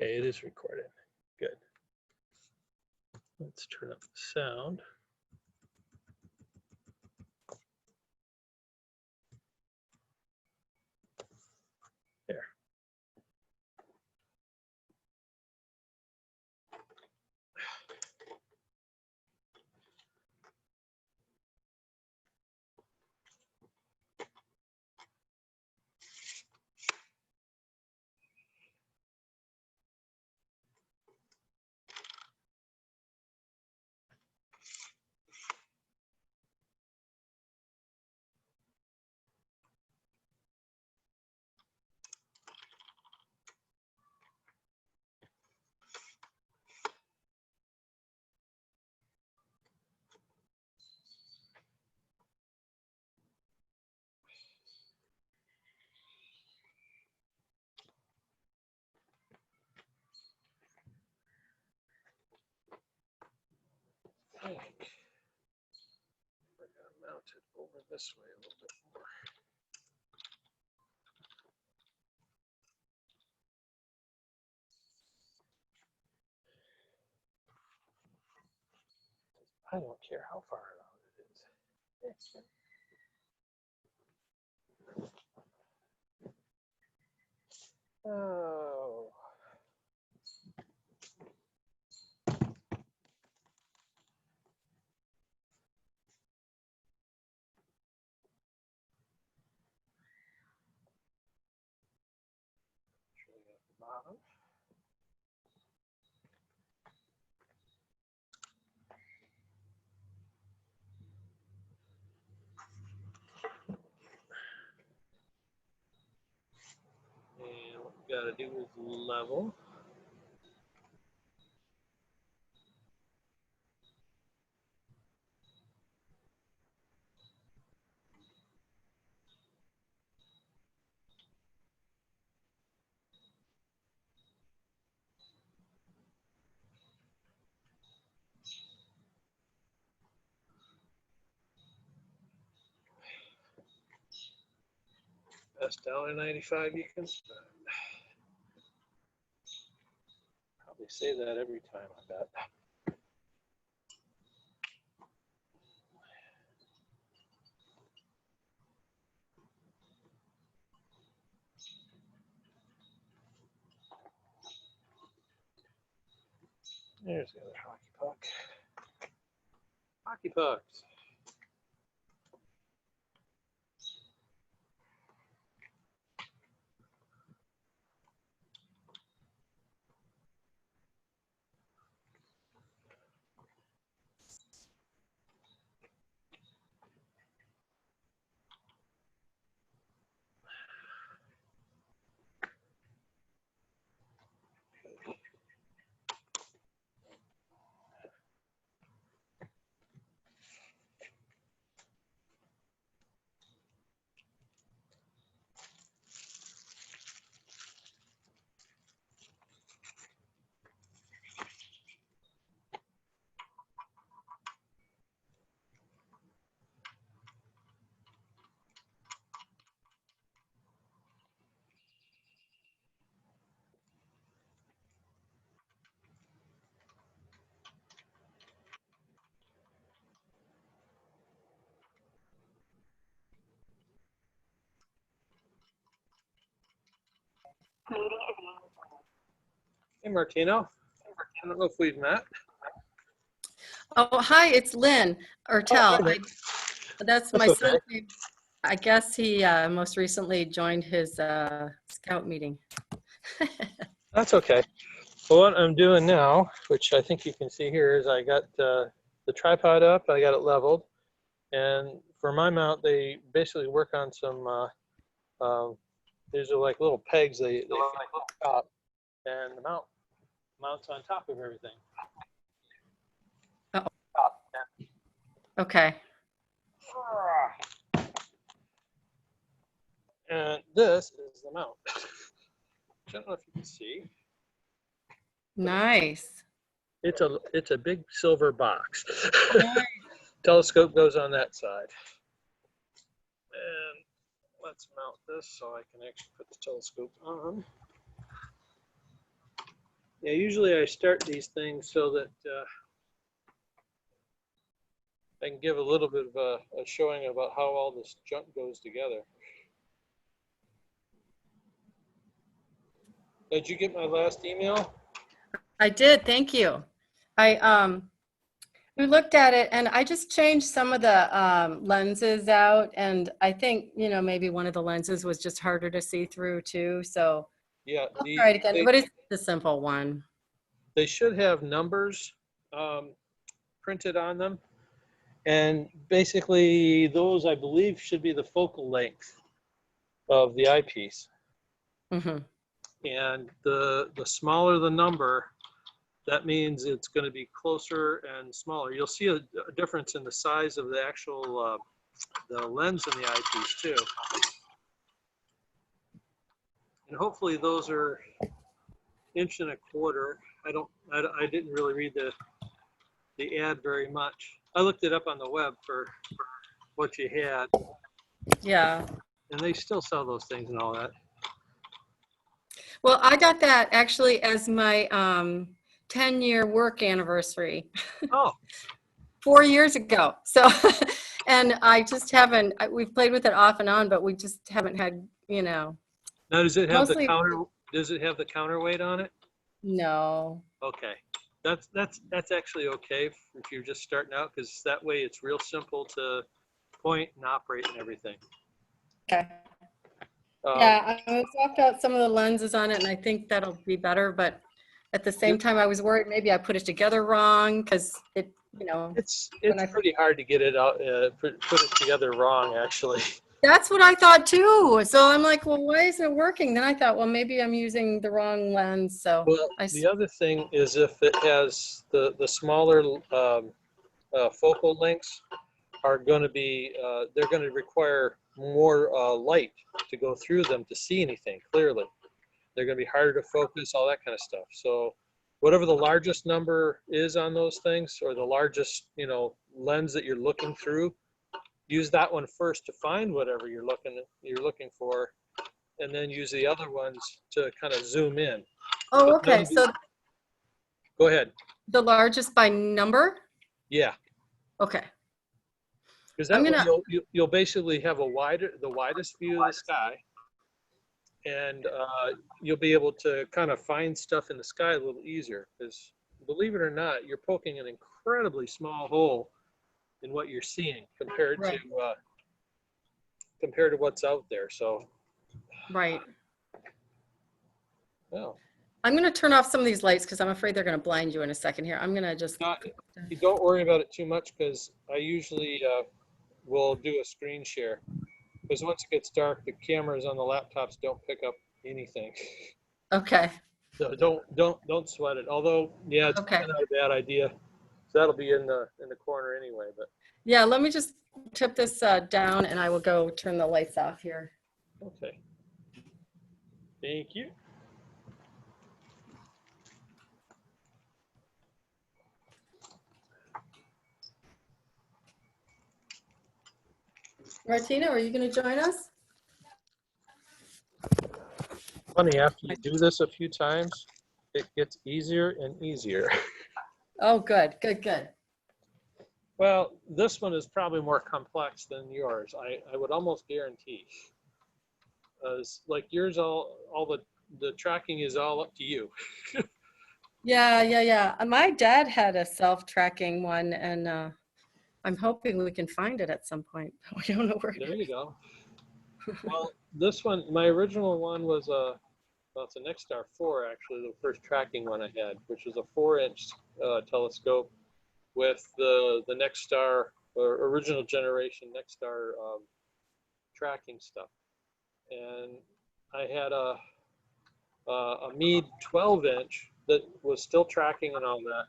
Okay, it is recorded. Good. Let's turn up the sound. There. I think we're going to mount it over this way a little bit more. I don't care how far out it is. Oh. At the bottom. And what we got to do is level. Best $1.95 you can spend. Probably say that every time, I bet. There's the other hockey puck. Hockey pucks. Hey, Martino. I don't know if we've met. Oh, hi, it's Lynne, Ertel. Oh, That's my son's name. I guess he most recently joined his scout meeting. That's okay. Well, what I'm doing now, which I think you can see here, is I got the tripod up, I got it leveled, and for my mount, they basically work on some, these are like little pegs they fit on top, and the mount mounts on top of everything. Uh-oh. Okay. And this is the mount. I don't know if you can see. Nice. It's a big silver box. Nice. Telescope goes on that side. And let's mount this so I can actually put the telescope on. Yeah, usually I start these things so that I can give a little bit of a showing about how all this junk goes together. Did you get my last email? I did, thank you. We looked at it and I just changed some of the lenses out, and I think, you know, maybe one of the lenses was just harder to see through too. So Yeah, I'll try it again, but it's the simple one. They should have numbers printed on them. And basically those, I believe, should be the focal length of the eyepiece. Mm-hmm. And the smaller the number, that means it's going to be closer and smaller. You'll see a difference in the size of the actual the lens in the eyepiece too. And hopefully those are 1.25 inches. I didn't really read the ad very much. I looked it up on the web for what you had. Yeah. And they still sell those things and all that. Well, I got that actually as my 10-year work anniversary. Oh. 4 years ago. So, and I just haven't, we've played with it off and on, but we just haven't had, you know. Now, does it have Mostly, the counterweight on it? No. Okay. That's actually okay if you're just starting out, because that way it's real simple to point and operate and everything. Okay. Yeah, I swapped out some of the lenses on it, and I think that'll be better. But at the same time, I was worried maybe I put it together wrong, because it, you know. It's pretty hard to get it out, put it together wrong, actually. That's what I thought too. So I'm like, well, why isn't it working? Then I thought, well, maybe I'm using the wrong lens. So well, the other thing is if it has the smaller focal lengths are going to be, they're going to require more light to go through them to see anything clearly. They're going to be harder to focus, all that kind of stuff. So whatever the largest number is on those things, or the largest, you know, lens that you're looking through, use that one first to find whatever you're looking for, and then use the other ones to kind of zoom in. Oh, okay. So go ahead. The largest by number? Yeah. Okay. Because that way you'll basically have the widest view of the sky, and you'll be able to kind of find stuff in the sky a little easier. Because believe it or not, you're poking an incredibly small hole in what you're seeing compared to what's out there. So. Right. Well. I'm going to turn off some of these lights because I'm afraid they're going to blind you in a second here. I'm going to just. You don't worry about it too much, because I usually will do a screen share. Because once it gets dark, the cameras on the laptops don't pick up anything. Okay. So don't sweat it. Although, yeah, it's kind of a bad idea. So that'll be in the corner anyway. But yeah, let me just tip this down, and I will go turn the lights off here. Okay. Thank you. Martina, are you going to join us? Funny, after you do this a few times, it gets easier and easier. Oh, good, good, good. Well, this one is probably more complex than yours. I would almost guarantee. Like yours, all the tracking is all up to you. Yeah. My dad had a self-tracking one, and I'm hoping we can find it at some point. We don't know where. There you go. Well, this one, my original one was it's a Nexstar 4, actually, the first tracking one I had, which was a 4-inch telescope with the Nexstar, or original generation Nexstar tracking stuff. And I had a Meade 12-inch that was still tracking and all that,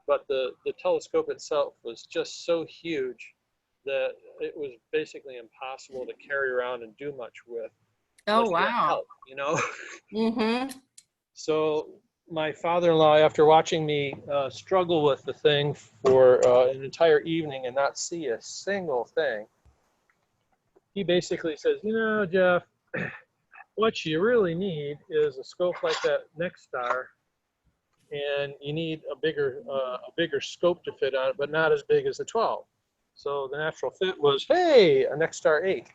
but the telescope itself was just so huge that it was basically impossible to carry around and do much with. Oh, wow. Help, you know? Mm-hmm. So my father-in-law, after watching me struggle with the thing for an entire evening and not see a single thing, he basically says, you know, Jeff, what you really need is a scope like that Nexstar and you need a bigger scope to fit on it, but not as big as the 12. So the natural fit was, hey, a Nexstar 8.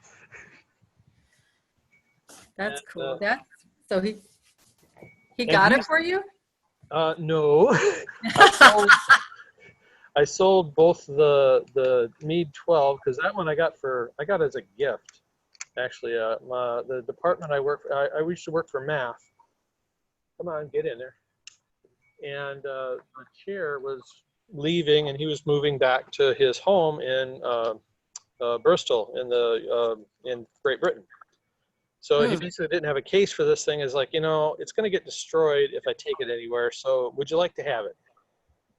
That's And, cool. So he and got it for you? No, I sold both the Meade 12 because that one I got as a gift. Actually, the department I used to work for math. Come on, get in there. And the chair was leaving, and he was moving back to his home in Bristol in Great Britain. So he basically didn't have a case for this thing. Is like, it's going to get destroyed if I take it anywhere. So would you like to have it?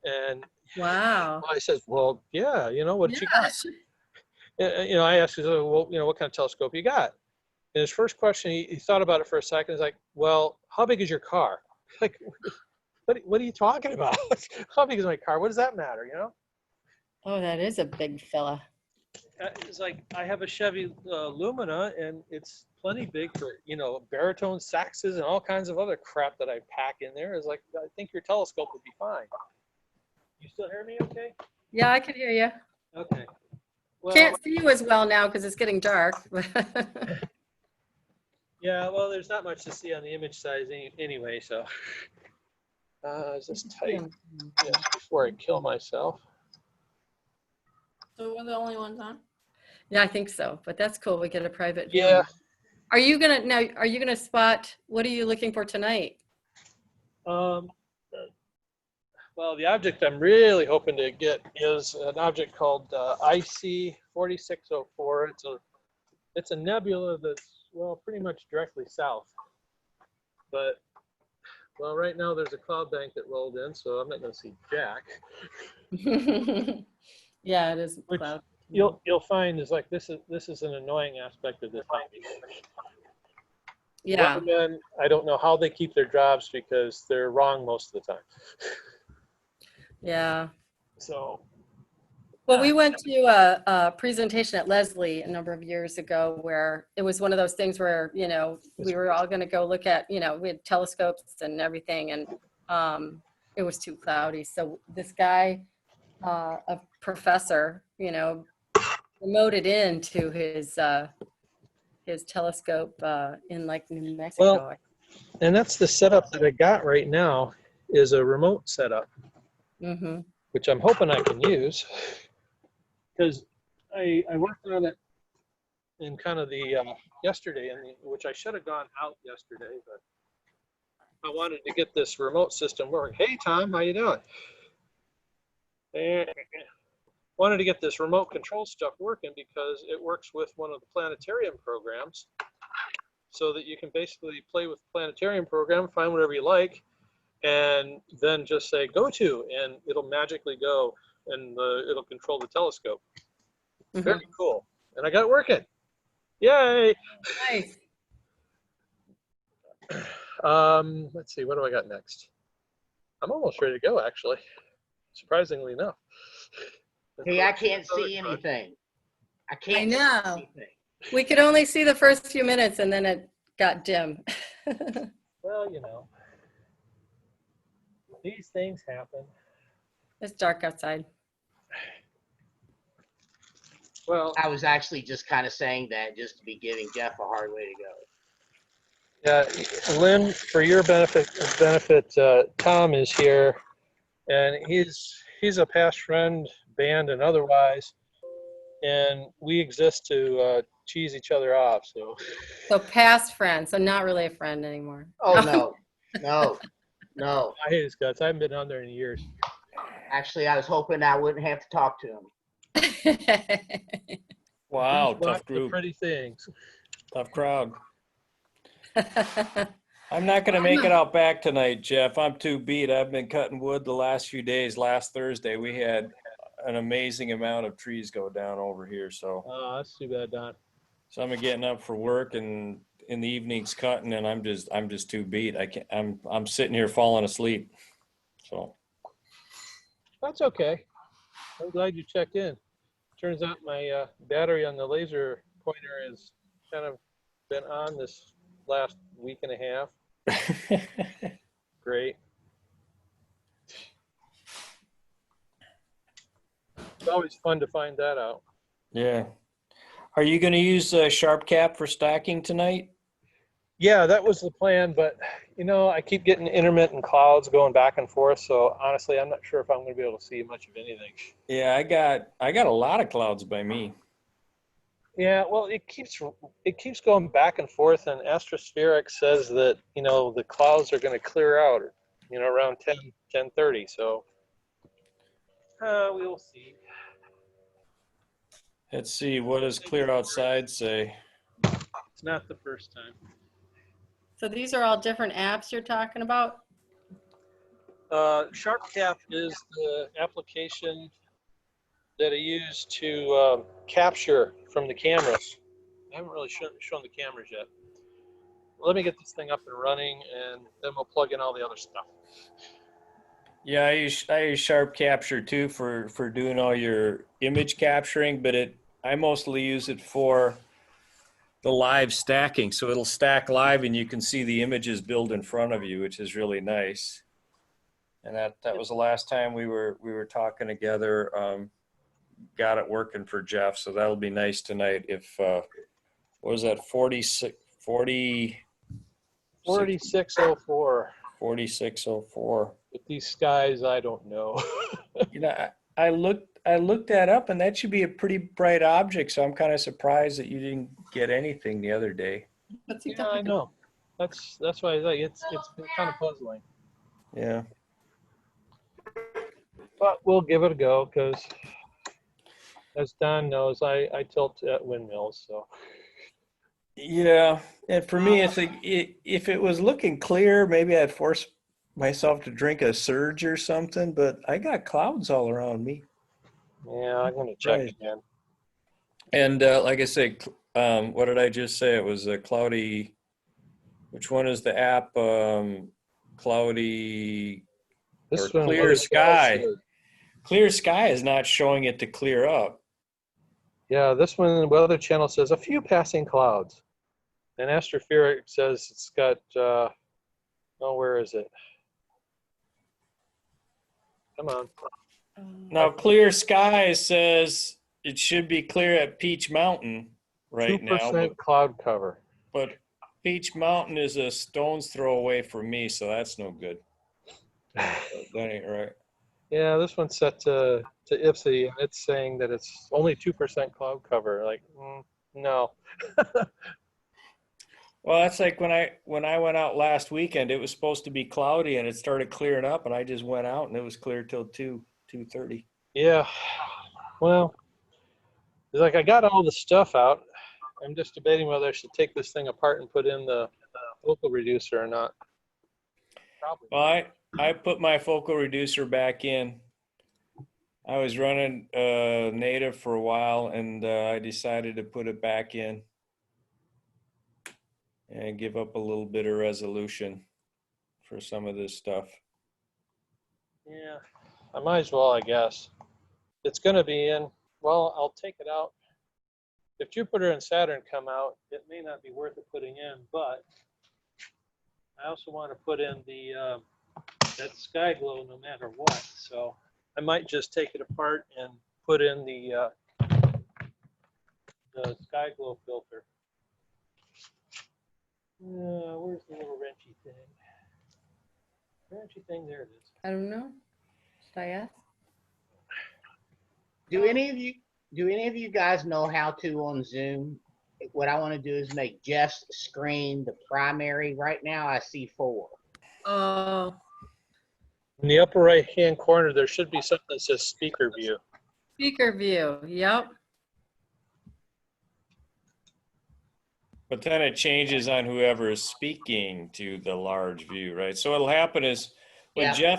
And wow. I said, well, yeah. What did you got? I asked him, well, what kind of telescope you got? And his first question, he thought about it for a second. He's like, well, how big is your car? Like, what are you talking about? How big is my car? What does that matter? Oh, that is a big fella. It's like, I have a Chevy Lumina, and it's plenty big for, baritone saxes and all kinds of other crap that I pack in there. It's like, I think your telescope would be fine. You still hear me okay? Yeah, I can hear you. Okay. Well, can't see you as well now because it's getting dark. Yeah, well, there's not much to see on the image size anyway, so. Is this tight? Yeah, before I kill myself. So we're the only ones on? Yeah, I think so, but that's cool. We get a private view. Yeah. Are you gonna spot, what are you looking for tonight? Well, the object I'm really hoping to get is an object called IC 4604. It's a nebula that's, well, pretty much directly south. But, well, right now there's a cloud bank that rolled in, so I'm not going to see jack. Yeah, it is Which cloud. you'll find is like, this is an annoying aspect of this hobby. Yeah. Weathermen, I don't know how they keep their jobs because they're wrong most of the time. Yeah. So. Well, we went to a presentation at Leslie a number of years ago where it was one of those things where, we were all going to go look at, we had telescopes and everything, and it was too cloudy. So this guy, a professor, remoted into his telescope in like New Mexico. Well, and that's the setup that I got right now is a remote setup, which I'm hoping I can use. Because I worked on it in kind of the yesterday, which I should have gone out yesterday, but I wanted to get this remote system working. Hey, Tom, how you doing? And wanted to get this remote control stuff working because it works with one of the planetarium programs, so that you can basically play with the planetarium program, find whatever you like, and then just say go to, and it'll magically go. And it'll control the telescope. Very cool. And I got it working. Yay! Nice. Let's see, what do I got next? I'm almost ready to go, actually. Surprisingly enough. Hey, I can't see anything. I can't see anything. We could only see the first few minutes and then it got dim. Well, these things happen. It's dark outside. Well, I was actually just kind of saying that just to be giving Jeff a hard way to go. Yeah, Lynne, for your benefit, Tom is here, and he's a past friend, band and otherwise, and we exist to cheese each other off. So past friend, so not really a friend anymore. Oh no. I hate his guts. I haven't been on there in years. Actually, I was hoping I wouldn't have to talk to him. Wow, Lots tough of group, pretty things. tough crowd. I'm not going to make it out back tonight, Jeff. I'm too beat. I've been cutting wood the last few days. Last Thursday, we had an amazing amount of trees go down over here. So That's too bad, Don. So I'm getting up for work and in the evenings cutting, and I'm just too beat. I'm sitting here falling asleep. So That's okay. I'm glad you checked in. Turns out my battery on the laser pointer has kind of been on this last week and a half. Great. always fun to find that out. Yeah. Are you going to use SharpCap for stacking tonight? Yeah, that was the plan, but you know, I keep getting intermittent clouds going back and forth. So honestly, I'm not sure if I'm going to be able to see much of anything. Yeah, I got a lot of clouds by me. Yeah, well, it keeps going back and forth, and Astrospheric says that, you know, the clouds are going to clear out, you know, around 10:30. So we will see. Let's see, what does clear outside say? It's not the first time. So these are all different apps you're talking about? SharpCap is the application that I use to capture from the cameras. I haven't really shown the cameras yet. Let me get this thing up and running, and then we'll plug in all the other stuff. Yeah, I use Sharp Capture too for doing all your image capturing, but I mostly use it for the live stacking. So it'll stack live and you can see the images build in front of you, which is really nice. And that was the last time we were talking together. Got it working for Jeff, so that'll be nice tonight. If what was that, 4604. 4604. With these skies, I don't know. You know, I looked that up, and that should be a pretty bright object. So I'm kind of surprised that you didn't get anything the other day. Yeah, I know. That's why I think it's kind of puzzling. Yeah. But we'll give it a go because, as Don knows, I tilt at windmills. So. Yeah, and for me, it's like if it was looking clear, maybe I'd force myself to drink a surge or something. But I got clouds all around me. Yeah, I'm gonna check Right. again. And like I said, what did I just say? It was a cloudy. Which one is the app? Cloudy or This one, clear Weather sky. Channel said- Clear sky is not showing it to clear up. Yeah, this one, the Weather Channel says a few passing clouds, and Astrospheric says it's got. Oh, where is it? Come on. Now, clear sky says it should be clear at Peach Mountain right now, 2% cloud cover. but Peach Mountain is a stone's throw away from me, so that's no good. That ain't right. Yeah, this one's set to IPSI, and it's saying that it's only 2% cloud cover. Like, no. Well, that's like when I went out last weekend, it was supposed to be cloudy and it started clearing up, and I just went out and it was clear till 2:30. Yeah. Well, it's like I got all the stuff out. I'm just debating whether I should take this thing apart and put in the focal reducer or not. Probably. Well, I put my focal reducer back in. I was running native for a while, and I decided to put it back in and give up a little bit of resolution for some of this stuff. Yeah, I might as well, I guess. It's going to be in. Well, I'll take it out. If Jupiter and Saturn come out, it may not be worth it putting in, but I also want to put in the that sky glow no matter what. So I might just take it apart and put in the sky glow filter. Where's the little wrenchy thing? Wrenchy thing, there it is. I don't know. Should I ask? Do any of you guys know how to on Zoom? What I want to do is make Jeff's screen the primary. Right now I see 4. Oh, In the upper right hand corner, there should be something that says speaker view. speaker view. Yep. But then it changes on whoever is speaking to the large view, right? So what'll happen is when Yeah.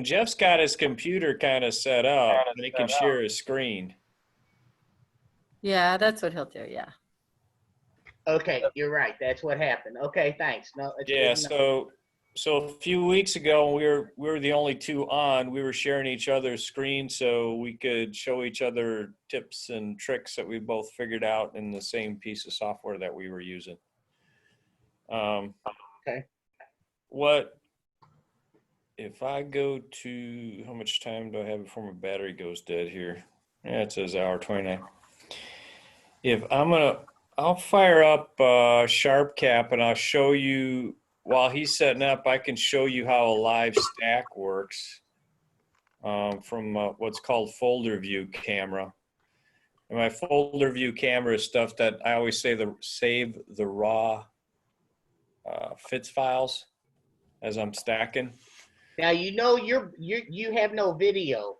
Jeff's got his computer kind of set up, they can share his screen. Yeah, that's what he'll do. Yeah. Okay, you're right. That's what happened. Okay, thanks. No, it's Yeah, good to know. so a few weeks ago, we were the only two on. We were sharing each other's screen so we could show each other tips and tricks that we both figured out in the same piece of software that we were using. Okay. What if I go to, how much time do I have before my battery goes dead here? Yeah, it says hour 29. I'll fire up SharpCap and I'll show you, while he's setting up, I can show you how a live stack works from what's called folder view camera. And my folder view camera is stuff that I always say save the raw FITS files as I'm stacking. Now you have no video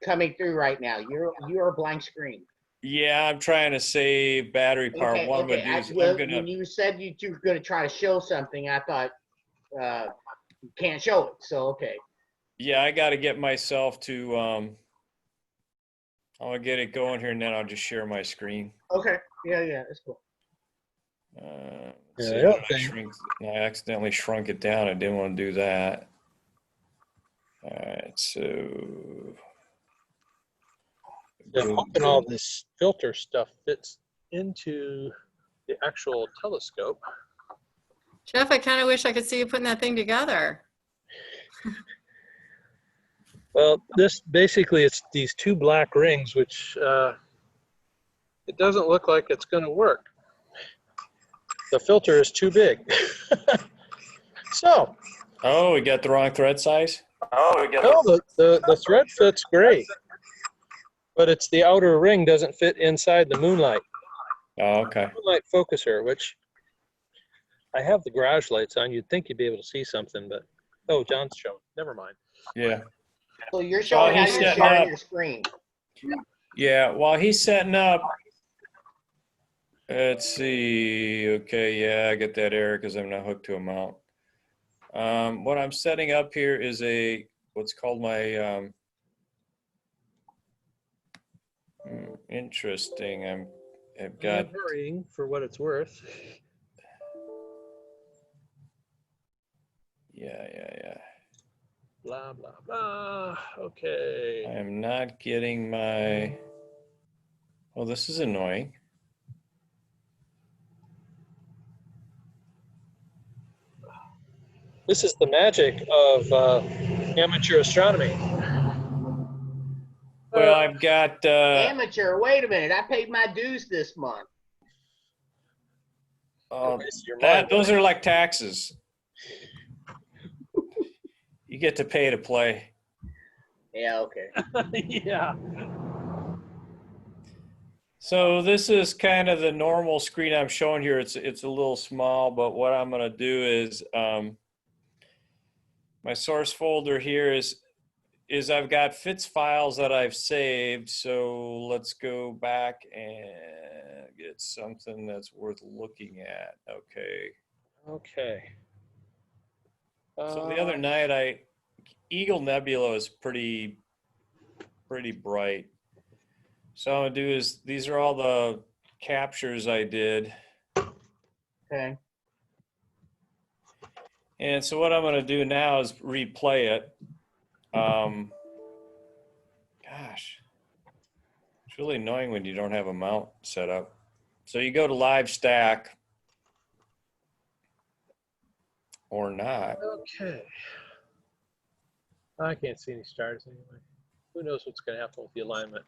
coming through right now. You're a blank screen. Yeah, I'm trying to save battery power. Okay, What okay. I'm gonna do is When you said you were gonna try to show something, I thought you can't show it. So okay. yeah, I got to get myself to I'll get it going here and then I'll just share my screen. Okay. Yeah, that's cool. See, Yeah, I accidentally shrunk it down. I didn't want to do that. All right, so I'm hoping all this filter stuff fits into the actual telescope. Jeff, I kind of wish I could see you putting that thing together. Well, this basically, it's these two black rings, which it doesn't look like it's going to work. The filter is too big. So. oh, we got the wrong thread size. No, the thread fits great, but it's the outer ring doesn't fit inside the moonlight. Oh, okay. Moonlight focuser, which I have the garage lights on. You'd think you'd be able to see something, but oh, John's showing. Never mind. Yeah. So you're showing how he's you're setting sharing up. your screen. Yeah, while he's setting up, let's see. Okay, yeah, I get that error because I'm not hooked to a mount. What I'm setting up here is what's called my interesting. I've got I'm hurrying for what it's worth. yeah. Blah blah blah. Okay. I am not getting my. Oh, this is annoying. This is the magic of amateur astronomy. Well, I've got Amateur. Wait a minute. I paid my dues this month. those are like taxes. You get to pay to play. Yeah. Okay. Yeah. So this is kind of the normal screen I'm showing here. It's a little small, but what I'm going to do is my source folder here is I've got FITS files that I've saved. So let's go back and get something that's worth looking at. Okay. Okay. So the other night, Eagle Nebula is pretty bright. So what I'm gonna do is, these are all the captures I did. Okay. And so what I'm gonna do now is replay it. Gosh, it's really annoying when you don't have a mount set up. So you go to live stack or not. Okay. I can't see any stars anyway. Who knows what's going to happen with the alignment?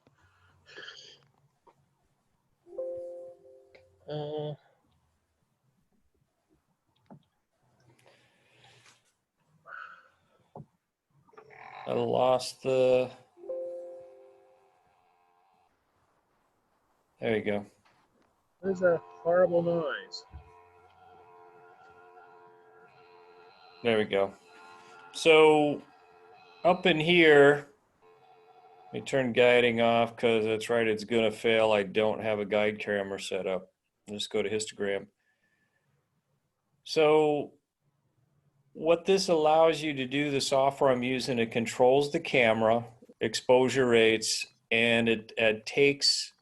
I lost the. There you go. There's a horrible noise. There we go. So up in here, let me turn guiding off because that's right, it's going to fail. I don't have a guide camera set up. Let's go to histogram. So what this allows you to do, the software I'm using, it controls the camera, exposure rates, and it takes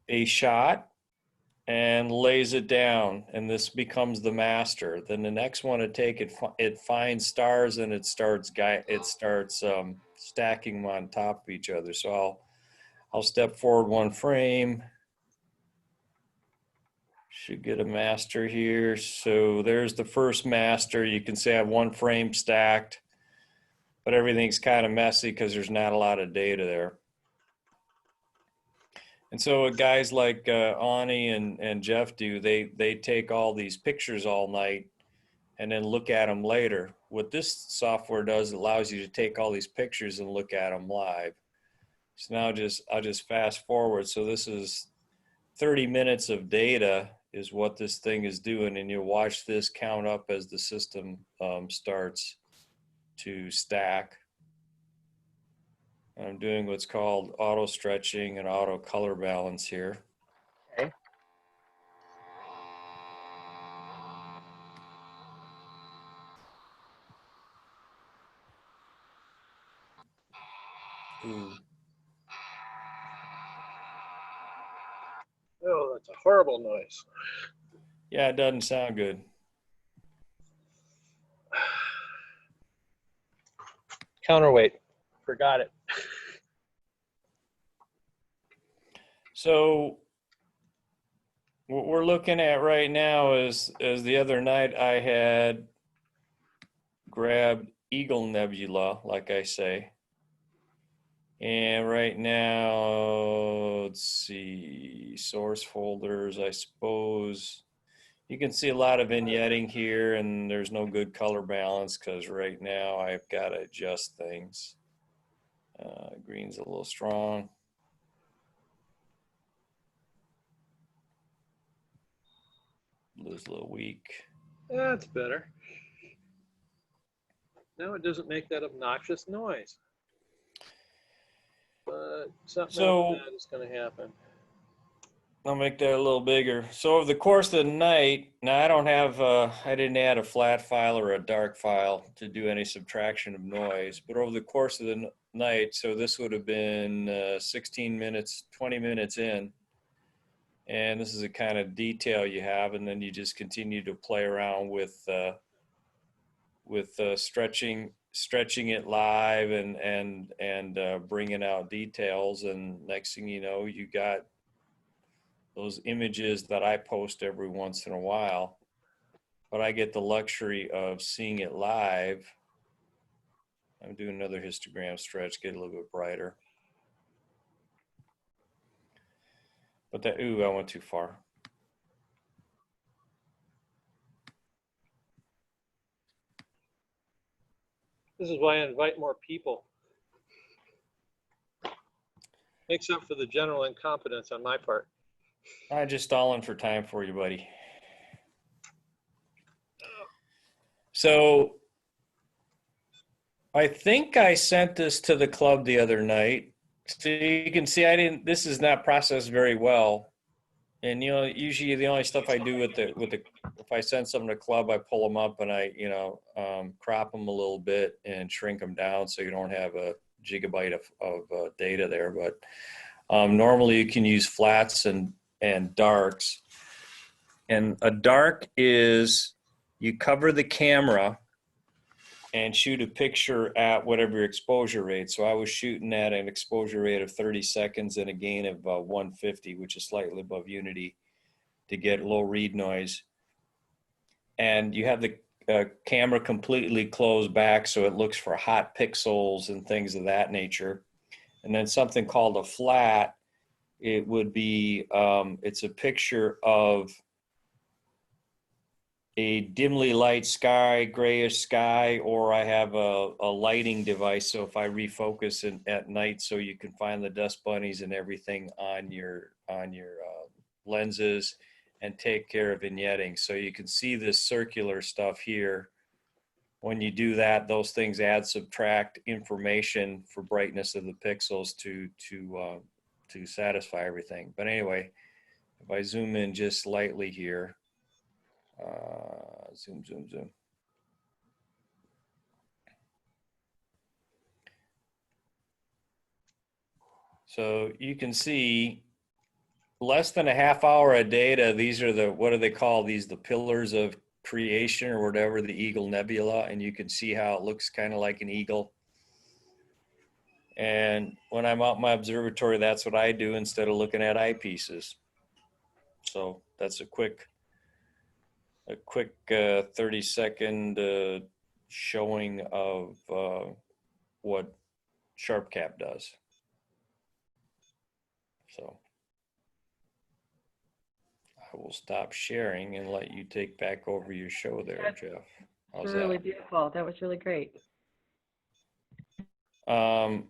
a shot and lays it down, and this becomes the master. Then the next one to take it finds stars and it starts stacking them on top of each other. So I'll step forward one frame. Should get a master here. So there's the first master. You can see I have one frame stacked, but everything's kind of messy because there's not a lot of data there. And so what guys like Ani and Jeff do, they take all these pictures all night and then look at them later. What this software does, it allows you to take all these pictures and look at them live. So now I'll just fast forward. So this is 30 minutes of data is what this thing is doing, and you'll watch this count up as the system starts to stack. I'm doing what's called auto stretching and auto color balance here. Okay. Ooh. Oh, that's a horrible noise. Yeah, it doesn't sound good. Counterweight. Forgot it. So what we're looking at right now is the other night I had grabbed Eagle Nebula, like I say. And right now, let's see, source folders, I suppose. You can see a lot of vignetting here, and there's no good color balance because right now I've got to adjust things. Green's a little strong. Blue's a little weak. That's better. Now it doesn't make that obnoxious noise. But something else bad is going to happen. I'll make that a little bigger. So over the course of the night, now I don't have, I didn't add a flat file or a dark file to do any subtraction of noise, but over the course of the night, so this would have been 16 minutes, 20 minutes in, and this is the kind of detail you have, and then you just continue to play around with stretching it live and bringing out details, and next thing you know, you got those images that I post every once in a while, but I get the luxury of seeing it live. I'm doing another histogram stretch, get a little bit brighter. But that, ooh, I went too far. This is why I invite more people. Makes up for the general incompetence on my part. I'm just stalling for time for you, buddy. So I think I sent this to the club the other night. So you can see this is not processed very well. And, you know, usually the only stuff I do if I send something to club, I pull them up and I, crop them a little bit and shrink them down so you don't have a gigabyte of data there. But normally you can use flats and darks. And a dark is you cover the camera and shoot a picture at whatever your exposure rate. So I was shooting at an exposure rate of 30 seconds and a gain of 150, which is slightly above unity, to get low read noise. And you have the camera completely closed back so it looks for hot pixels and things of that nature. And then something called a flat, it would be, it's a picture of a dimly light sky, grayish sky, or I have a lighting device. So if I refocus at night, so you can find the dust bunnies and everything on your lenses and take care of vignetting. So you can see this circular stuff here. When you do that, those things add, subtract information for brightness of the pixels to satisfy everything. But anyway, if I zoom in just slightly here, zoom. So you can see less than a half hour of data. These are what do they call these? The pillars of creation or whatever, the Eagle Nebula. And you can see how it looks kind of like an eagle. And when I'm out in my observatory, that's what I do instead of looking at eyepieces. So that's a quick 30-second showing of what SharpCap does. So I will stop sharing and let you take back over your show there, Jeff. How's Really that? beautiful. That was really great. And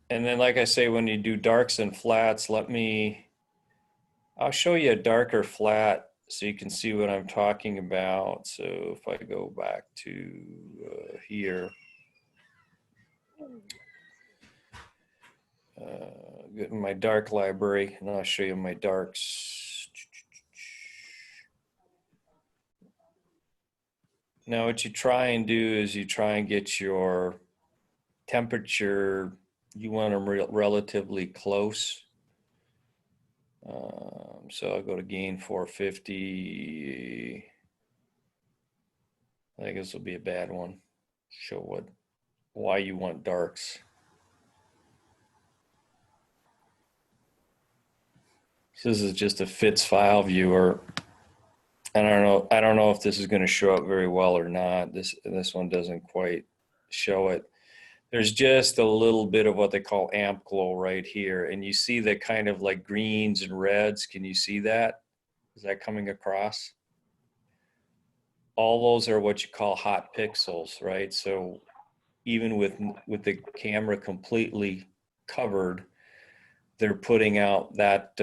then, like I say, when you do darks and flats, I'll show you a darker flat so you can see what I'm talking about. So if I go back to here, get in my dark library, and I'll show you my darks. Now what you try and do is you try and get your temperature, you want them relatively close. So I'll go to gain 450. I think this will be a bad one. Show why you want darks. So this is just a FITS file viewer. I don't know if this is going to show up very well or not. This one doesn't quite show it. There's just a little bit of what they call amp glow right here. And you see the kind of like greens and reds. Can you see that? Is that coming across? All those are what you call hot pixels, right? So even with the camera completely covered, they're putting out that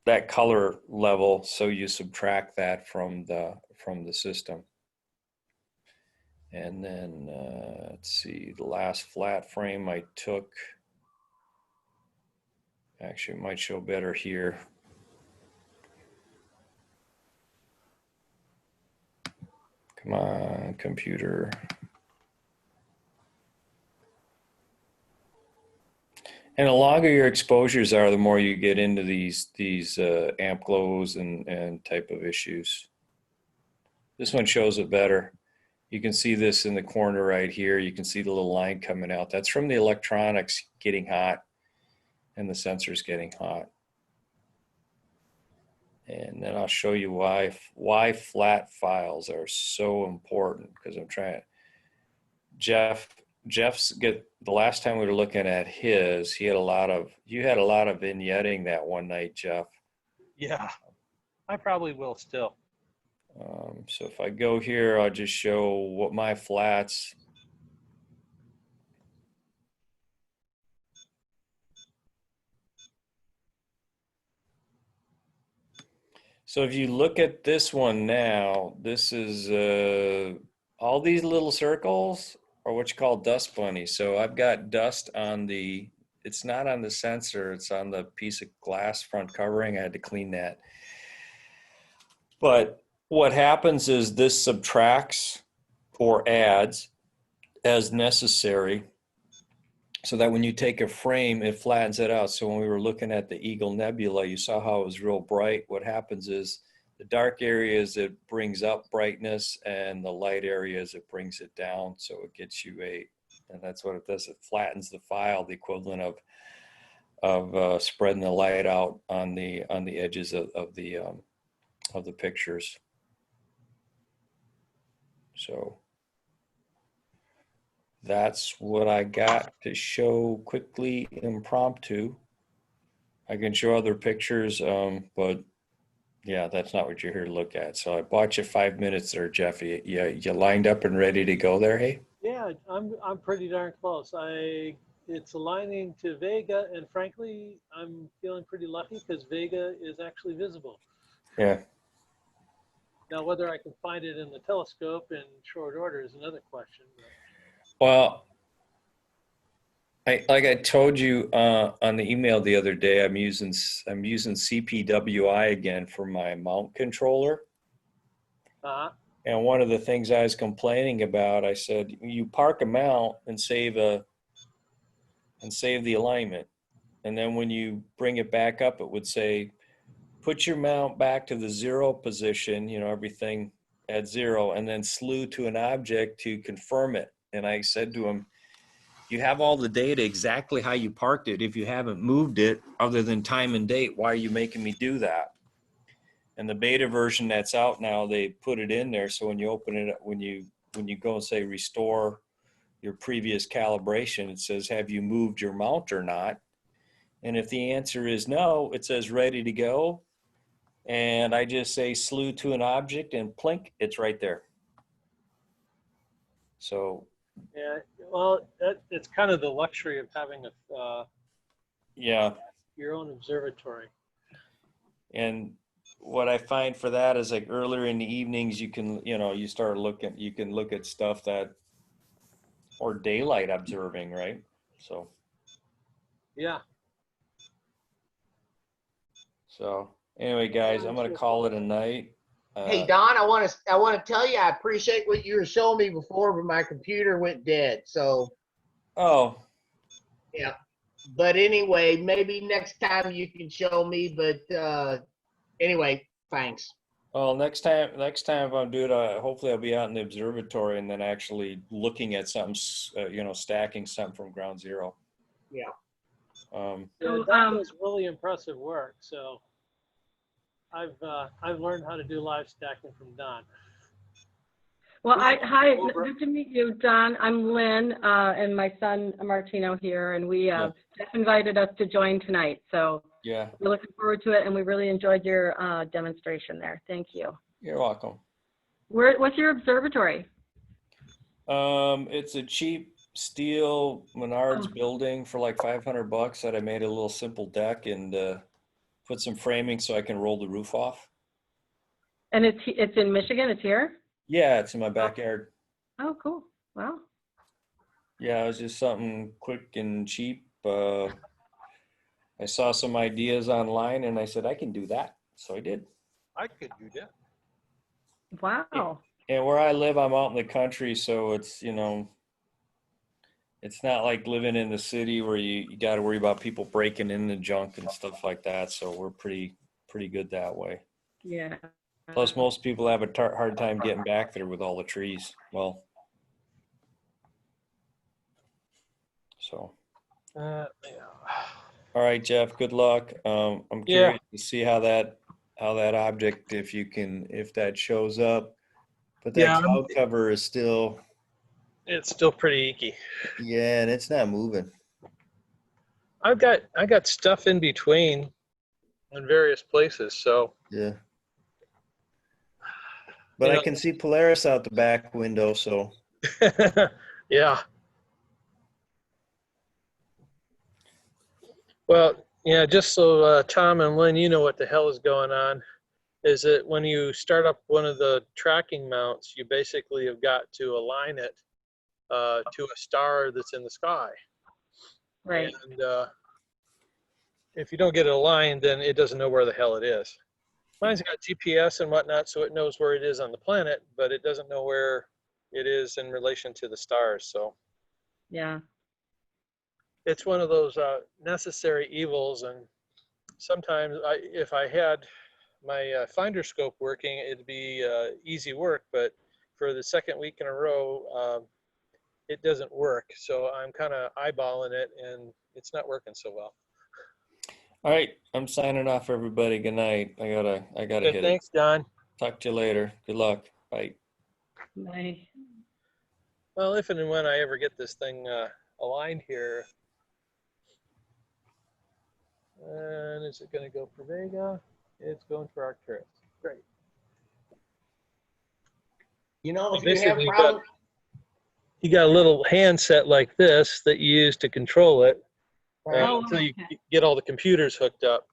that color level, so you subtract that from the system. And then let's see, the last flat frame I took, actually it might show better here. Come on, computer. And the longer your exposures are, the more you get into these amp glows and type of issues. This one shows it better. You can see this in the corner right here. You can see the little line coming out. That's from the electronics getting hot and the sensors getting hot. And then I'll show you why flat files are so important, because I'm trying. Jeff's the last time we were looking at his, you had a lot of vignetting that one night, Jeff. Yeah, I probably will still. So if I go here, I'll just show what my flats. So if you look at this one now, this is all these little circles are what you call dust bunnies. So I've got dust on it's not on the sensor, it's on the piece of glass front covering. I had to clean that. But what happens is this subtracts or adds as necessary, so that when you take a frame, it flattens it out. So when we were looking at the Eagle Nebula, you saw how it was real bright. What happens is the dark areas, it brings up brightness, and the light areas, it brings it down. So it gets you and that's what it does. It flattens the file, the equivalent of spreading the light out on the edges of the pictures. So that's what I got to show quickly, impromptu. I can show other pictures, but yeah, that's not what you're here to look at. So I bought you 5 minutes there, Jeff. You lined up and ready to go there, hey? Yeah, I'm pretty darn close. It's aligning to Vega, and frankly, I'm feeling pretty lucky because Vega is actually visible. Yeah. Now, whether I can find it in the telescope in short order is another question. Well, like I told you on the email the other day, I'm using CPWI again for my mount controller. And one of the things I was complaining about, I said, you park a mount and save the alignment, and then when you bring it back up, it would say, put your mount back to the 0 position, everything at 0, and then slew to an object to confirm it. And I said to him, you have all the data exactly how you parked it. If you haven't moved it other than time and date, why are you making me do that? And the beta version that's out now, they put it in there. So when you open it, when you go and say restore your previous calibration, it says, have you moved your mount or not? And if the answer is no, it says ready to go. And I just say slew to an object and plink, it's right there. So Yeah, well, it's kind of the luxury of having yeah, your own observatory. and what I find for that is like earlier in the evenings, you can, you start looking, you can look at stuff that, or daylight observing, right? So, Yeah. so anyway, guys, I'm going to call it a night. Hey Don, I want to tell you I appreciate what you were showing me before, but my computer went dead. So Oh, yeah. But anyway, maybe next time you can show me. But anyway, thanks. well, next time if I'm doing it, hopefully I'll be out in the observatory and then actually looking at something, stacking something from ground zero. Yeah. Yeah, that was really impressive work. So I've learned how to do live stacking from Don. Well, hi, good to meet you, Don. I'm Lynn, and my son Martino here, and we Yeah. Jeff invited us to join tonight. So Yeah, we're looking forward to it, and we really enjoyed your demonstration there. Thank you. you're welcome. What's your observatory? It's a cheap steel Menards building for like $500 that I made a little simple deck and put some framing so I can roll the roof off. And it's in Michigan. It's here. Yeah, it's in my backyard. Oh, cool. Wow. Yeah, it was just something quick and cheap. I saw some ideas online and I said, I can do that. So I did. I could do that. Wow. And where I live, I'm out in the country. So it's, it's not like living in the city where you got to worry about people breaking in the junk and stuff like that. So we're pretty good that way. Yeah. Plus, most people have a hard time getting back there with all the trees. Well, so. Yeah. All right, Jeff. Good luck. I'm curious to see how that object, if that shows up. But that cloud cover is still. It's still pretty icky. Yeah, and it's not moving. I got stuff in between in various places, so. Yeah. But I can see Polaris out the back window, so. Yeah. Well, yeah, just so Tom and Lynn, you know what the hell is going on, is that when you start up one of the tracking mounts, you basically have got to align it to a star that's in the sky. Right. And if you don't get it aligned, then it doesn't know where the hell it is. Mine's got GPS and whatnot, so it knows where it is on the planet, but it doesn't know where it is in relation to the stars. So Yeah. it's one of those necessary evils. And sometimes if I had my finder scope working, it'd be easy work, but for the second week in a row, it doesn't work. So I'm kind of eyeballing it and it's not working so well. All right, I'm signing off, everybody. Good night. I gotta hit Thanks, Don. Talk to you later. Good luck. Bye. Bye. Well, if and when I ever get this thing aligned here, and is it going to go for Vega? It's going for Arcturus. Great. You know, if you have Basically, problems, you got a little handset like this that you use to control it right? until you get all the computers hooked up.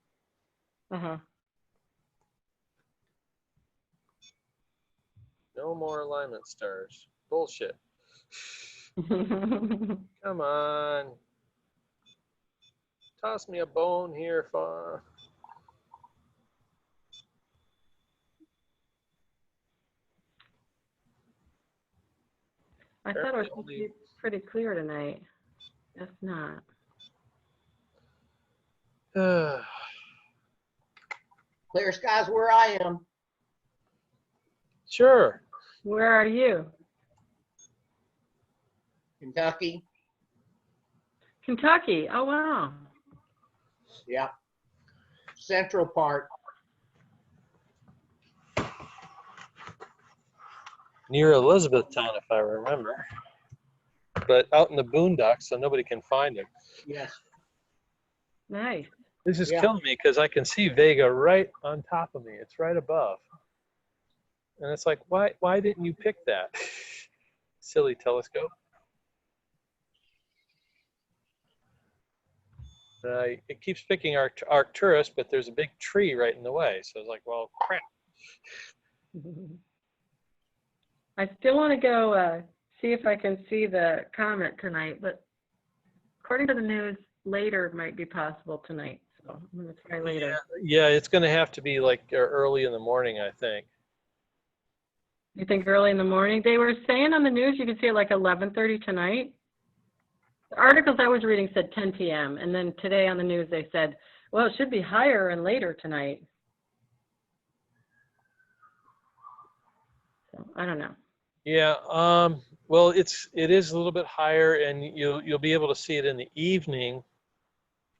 Uh-huh. No more alignment stars. Bullshit. Come on. Toss me a bone here, far. I thought it was supposed to be pretty clear tonight. Guess not. Clear skies where I am. Sure. Where are you? Kentucky. Kentucky. Oh, wow. Yeah. Central part. Near Elizabethtown, if I remember. But out in the boondocks, so nobody can find it. Yes. Nice. This is Yeah. killing me because I can see Vega right on top of me. It's right above. And it's like, why didn't you pick that? Silly telescope. It keeps picking Arcturus, but there's a big tree right in the way. So it's like, well, crap. I still want to go see if I can see the comet tonight, but according to the news, later might be possible tonight. So I'm going to try later. Yeah, it's going to have to be like early in the morning, I think. You think early in the morning? They were saying on the news you could see it like 11:30 tonight. The articles I was reading said 10 p.m. And then today on the news they said, well, it should be higher and later tonight. So I don't know. Yeah, well, it is a little bit higher, and you'll be able to see it in the evening.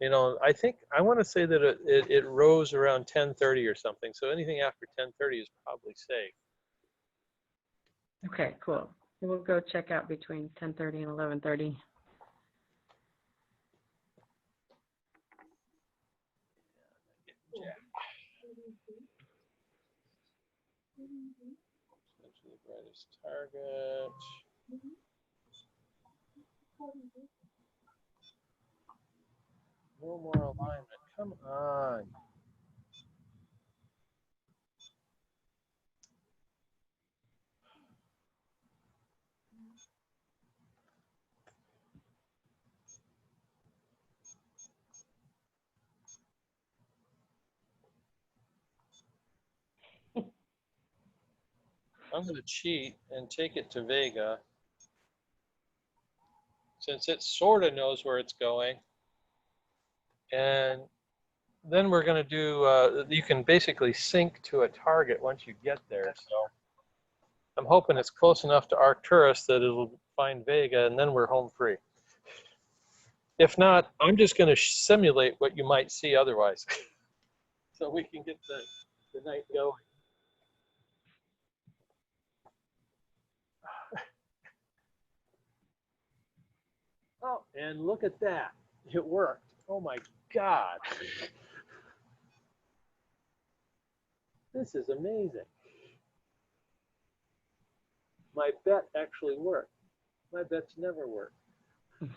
You know, I want to say that it rose around 10:30 or something. So anything after 10:30 is probably safe. Okay, cool. We'll go check out between 10:30 and 11:30. The brightest target. No more alignment. Come on. I'm going to cheat and take it to Vega, since it sort of knows where it's going. And then we're going to do, you can basically sync to a target once you get there. So I'm hoping it's close enough to Arcturus that it'll find Vega, and then we're home free. If not, I'm just going to simulate what you might see otherwise. So we can get the night going. Oh, and look at that. It worked. Oh my God. This is amazing. My bet actually worked. My bets never work.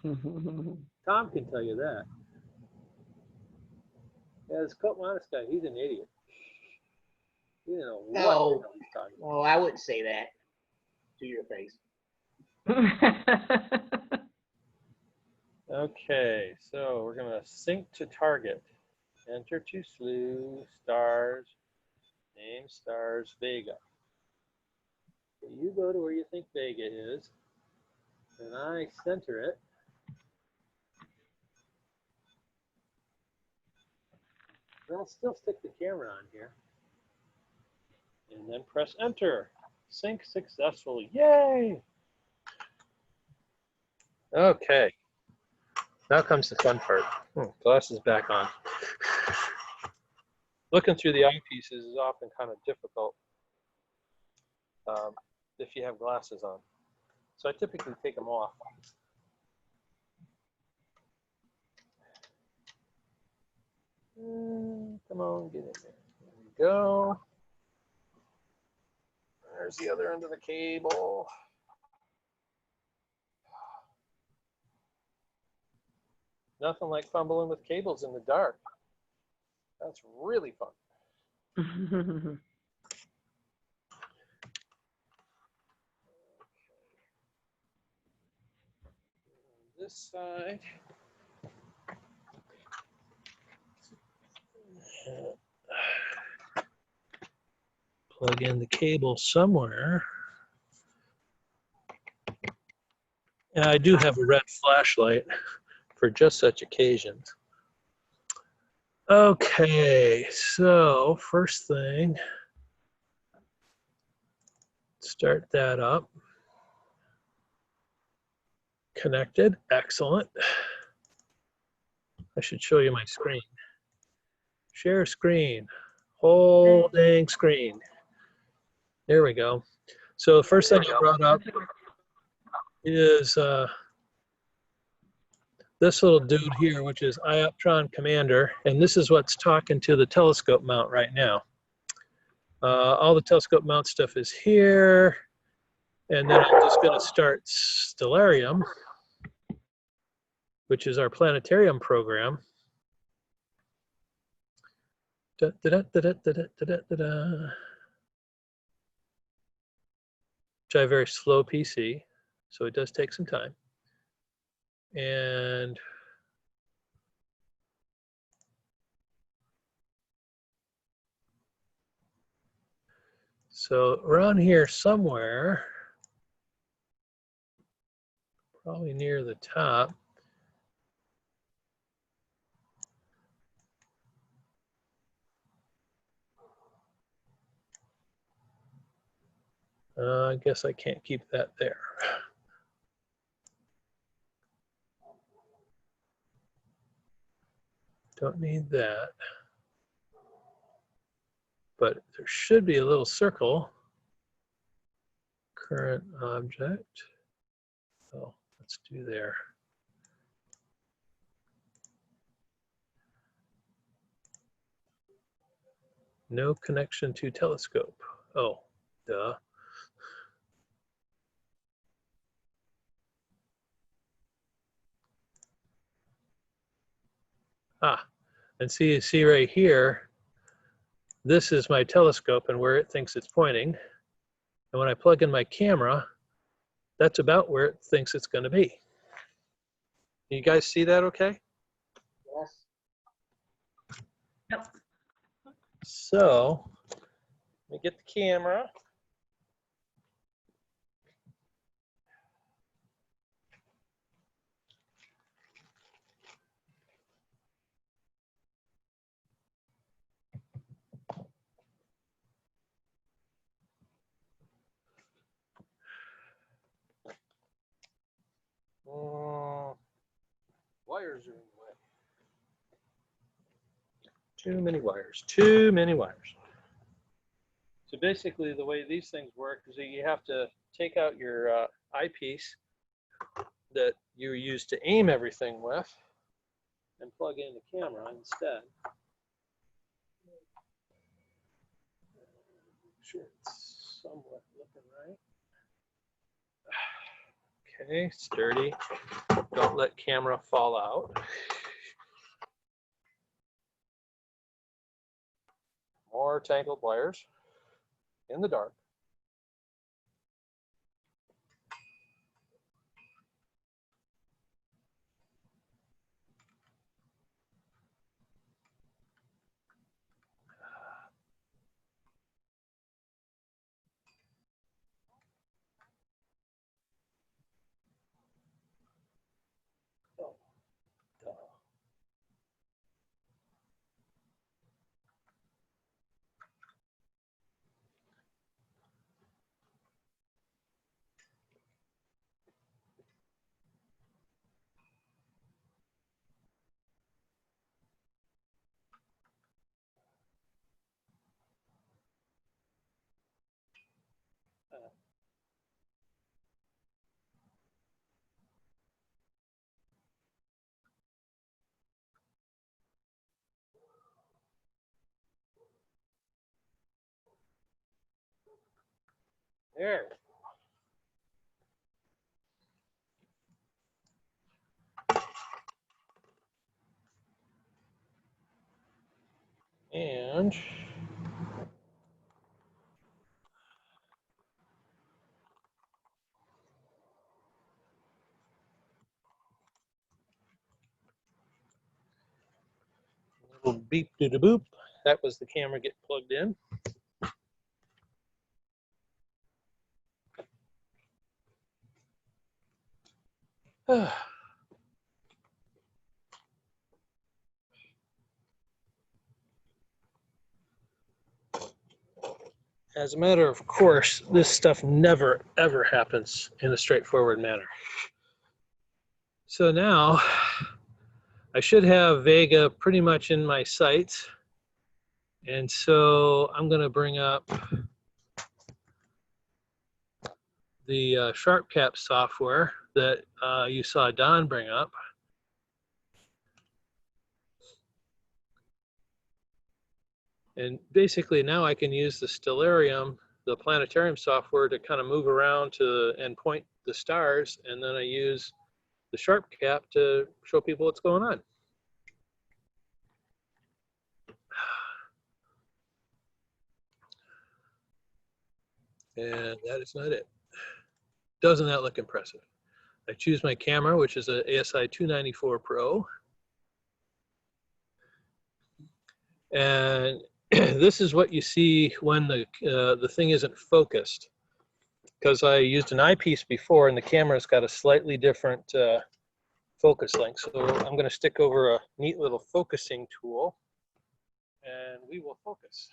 Tom can tell you that. Yeah, this Kotmanis guy, he's an idiot. You know what the hell he's talking about. Well, I wouldn't say that to your face. Okay, so we're gonna sync to target. Enter to slew, stars, name stars, Vega. So you go to where you think Vega is, and I center it. And I'll still stick the camera on here. And then press enter. Sync successfully. Yay! Okay. Now comes the fun part. Glasses back on. Looking through the eyepieces is often kind of difficult if you have glasses on. So I typically take them off. Come on, get in there. There we go. There's the other end of the cable. Nothing like fumbling with cables in the dark. That's really fun. This side. Plug in the cable somewhere. And I do have a red flashlight for just such occasions. Okay, so first thing, start that up. Connected, excellent. I should show you my screen. Share screen, whole dang screen. There we go. So the first thing I brought up is this little dude here, which is Ioptron Commander, and this is what's talking to the telescope mount right now. All the telescope mount stuff is here, and then I'm just going to start Stellarium, which is our planetarium program. Da, da, da, da, da, da, da, da, da, da. Which I have a very slow PC, so it does take some time. And so around here somewhere, probably near the top, I guess I can't keep that there. Don't need that. But there should be a little circle. Current object. Oh, let's do there. No connection to telescope. Oh, duh. Ah, and see right here, this is my telescope and where it thinks it's pointing. And when I plug in my camera, that's about where it thinks it's going to be. You guys see that okay? Yes. Yep. So, let me get the camera. Wires are in the way. Too many wires, too many wires. So basically the way these things work is that you have to take out your eyepiece that you use to aim everything with and plug in the camera instead. Make sure it's somewhat looking right. Okay, sturdy. Don't let camera fall out. More tangled wires in the dark. Oh, duh. There. And little beep doo da boop. That was the camera getting plugged in. As a matter of course, this stuff never ever happens in a straightforward manner. So now I should have Vega pretty much in my sights. And so I'm going to bring up the SharpCap software that you saw Don bring up. And basically now I can use the Stellarium, the planetarium software, to kind of move around and point the stars, and then I use the SharpCap to show people what's going on. And that is not it. Doesn't that look impressive? I choose my camera, which is a ASI 294 Pro. And this is what you see when the thing isn't focused. Because I used an eyepiece before and the camera's got a slightly different focus length. So I'm going to stick over a neat little focusing tool and we will focus.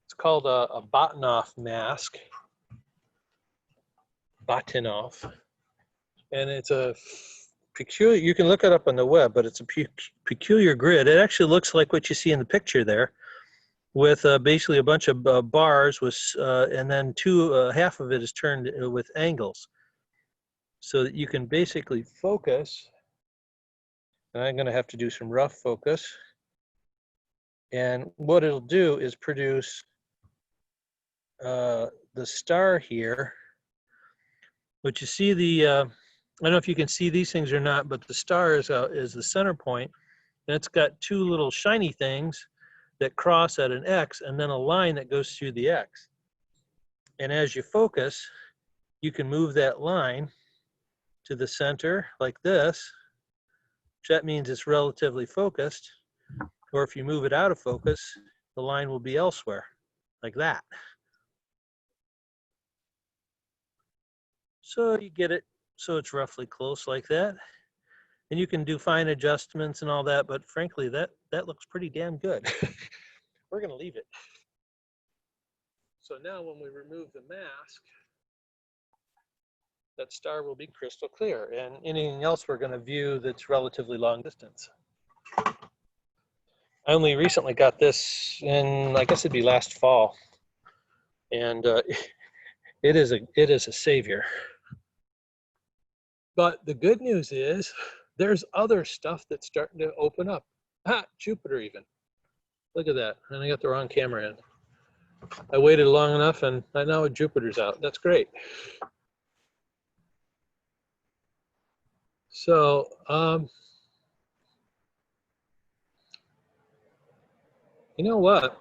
It's called a Batinov mask. Batinov. And it's a peculiar, you can look it up on the web, but it's a peculiar grid. It actually looks like what you see in the picture there, with basically a bunch of bars with, and then half of it is turned with angles. So that you can basically focus. And I'm going to have to do some rough focus. And what it'll do is produce the star here. But you see I don't know if you can see these things or not, but the star is the center point, and it's got two little shiny things that cross at an X, and then a line that goes through the X. And as you focus, you can move that line to the center like this, which that means it's relatively focused. Or if you move it out of focus, the line will be elsewhere, like that. So you get it. So it's roughly close like that. And you can do fine adjustments and all that, but frankly, that looks pretty damn good. We're gonna leave it. So now when we remove the mask, that star will be crystal clear, and anything else we're gonna view that's relatively long distance. I only recently got this in, I guess it'd be last fall. And it is a savior. But the good news is there's other stuff that's starting to open up. Jupiter even. Look at that. And I got the wrong camera in. I waited long enough and now Jupiter's out. That's great. So, you know what?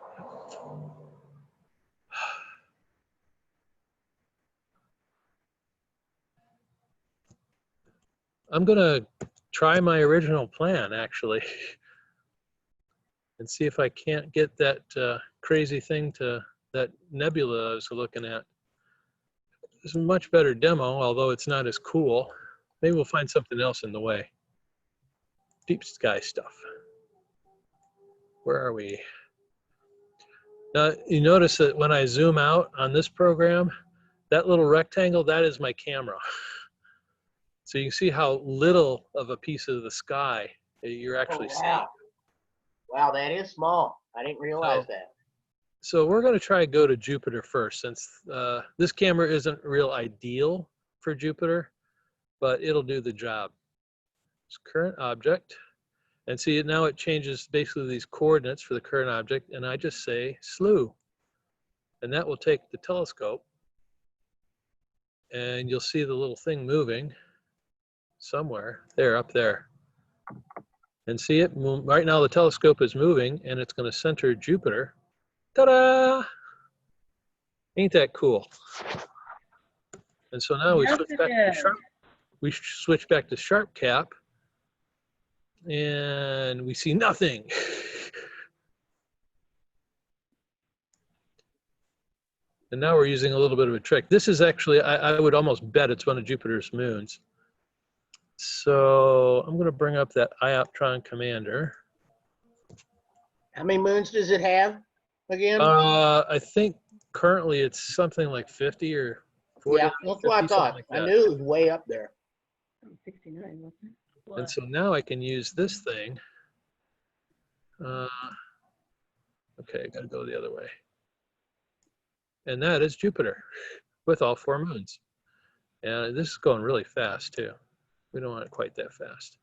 I'm gonna try my original plan actually and see if I can't get that crazy thing that nebula I was looking at. It's a much better demo, although it's not as cool. Maybe we'll find something else in the way. Deep sky stuff. Where are we? Now, you notice that when I zoom out on this program, that little rectangle, that is my camera. So you can see how little of a piece of the sky you're actually seeing. Wow, that is small. I didn't realize that. So we're going to try to go to Jupiter first, since this camera isn't real ideal for Jupiter, but it'll do the job. It's current object. And see, now it changes basically these coordinates for the current object, and I just say slew. And that will take the telescope, and you'll see the little thing moving somewhere there, up there. And see it right now, the telescope is moving and it's going to center Jupiter. Ta-da! Ain't that cool? And so now we switch back to SharpCap and we see nothing. And now we're using a little bit of a trick. This is actually, I would almost bet it's one of Jupiter's moons. So I'm going to bring up that Ioptron Commander. How many moons does it have again? I think currently it's something like 50 or 40. Yeah, that's what I thought. Like I knew it was way up there. 69, wasn't it? And so now I can use this thing. Okay, I got to go the other way. And that is Jupiter with all 4 moons. And this is going really fast too. We don't want it quite that fast.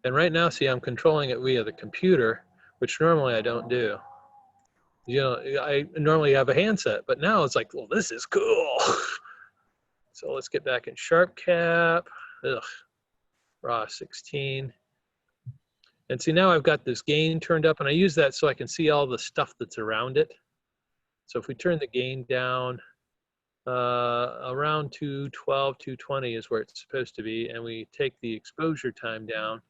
And right now, see, I'm controlling it via the computer, which normally I don't do. You know, I normally have a handset, but now it's like, well, this is cool. So let's get back in SharpCap. Ugh, raw 16. And see, now I've got this gain turned up, and I use that so I can see all the stuff that's around it. So if we turn the gain down, around 212, 220 is where it's supposed to be, and we take the exposure time down,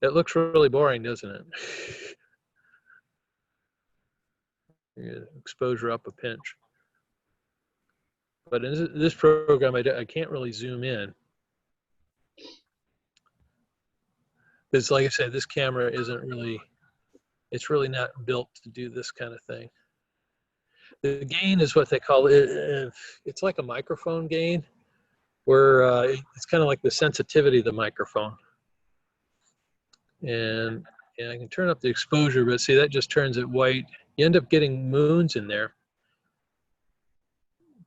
it looks really boring, doesn't it? Exposure up a pinch. But in this program, I can't really zoom in. Because like I said, this camera isn't really, it's really not built to do this kind of thing. The gain is what they call it. It's like a microphone gain, where it's kind of like the sensitivity of the microphone. And I can turn up the exposure, but see, that just turns it white. You end up getting moons in there.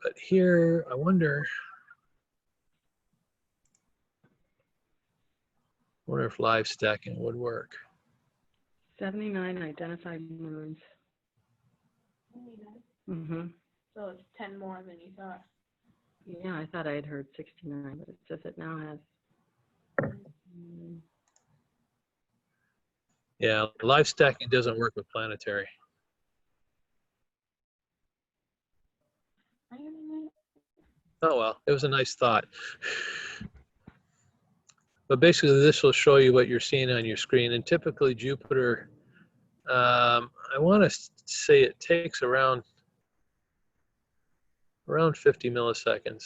But here, I wonder if live stacking would work. 79 identified moons. Mm-hmm. So it's 10 more than you thought. Yeah, I thought I had heard 69, but it says it now has. Yeah, live stacking doesn't work with planetary. Oh well, it was a nice thought. But basically, this will show you what you're seeing on your screen. And typically, Jupiter, I want to say it takes around 50 milliseconds.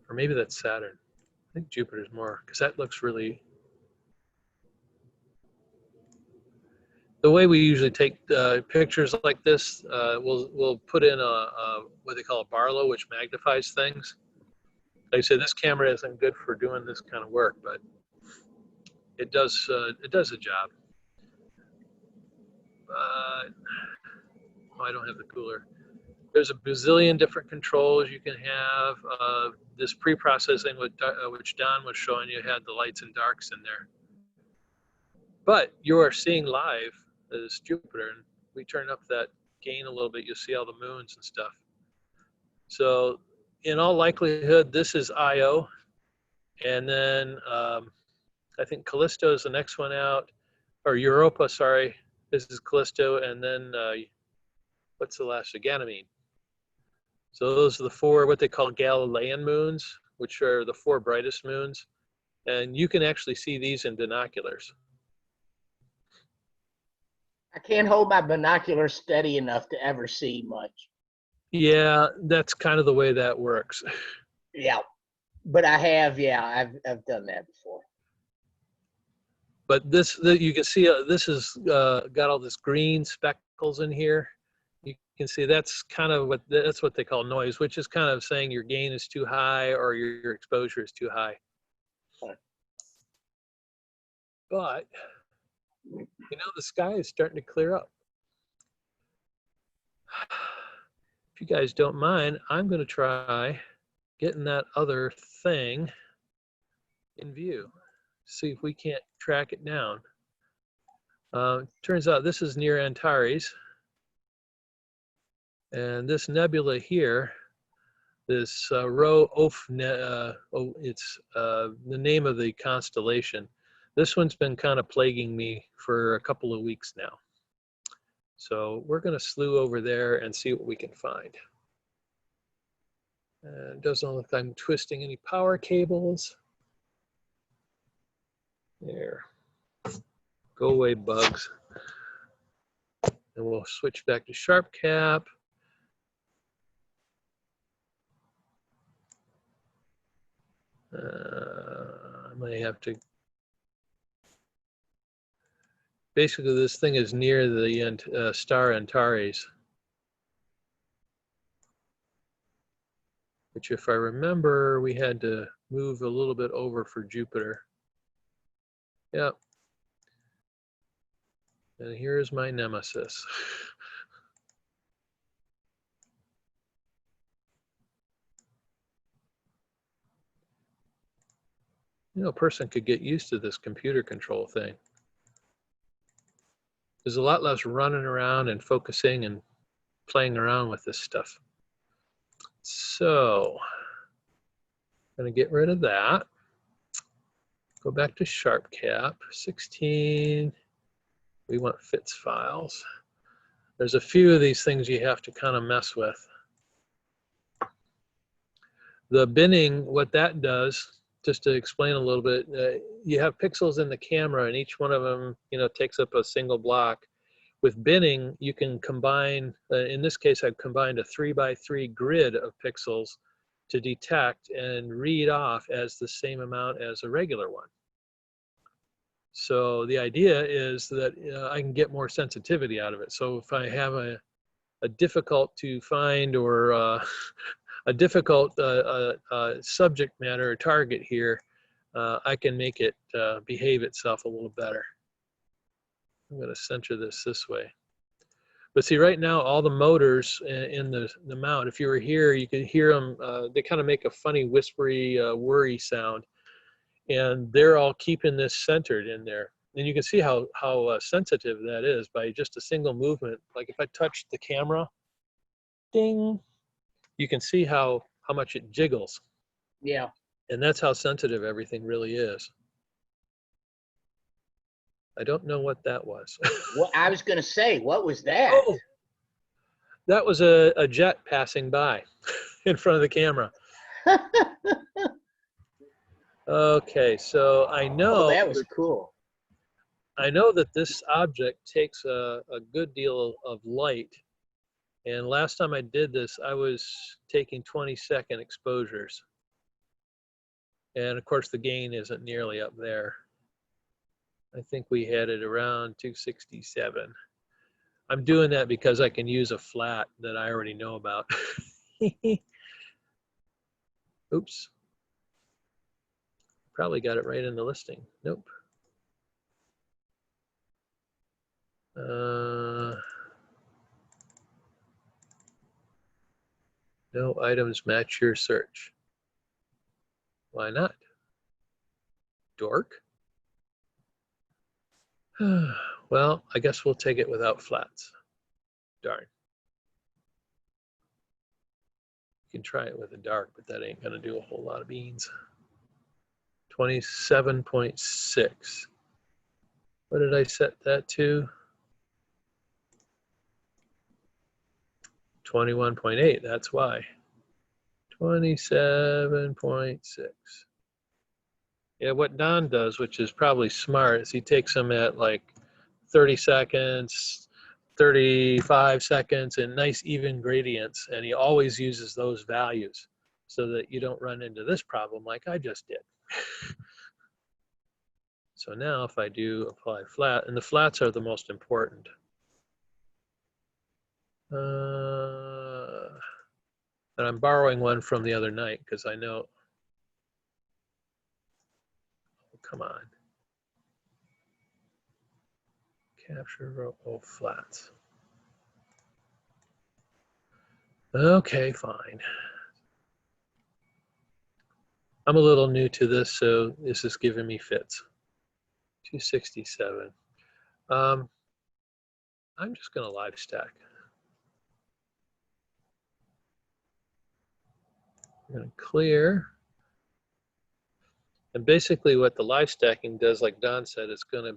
Or maybe that's Saturn. I think Jupiter's more, because that looks really... The way we usually take pictures like this, we'll put in what they call a Barlow, which magnifies things. Like I said, this camera isn't good for doing this kind of work, but it does the job. Oh, I don't have the cooler. There's a bazillion different controls you can have. This pre-processing, which Don was showing you, had the lights and darks in there. But you are seeing live as Jupiter, and we turn up that gain a little bit, you'll see all the moons and stuff. So in all likelihood, this is Io, and then I think Callisto is the next one out, or Europa, sorry. This is Callisto, and then what's the last? Ganymede. So those are the four, what they call Galilean moons, which are the four brightest moons. And you can actually see these in binoculars. I can't hold my binoculars steady enough to ever see much. Yeah, that's kind of the way that works. Yeah, but I have, yeah, I've done that before. But this, you can see this has got all this green speckles in here. You can see that's kind of that's what they call noise, which is kind of saying your gain is too high or your exposure is too high. But you know, the sky is starting to clear up. If you guys don't mind, I'm going to try getting that other thing in view. See if we can't track it down. Turns out this is near Antares. And this nebula here, this it's the name of the constellation. This one's been kind of plaguing me for a couple of weeks now. So we're going to slew over there and see what we can find. It doesn't look like I'm twisting any power cables. There. Go away, bugs. And we'll switch back to SharpCap. I may have to. Basically, this thing is near the star Antares, which, if I remember, we had to move a little bit over for Jupiter. Yep. And here's my nemesis. You know, a person could get used to this computer control thing. There's a lot less running around and focusing and playing around with this stuff. So I'm going to get rid of that. Go back to SharpCap 16. We want fits files. There's a few of these things you have to kind of mess with. The binning, what that does, just to explain a little bit, you have pixels in the camera and each one of them, you know, takes up a single block. With binning, you can combine, in this case, I've combined a 3x3 grid of pixels to detect and read off as the same amount as a regular one. So the idea is that I can get more sensitivity out of it. So if I have a difficult to find or a difficult subject matter or target here, I can make it behave itself a little better. I'm going to center this way. But see, right now, all the motors in the mount, if you were here, you could hear them. They kind of make a funny, whispery, worry sound. And they're all keeping this centered in there. And you can see how sensitive that is by just a single movement. Like if I touch the camera, ding, you can see how much it jiggles. Yeah. And that's how sensitive everything really is. I don't know what that was. What I was going to say, what was that? Oh, that was a jet passing by in front of the camera. Okay, so I know. Oh, that was cool. I know that this object takes a good deal of light. And last time I did this, I was taking 20-second exposures. And of course, the gain isn't nearly up there. I think we had it around 267. I'm doing that because I can use a flat that I already know about. Oops. Probably got it right in the listing. Nope. No items match your search. Why not? Dork. Well, I guess we'll take it without flats. Darn. You can try it with a dark, but that ain't gonna do a whole lot of beans. 27.6. What did I set that to? 21.8, that's why. 27.6. Yeah, what Don does, which is probably smart, is he takes them at like 30 seconds, 35 seconds, and nice even gradients, and he always uses those values so that you don't run into this problem like I just did. So now if I do apply flat, and the flats are the most important. And I'm borrowing one from the other night because I know, oh, come on. Capture row, oh, flats. Okay, fine. I'm a little new to this, so this is giving me fits. 267. I'm just gonna live stack. I'm gonna clear. And basically what the live stacking does, like Don said, it's gonna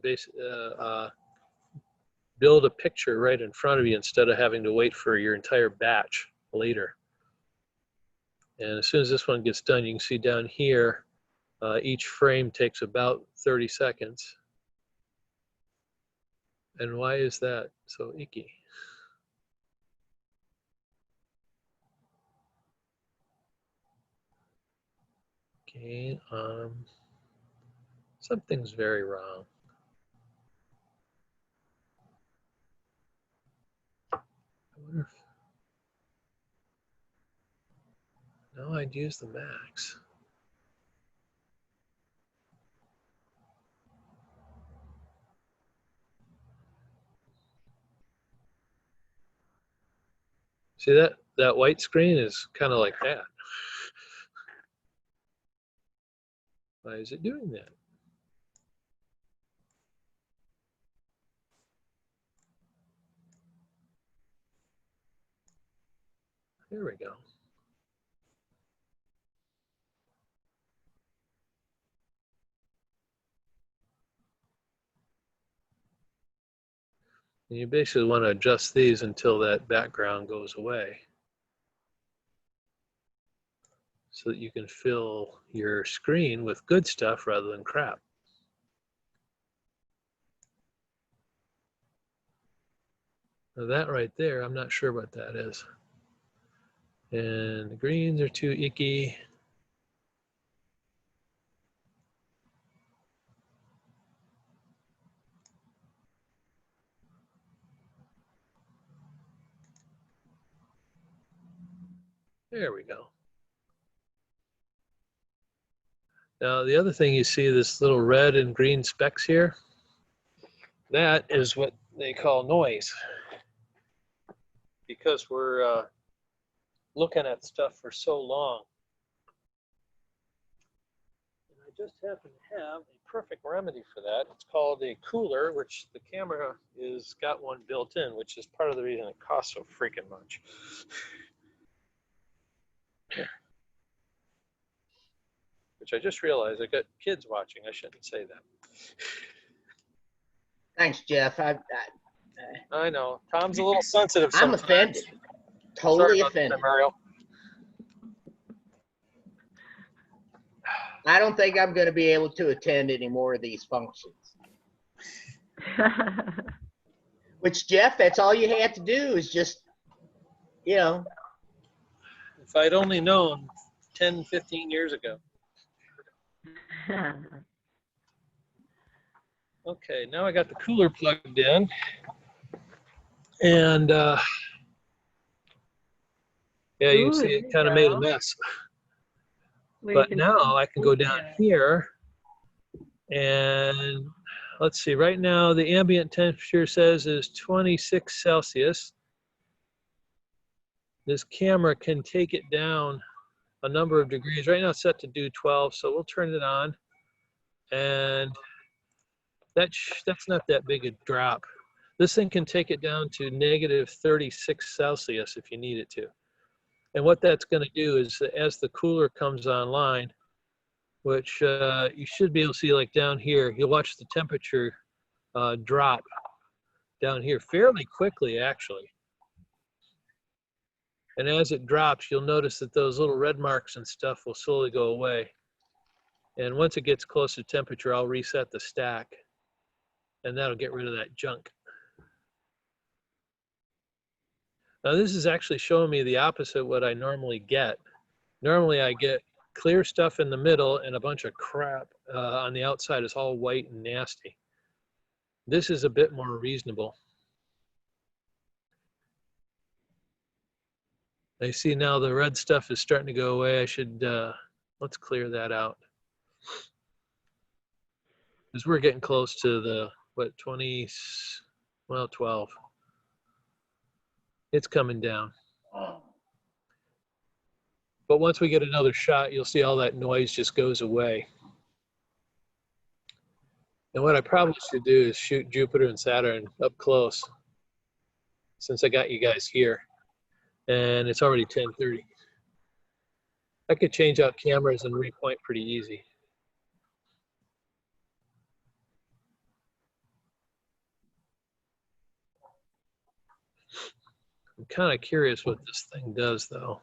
build a picture right in front of you instead of having to wait for your entire batch later. And as soon as this one gets done, you can see down here, each frame takes about 30 seconds. And why is that so icky? Okay, something's very wrong. I wonder if, no, I'd use the max. See that white screen is kind of like that. Why is it doing that? There we go. And you basically want to adjust these until that background goes away, so that you can fill your screen with good stuff rather than crap. Now that right there, I'm not sure what that is. And the greens are too icky. There we go. Now the other thing you see, this little red and green specks here, that is what they call noise. Because we're looking at stuff for so long. And I just happen to have a perfect remedy for that. It's called a cooler, which the camera is got one built in, which is part of the reason it costs so freaking much. Which I just realized I got kids watching. I shouldn't say that. Thanks, Jeff. I know. Tom's a little sensitive I'm sometimes. offended. Sorry Totally about that, offended. Mario. I don't think I'm going to be able to attend any more of these functions. Which, Jeff, that's all you had to do is just, you know. If I'd only known 10, 15 years ago. Okay, now I got the cooler plugged in. And yeah, you can Ooh, see there it you kind of made a go. mess. Well, you But can now I can go down yeah. here and let's see, right now the ambient temperature says is 26 Celsius. This camera can take it down a number of degrees. Right now it's set to do 12, so we'll turn it on. And that's not that big a drop. This thing can take it down to negative 36 Celsius if you need it to. And what that's going to do is as the cooler comes online, which you should be able to see like down here, you'll watch the temperature drop down here fairly quickly actually. And as it drops, you'll notice that those little red marks and stuff will slowly go away. And once it gets close to temperature, I'll reset the stack and that'll get rid of that junk. Now this is actually showing me the opposite of what I normally get. Normally I get clear stuff in the middle and a bunch of crap on the outside is all white and nasty. This is a bit more reasonable. I see now the red stuff is starting to go away. I should, let's clear that out. Because we're getting close to the, what, 20, well, 12. It's coming down. But once we get another shot, you'll see all that noise just goes away. And what I probably should do is shoot Jupiter and Saturn up close, since I got you guys here. And it's already 10:30. I could change out cameras and repoint pretty easy. I'm kind of curious what this thing does though.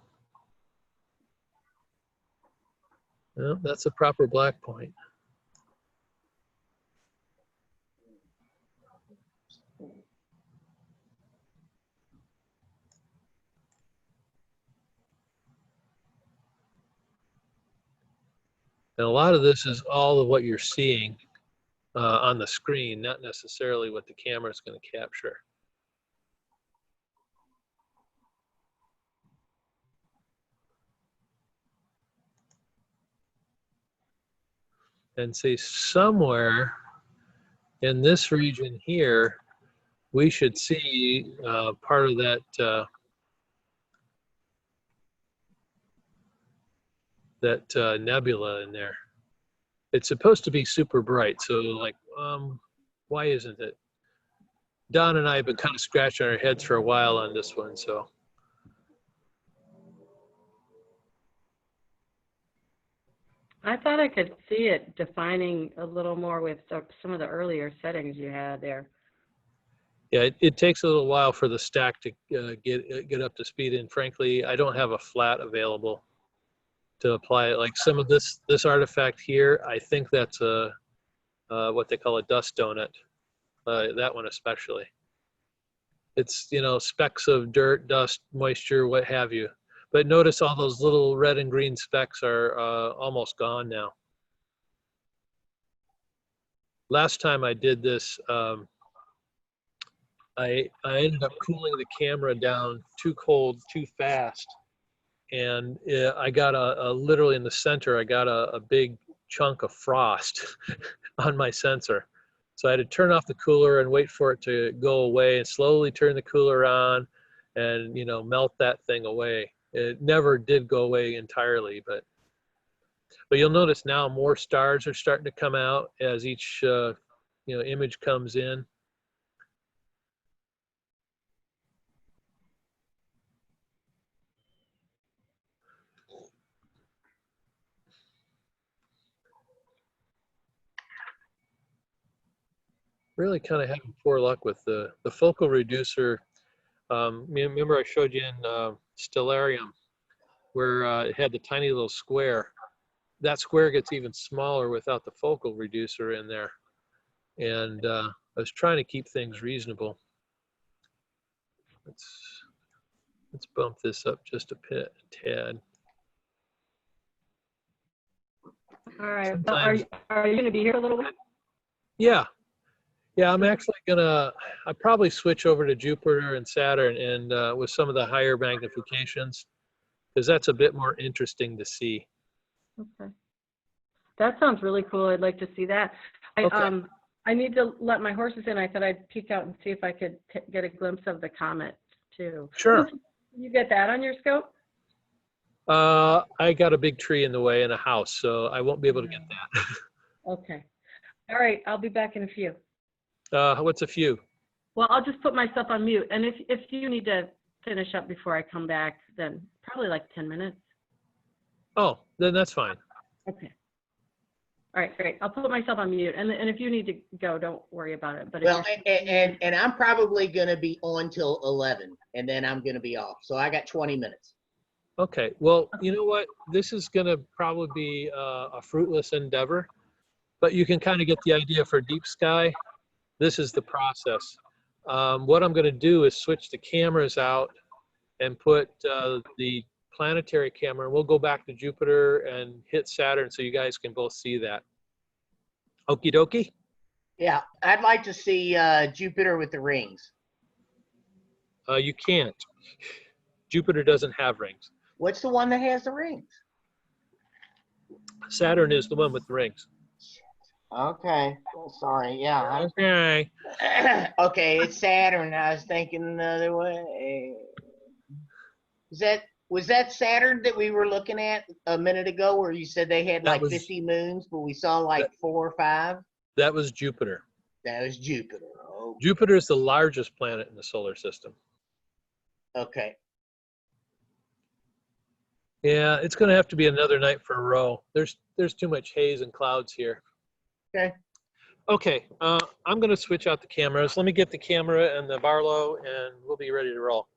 Well, that's a proper black point. And a lot of this is all of what you're seeing on the screen, not necessarily what the camera is going to capture. And see, somewhere in this region here, we should see part of that nebula in there. It's supposed to be super bright. So like, why isn't it? Don and I have been kind of scratching our heads for a while on this one, so. I thought I could see it defining a little more with some of the earlier settings you had there. Yeah, it takes a little while for the stack to get up to speed, and frankly, I don't have a flat available to apply it. Like some of this artifact here, I think that's a what they call a dust donut. That one especially. It's, you know, specks of dirt, dust, moisture, what have you. But notice all those little red and green specks are almost gone now. Last time I did this, I ended up cooling the camera down too cold, too fast. And I got literally in the center, I got a big chunk of frost on my sensor. So I had to turn off the cooler and wait for it to go away and slowly turn the cooler on and, you know, melt that thing away. It never did go away entirely, but you'll notice now more stars are starting to come out as each, you know, image comes in. Really kind of having poor luck with the focal reducer. Remember I showed you in Stellarium where it had the tiny little square. That square gets even smaller without the focal reducer in there. And I was trying to keep things reasonable. Let's bump this up just a tad. All right. Well, Sometimes, are you going to be here a little bit? yeah, I'm actually I probably switch over to Jupiter and Saturn and with some of the higher magnifications, because that's a bit more interesting to see. Okay. That sounds really cool. I'd like to see that. Okay. I need to let my horses in. I thought I'd peek out and see if I could get a glimpse of the comet too. Sure. You get that on your scope? I got a big tree in the way in a house, so I won't be able to get that. Okay. All right. I'll be back in a few. What's a few? Well, I'll just put myself on mute. And if you need to finish up before I come back, then probably like 10 minutes. Oh, then that's fine. Okay. All right, great. I'll put myself on mute. And if you need to go, don't worry about it. But if Well, you're- and I'm probably gonna be on till 11, and then I'm gonna be off. So I got 20 minutes. Okay, well, you know what? This is gonna probably be a fruitless endeavor, but you can kind of get the idea for deep sky. This is the process. What I'm gonna do is switch the cameras out and put the planetary camera, and we'll go back to Jupiter and hit Saturn so you guys can both see that. Okie dokie? Yeah, I'd like to see Jupiter with the rings. You can't. Jupiter doesn't have rings. What's the one that has the rings? Saturn is the one with the rings. Okay, well, sorry. Yeah. Okay. Okay, it's Saturn. I was thinking another way. Was that Saturn that we were looking at a minute ago, where you said they had That like was- 50 moons, but we saw like 4 or 5? That was Jupiter. That was Jupiter. Oh, Jupiter is the largest planet in the solar system. okay. Yeah, it's going to have to be another night for a row. There's too much haze and clouds here. Okay. Okay, I'm going to switch out the cameras. Let me get the camera and the Barlow, and we'll be ready to roll.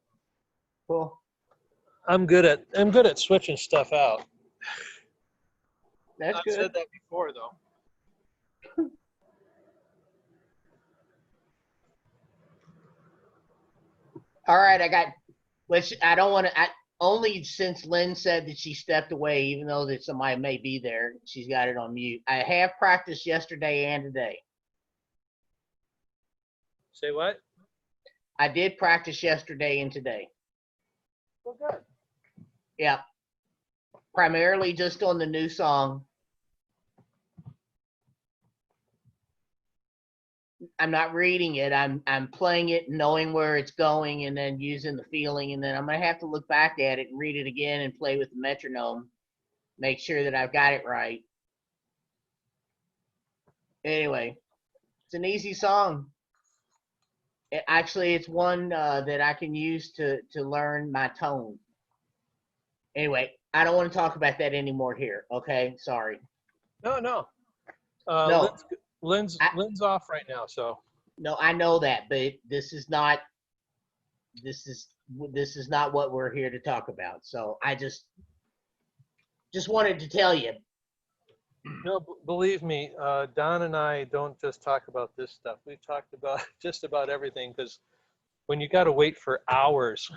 Cool. I'm good at switching stuff out. That's I've good. said that before, though. All right, I don't want to, only since Lynn said that she stepped away, even though that somebody may be there, she's got it on mute. I have practiced yesterday and today. Say what? I did practice yesterday and today. Well, good. Yeah. Primarily just on the new song. I'm not reading it. I'm playing it, knowing where it's going, and then using the feeling. And then I'm gonna have to look back at it and read it again and play with the metronome, make sure that I've got it right. Anyway, it's an easy song. Actually, it's one that I can use to learn my tone. Anyway, I don't want to talk about that anymore here. Okay, sorry. No, no. No. Lynn's off right now, so. No, I know that, but this is not what we're here to talk about. So I just wanted to tell you. No, believe me, Don and I don't just talk about this stuff. We've talked about just about everything, because when you got to wait for hours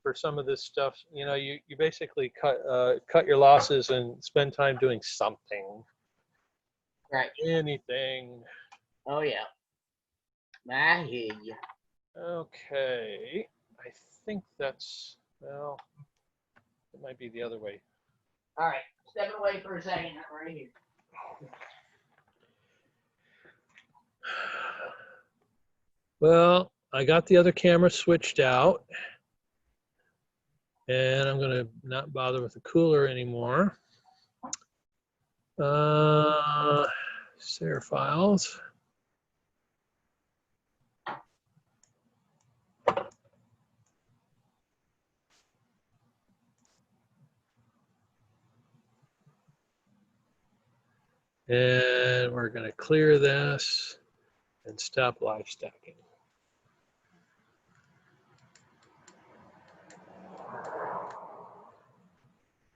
for some of this stuff, you know, you basically cut your losses and spend time doing something. Right. Anything. Oh yeah. I hear you. Okay. I think that's, well, it might be the other way. All right. Step away for a second. I'm right here. Well, I got the other camera switched out, and I'm gonna not bother with the cooler anymore. Share files. And we're gonna clear this and stop live stacking.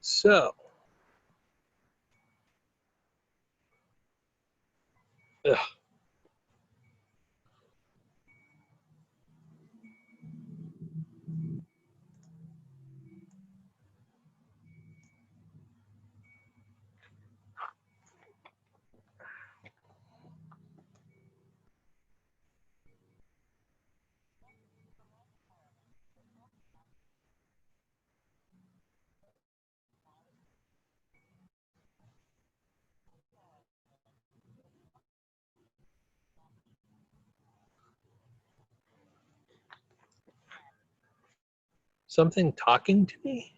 So, ugh. Something talking to me?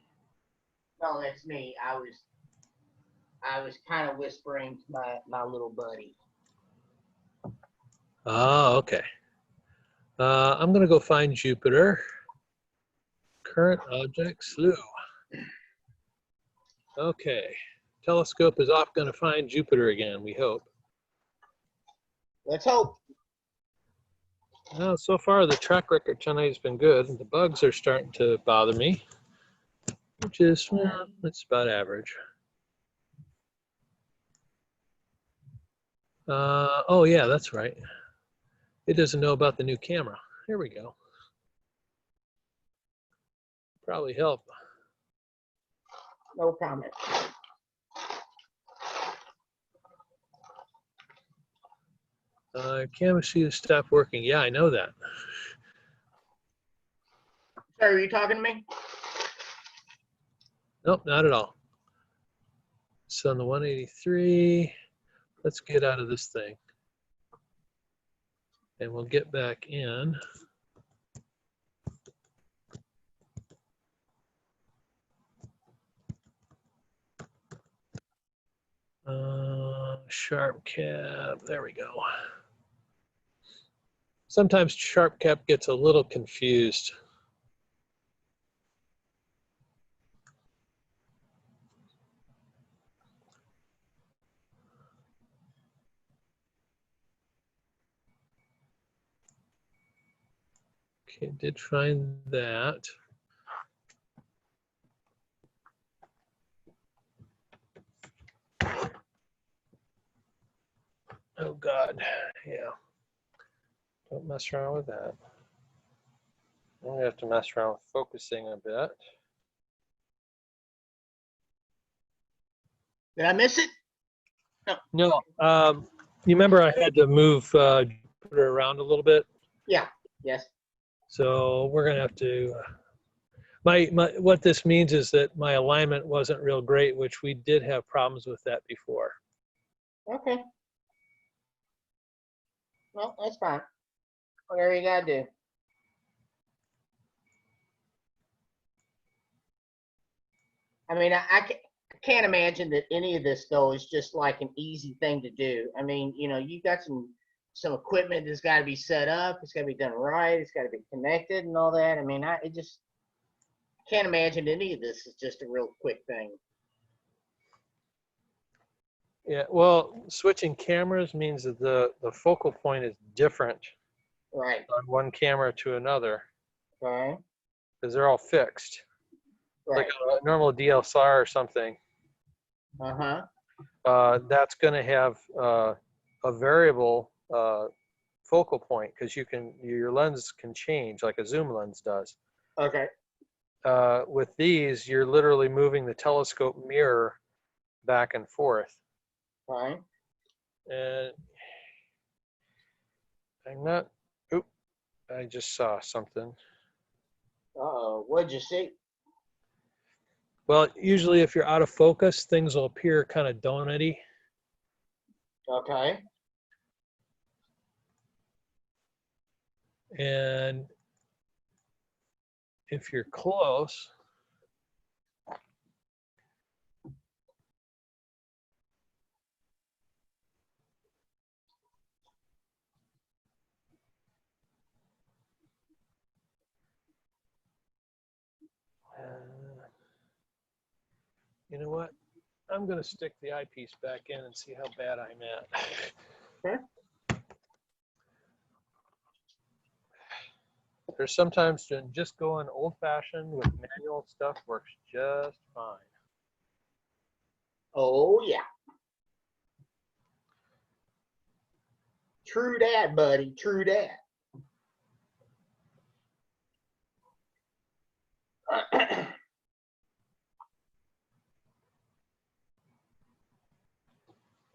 No, that's me. I was kind of whispering to my little buddy. Oh, okay. I'm gonna go find Jupiter. Current object slew. Okay. Telescope is off gonna find Jupiter again, we hope. Let's hope. Well, so far the track record tonight has been good. The bugs are starting to bother me, which is, well, it's about average. Oh yeah, that's right. It doesn't know about the new camera. Here we go. Probably help. No comment. Camera sheet has stopped working. Yeah, I know that. Sir, are you talking to me? Nope, not at all. So on the 183, let's get out of this thing. And we'll get back in. SharpCap, there we go. Sometimes SharpCap gets a little confused. Okay, did find that. Oh God, yeah. Don't mess around with that. I'm gonna have to mess around with focusing a bit. Did I miss it? No, you remember I had to move Jupiter around a little bit? Yeah. Yes. So we're gonna have to, what this means is that my alignment wasn't real great, which we did have problems with that before. Okay. Well, that's fine. Whatever you gotta do. I mean, I can't imagine that any of this though is just like an easy thing to do. I mean, you got some equipment that's got to be set up. It's got to be done right. It's got to be connected and all that. I mean, I just can't imagine any of this is just a real quick thing. Yeah, well, switching cameras means that the focal point is different Right. on one camera to another Okay. because they're all fixed. Right. Like a normal DSLR or something, that's going to have a variable focal point because your lens can change like a zoom lens does. Okay. With these, you're literally moving the telescope mirror back and forth. Right. And I'm not, oop, I just saw something. Uh-oh. What'd you see? Well, usually if you're out of focus, things will appear kind of donut-y. Okay. And if you're close, you know what? I'm going to stick the eyepiece back in and see how bad I'm at. Okay. There's sometimes just going old-fashioned with manual stuff works just fine. Oh, yeah. True that, buddy. True that.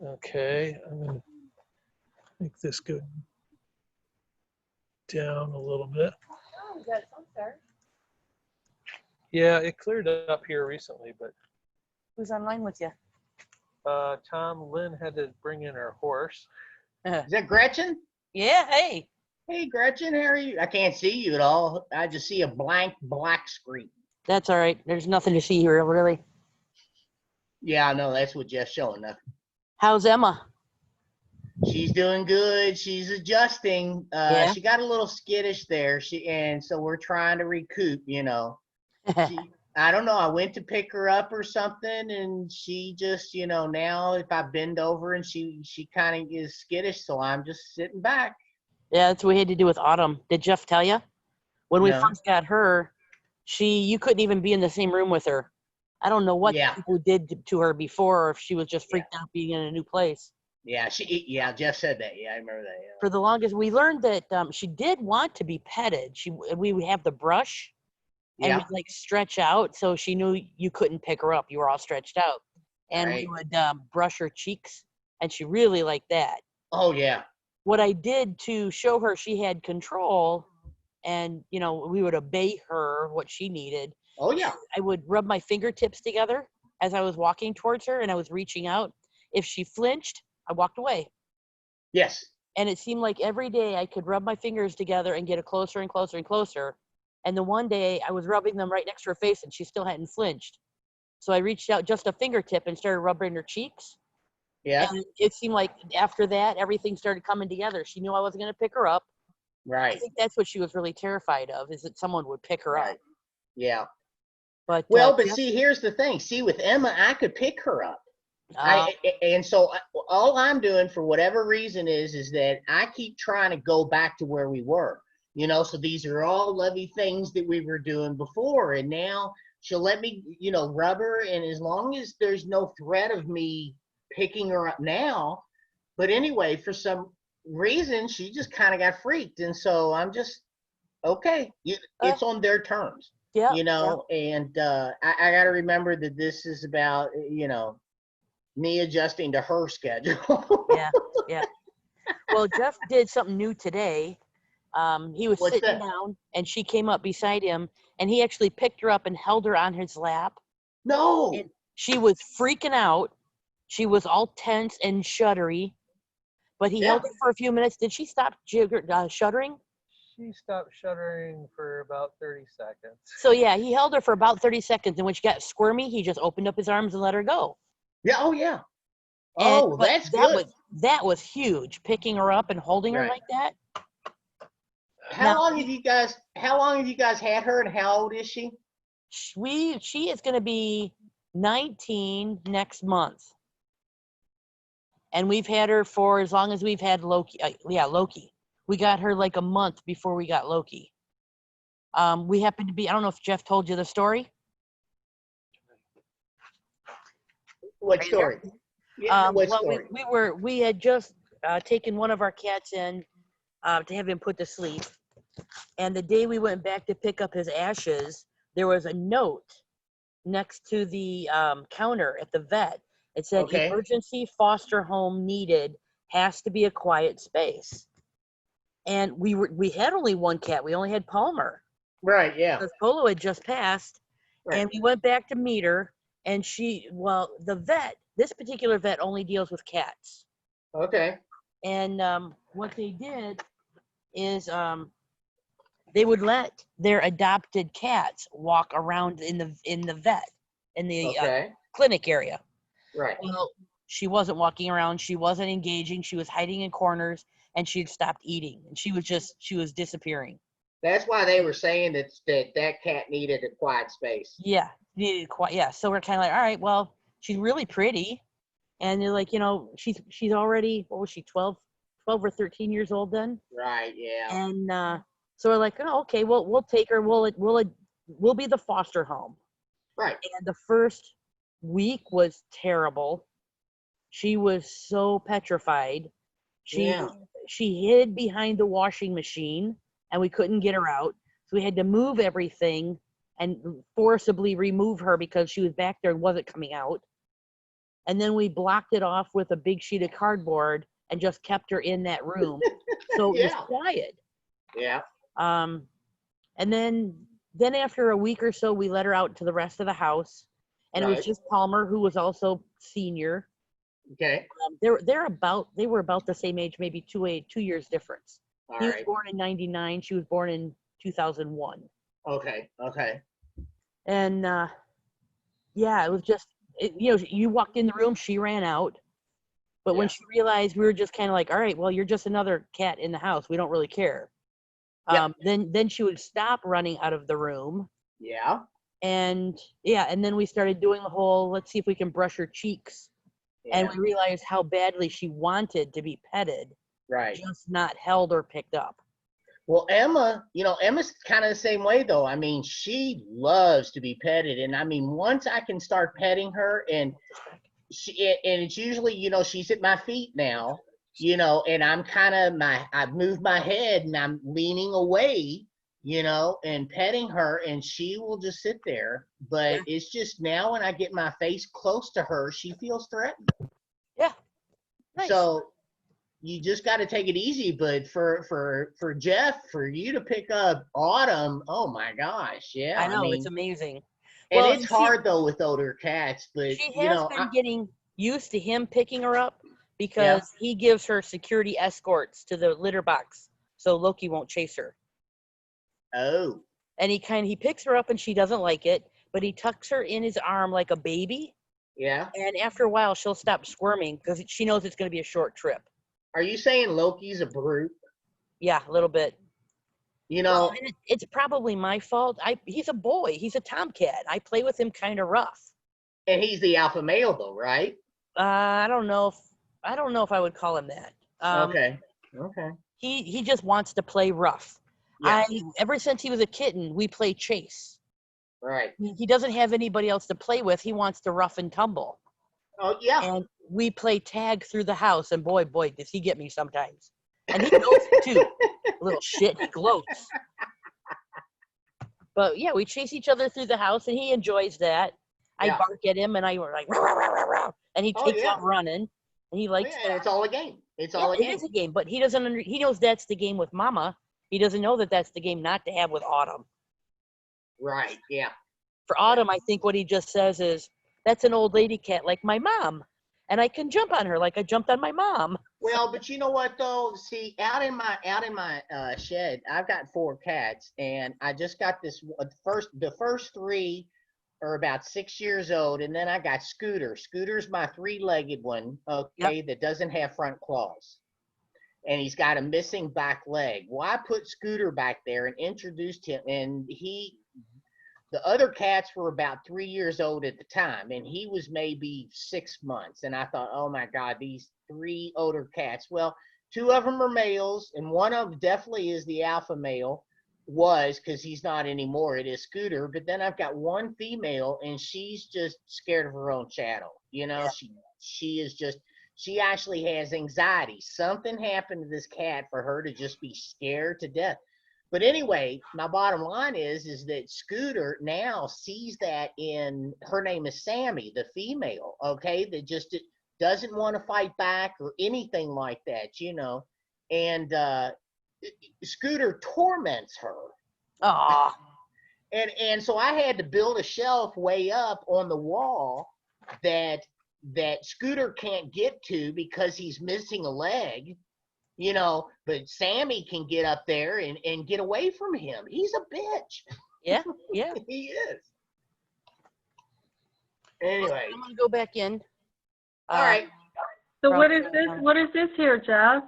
Okay, I'm going to make this go down a little bit. Oh, you got it on there. Yeah, it cleared up here recently, but Who's online with you? Tom, Lynn had to bring in her horse. Is that Gretchen? Yeah, hey. Hey, Gretchen, how are you? I can't see you at all. I just see a blank black screen. That's all right. There's nothing to see here, really. Yeah, I know. That's what Jeff's showing us. How's Emma? She's doing good. She's adjusting. Yeah. She got a little skittish there. And so we're trying to recoup, I don't know. I went to pick her up or something, and she just, now if I bend over and she kind of is skittish, so I'm just sitting back. Yeah, that's what we had to do with Autumn. Did Jeff tell you? When we No. first got her, you couldn't even be in the same room with her. I don't know what Yeah. people did to her before, or if she was just freaked out being in a new place. Yeah, Jeff said that. Yeah, I remember that. Yeah. For the longest, we learned that she did want to be petted. We would have the brush, and Yeah. we'd like stretch out, so she knew you couldn't pick her up. You were all stretched out, and Right. we would brush her cheeks, and she really liked that. Oh, yeah. What I did to show her she had control, and we would obey her what she needed. Oh, yeah. I would rub my fingertips together as I was walking towards her, and I was reaching out. If she flinched, I walked away. Yes. And it seemed like every day I could rub my fingers together and get it closer and closer and closer. And the one day I was rubbing them right next to her face and she still hadn't flinched. So I reached out just a fingertip and started rubbing her cheeks. Yeah. And it seemed like after that, everything started coming together. She knew I wasn't going to pick her up. I Right. think that's what she was really terrified of, is that someone would pick her Right. up. Yeah. But Well, but Jeff- see, here's the thing. See, with Emma, I could pick her up. uh, And so all I'm doing for whatever reason is that I keep trying to go back to where we were, so these are all lovely things that we were doing before. And now she'll let me, rub her. And as long as there's no threat of me picking her up now, but anyway, for some reason, she just kind of got freaked. And so I'm just, okay, it's on their terms, yeah, and I got to remember that this is about, me adjusting to her schedule. yeah. Well, Jeff did something new today. He was What's sitting that? down, and she came up beside him, and he actually picked her up and held her on his lap. No. And she was freaking out. She was all tense and shuddery, but he held her for a few minutes. Did she stop shuddering? she stopped shuddering for about 30 seconds. So yeah, he held her for about 30 seconds, and when she got squirmy, he just opened up his arms and let her go. Yeah. Oh yeah. And Oh, but that's good. that was huge, picking her up and holding her Right. like that. How Now, long have you guys had her, and how old is she? she is going to be 19 next month, and we've had her for as long as we've had Loki. Loki. We got her like a month before we got Loki. We happened to be, I don't know if Jeff told you the story. What Are you there? story? Yeah, what Well, story? we had just taken one of our cats in to have him put to sleep, and the day we went back to pick up his ashes, there was a note next to the counter at the vet. It said, Okay. "Emergency foster home needed. Has to be a quiet space." And we had only one cat. We only had Palmer Right. Yeah. because Polo had just passed, Right. and we went back to meet her. And the vet, this particular vet only deals with cats. Okay. And what they did is they would let their adopted cats walk around in the vet in the Okay. clinic area. Right. Well, she wasn't walking around. She wasn't engaging. She was hiding in corners, and she had stopped eating. And she was disappearing. That's why they were saying that cat needed a quiet space. Yeah, needed quiet. Yeah, so we're kind of like, all right, well, she's really pretty, and they're like, she's already, what was she, 12 or 13 years old then? Right. Yeah. And so we're like, oh, okay, we'll take her. We'll be the foster home. Right. And the first week was terrible. She was so petrified. Yeah. She hid behind the washing machine, and we couldn't get her out. So we had to move everything and forcibly remove her because she was back there and wasn't coming out. And then we blocked it off with a big sheet of cardboard and just kept her in that room. So it was Yeah. quiet. Yeah. And then after a week or so, we let her out to the rest of the house, and it was Right. just Palmer, who was also senior. Okay. They were about the same age, maybe 2 years difference. All He was right. born in 99. She was born in 2001. Okay. Okay. And yeah, it was just, you walked in the room, she ran out. But when Yeah. she realized we were just kind of like, all right, well, you're just another cat in the house. We don't really care. Yep. Then she would stop running out of the room. Yeah. And then we started doing the whole, let's see if we can brush her cheeks. Yeah. And we realized how badly she wanted to be petted, Right. just not held or picked up. Well, Emma's kind of the same way though. I mean, she loves to be petted, and I mean, once I can start petting her, and it's usually, she's at my feet now, and I've moved my head and I'm leaning away, and petting her, and she will just sit there. But it's just now when I get my face close to her, she feels threatened. Yeah. Nice. So you just got to take it easy. But for Jeff, for you to pick up Autumn, oh my gosh, yeah. I know, mean, it's amazing. and Well, it's hard though with older cats, but she has been getting used to him picking her up because Yeah. he gives her security escorts to the litter box so Loki won't chase her. Oh. And he picks her up and she doesn't like it, but he tucks her in his arm like a baby. Yeah. And after a while, she'll stop squirming because she knows it's going to be a short trip. Are you saying Loki's a brute? Yeah, a little bit. Well, and it's probably my fault. He's a boy. He's a tomcat. I play with him kind of rough. And he's the alpha male though, right? I don't know if I would call him that. Okay. He just wants to play rough. Yeah. Ever since he was a kitten, we play chase. Right. He doesn't have anybody else to play with. He wants to rough and tumble. Oh yeah. And we play tag through the house, and boy, does he get me sometimes. And he knows it too. Little shit, he gloats. But yeah, we chase each other through the house, and he enjoys that. I bark at him, and I were like, rah, rah, rah, rah, rah, and he takes off running, and he likes that. It's all a game. It's all a game. It is a game, but he doesn't. He knows that's the game with Mama. He doesn't know that that's the game not to have with Autumn. Right. Yeah. For Autumn, I think what he just says is, "That's an old lady cat like my mom," and I can jump on her like I jumped on my mom. Well, but you know what though? See, out in my shed, I've got 4 cats, and I just got this the first 3 are about 6 years old, and then I got Scooter. Scooter's my 3-legged one, okay, that doesn't have front claws. And he's got a missing back leg. Well, I put Scooter back there and introduced him, and the other cats were about 3 years old at the time, and he was maybe 6 months. And I thought, oh my God, these 3 older cats. Well, 2 of them are males, and one of them definitely is the alpha male, because he's not anymore. It is Scooter. But then I've got 1 female, and she's just scared of her own shadow. You know, she is just, she actually has anxiety. Something happened to this cat for her to just be scared to death. But anyway, my bottom line is that Scooter now sees that in, her name is Sammy, the female, okay, that just doesn't want to fight back or anything like that, you know. And Scooter torments her. Oh, And so I had to build a shelf way up on the wall that Scooter can't get to because he's missing a leg. You know, but Sammy can get up there and get away from him. He's a bitch. yeah. He is. Anyway. I'm gonna go back in. All right. So what is this? What is this here, Jeff?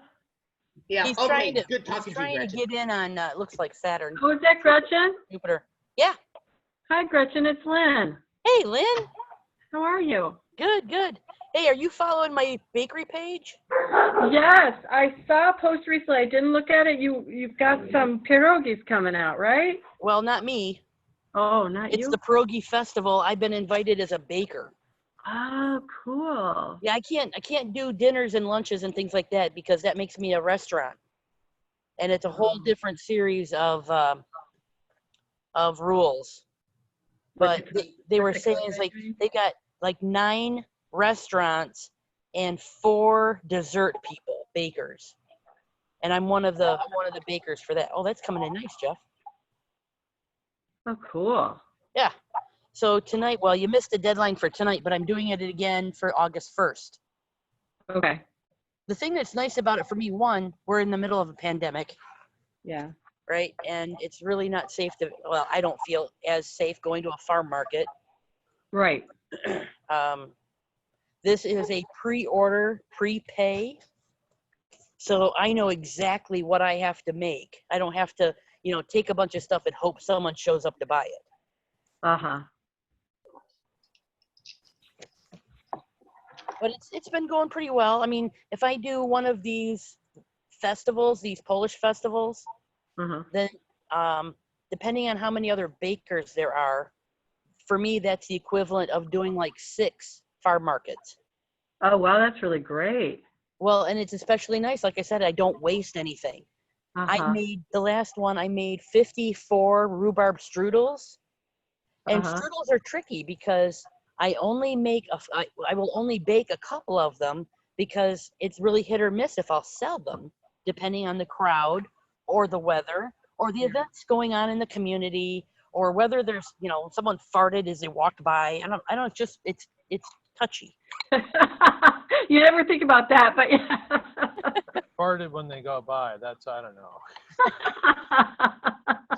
Yeah. He's okay. trying to, Good talking he's to you, trying to Gretchen. get in on, it looks like Saturn, Oh, is that Gretchen? Jupiter. Yeah. Hi, Gretchen. It's Lynn. Hey, Lynn. How are you? Good, good. Hey, are you following my bakery page? Yes, I saw a post recently. I didn't look at it. You've got some pierogies coming out, right? Well, not me. Oh, not It's you. the Pierogi Festival. I've been invited as a baker. Oh, cool. Yeah, I can't do dinners and lunches and things like that because that makes me a restaurant. And it's a whole different series of rules. But they were saying it's like they got like 9 restaurants and 4 dessert people, bakers. And I'm one of the bakers for that. Oh, that's coming in nice, Jeff. Oh, cool. Yeah. So tonight, well, you missed the deadline for tonight, but I'm doing it again for August 1st. Okay. The thing that's nice about it for me, one, we're in the middle of a pandemic, Yeah. right? And it's really not safe to, well, I don't feel as safe going to a farm market. Right. This is a pre-order, prepay. So I know exactly what I have to make. I don't have to, take a bunch of stuff and hope someone shows up to buy it. Uh-huh. But it's been going pretty well. I mean, if I do one of these festivals, these Polish festivals, Uh-huh. then depending on how many other bakers there are, for me, that's the equivalent of doing like 6 farm markets. Oh, wow, that's really great. Well, and it's especially nice. Like I said, I don't waste anything. Uh-huh. The last one, I made 54 rhubarb strudels. And strudels are tricky because I will only bake a couple of them because it's really hit or miss if I'll sell them, depending on the crowd or the weather or the events going on in the community or whether there's, someone farted as they walked by. I don't just, it's touchy. You never think about that, but yeah. Farted when they go by. That's, I don't know.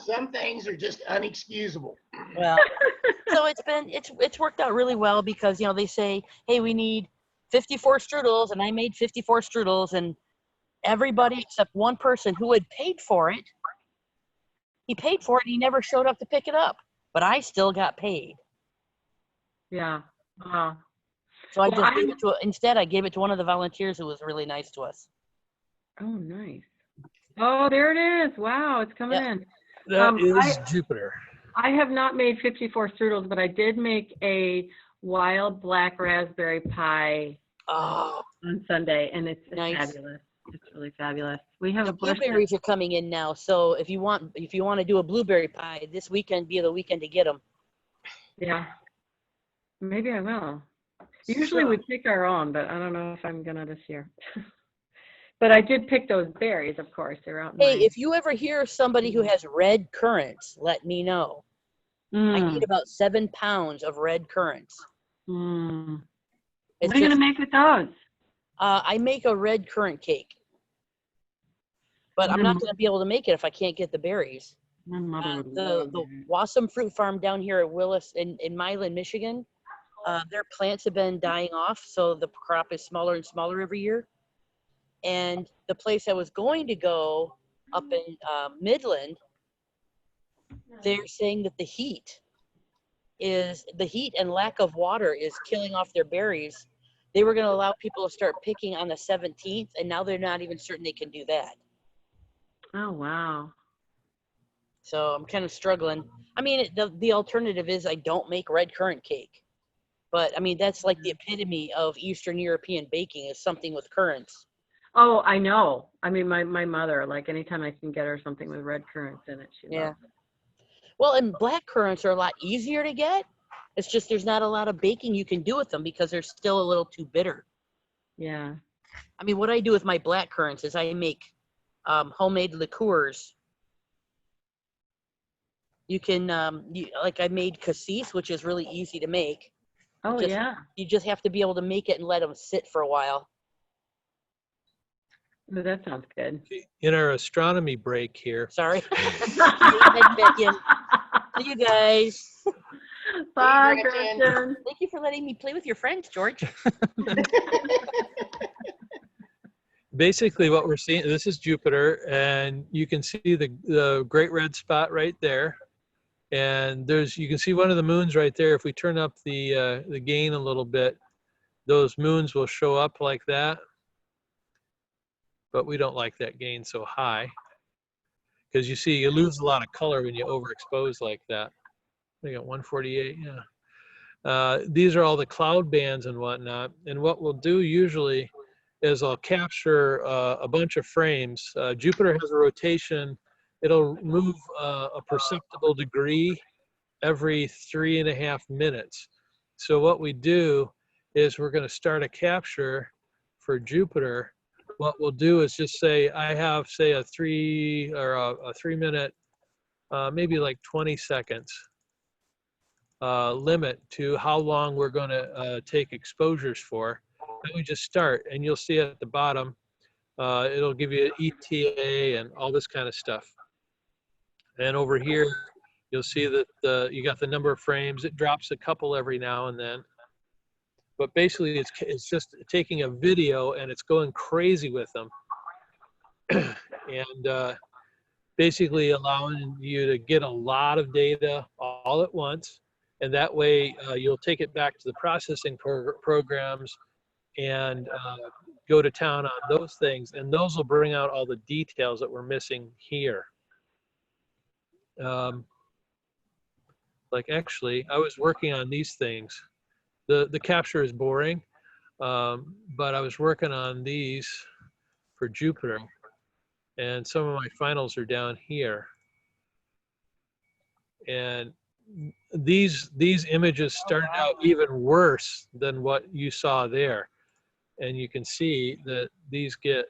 Some things are just unexcusable. Well, so it's worked out really well because, they say, hey, we need 54 strudels, and I made 54 strudels, and everybody except one person who had paid for it, he paid for it, and he never showed up to pick it up, but I still got paid. Yeah. Wow. So I gave it to one of the volunteers who was really nice to us. Oh, nice. Oh, there it is. Wow, it's coming in. That is Jupiter. I have not made 54 strudels, but I did make a wild black raspberry pie on Sunday, and it's Nice. fabulous. It's really fabulous. We have The a bush. blueberries are coming in now, so if you want to do a blueberry pie, this weekend be the weekend to get them. Yeah. Maybe I will. Usually we pick our own, but I don't know if I'm gonna this year. But I did pick those berries, of course. They're out in Hey, my... if you ever hear of somebody who has red currants, let me know. I need about 7 pounds of red currants. It's What are you just, gonna make with those? I make a red currant cake, but I'm not going to be able to make it if I can't get the berries. My mother would The love that. Wassum Fruit Farm down here at Willis in Milan, Michigan, their plants have been dying off, so the crop is smaller and smaller every year. And the place I was going to go up in Midland, they're saying that the heat and lack of water is killing off their berries. They were going to allow people to start picking on the 17th, and now they're not even certain they can do that. Oh, wow. So I'm kind of struggling. I mean, the alternative is I don't make red currant cake. But I mean, that's like the epitome of Eastern European baking is something with currants. Oh, I know. I mean, my mother, like anytime I can get her something with red currants in it, she Yeah. loves it. Well, and black currants are a lot easier to get. It's just there's not a lot of baking you can do with them because they're still a little too bitter. Yeah. I mean, what I do with my black currants is I make homemade liqueurs. You can, like I made cassis, which is really easy to make. Oh, yeah. You just have to be able to make it and let them sit for a while. Oh, that sounds good. In our astronomy break here, Sorry. Back in. See you guys. Bye, Gretchen. Gretchen. Thank you for letting me play with your friends, George. basically what we're seeing, this is Jupiter, and you can see the great red spot right there. And you can see one of the moons right there. If we turn up the gain a little bit, those moons will show up like that. But we don't like that gain so high, because you see you lose a lot of color when you overexpose like that. We got 148, yeah. These are all the cloud bands and whatnot. And what we'll do usually is I'll capture a bunch of frames. Jupiter has a rotation. It'll move a perceptible degree every 3.5 minutes. So what we do is we're going to start a capture for Jupiter. What we'll do is just say, I have, say, a 3 minute, maybe like 20 seconds limit to how long we're going to take exposures for. And we just start, and you'll see at the bottom, it'll give you an ETA and all this kind of stuff. And over here, you'll see that you got the number of frames. It drops a couple every now and then. But basically, it's just taking a video and it's going crazy with them. And basically allowing you to get a lot of data all at once. And that way, you'll take it back to the processing programs and go to town on those things. And those will bring out all the details that we're missing here. Like actually, I was working on these things. The capture is boring, but I was working on these for Jupiter, and some of my finals are down here. And these images started out even worse than what you saw there. And you can see that these get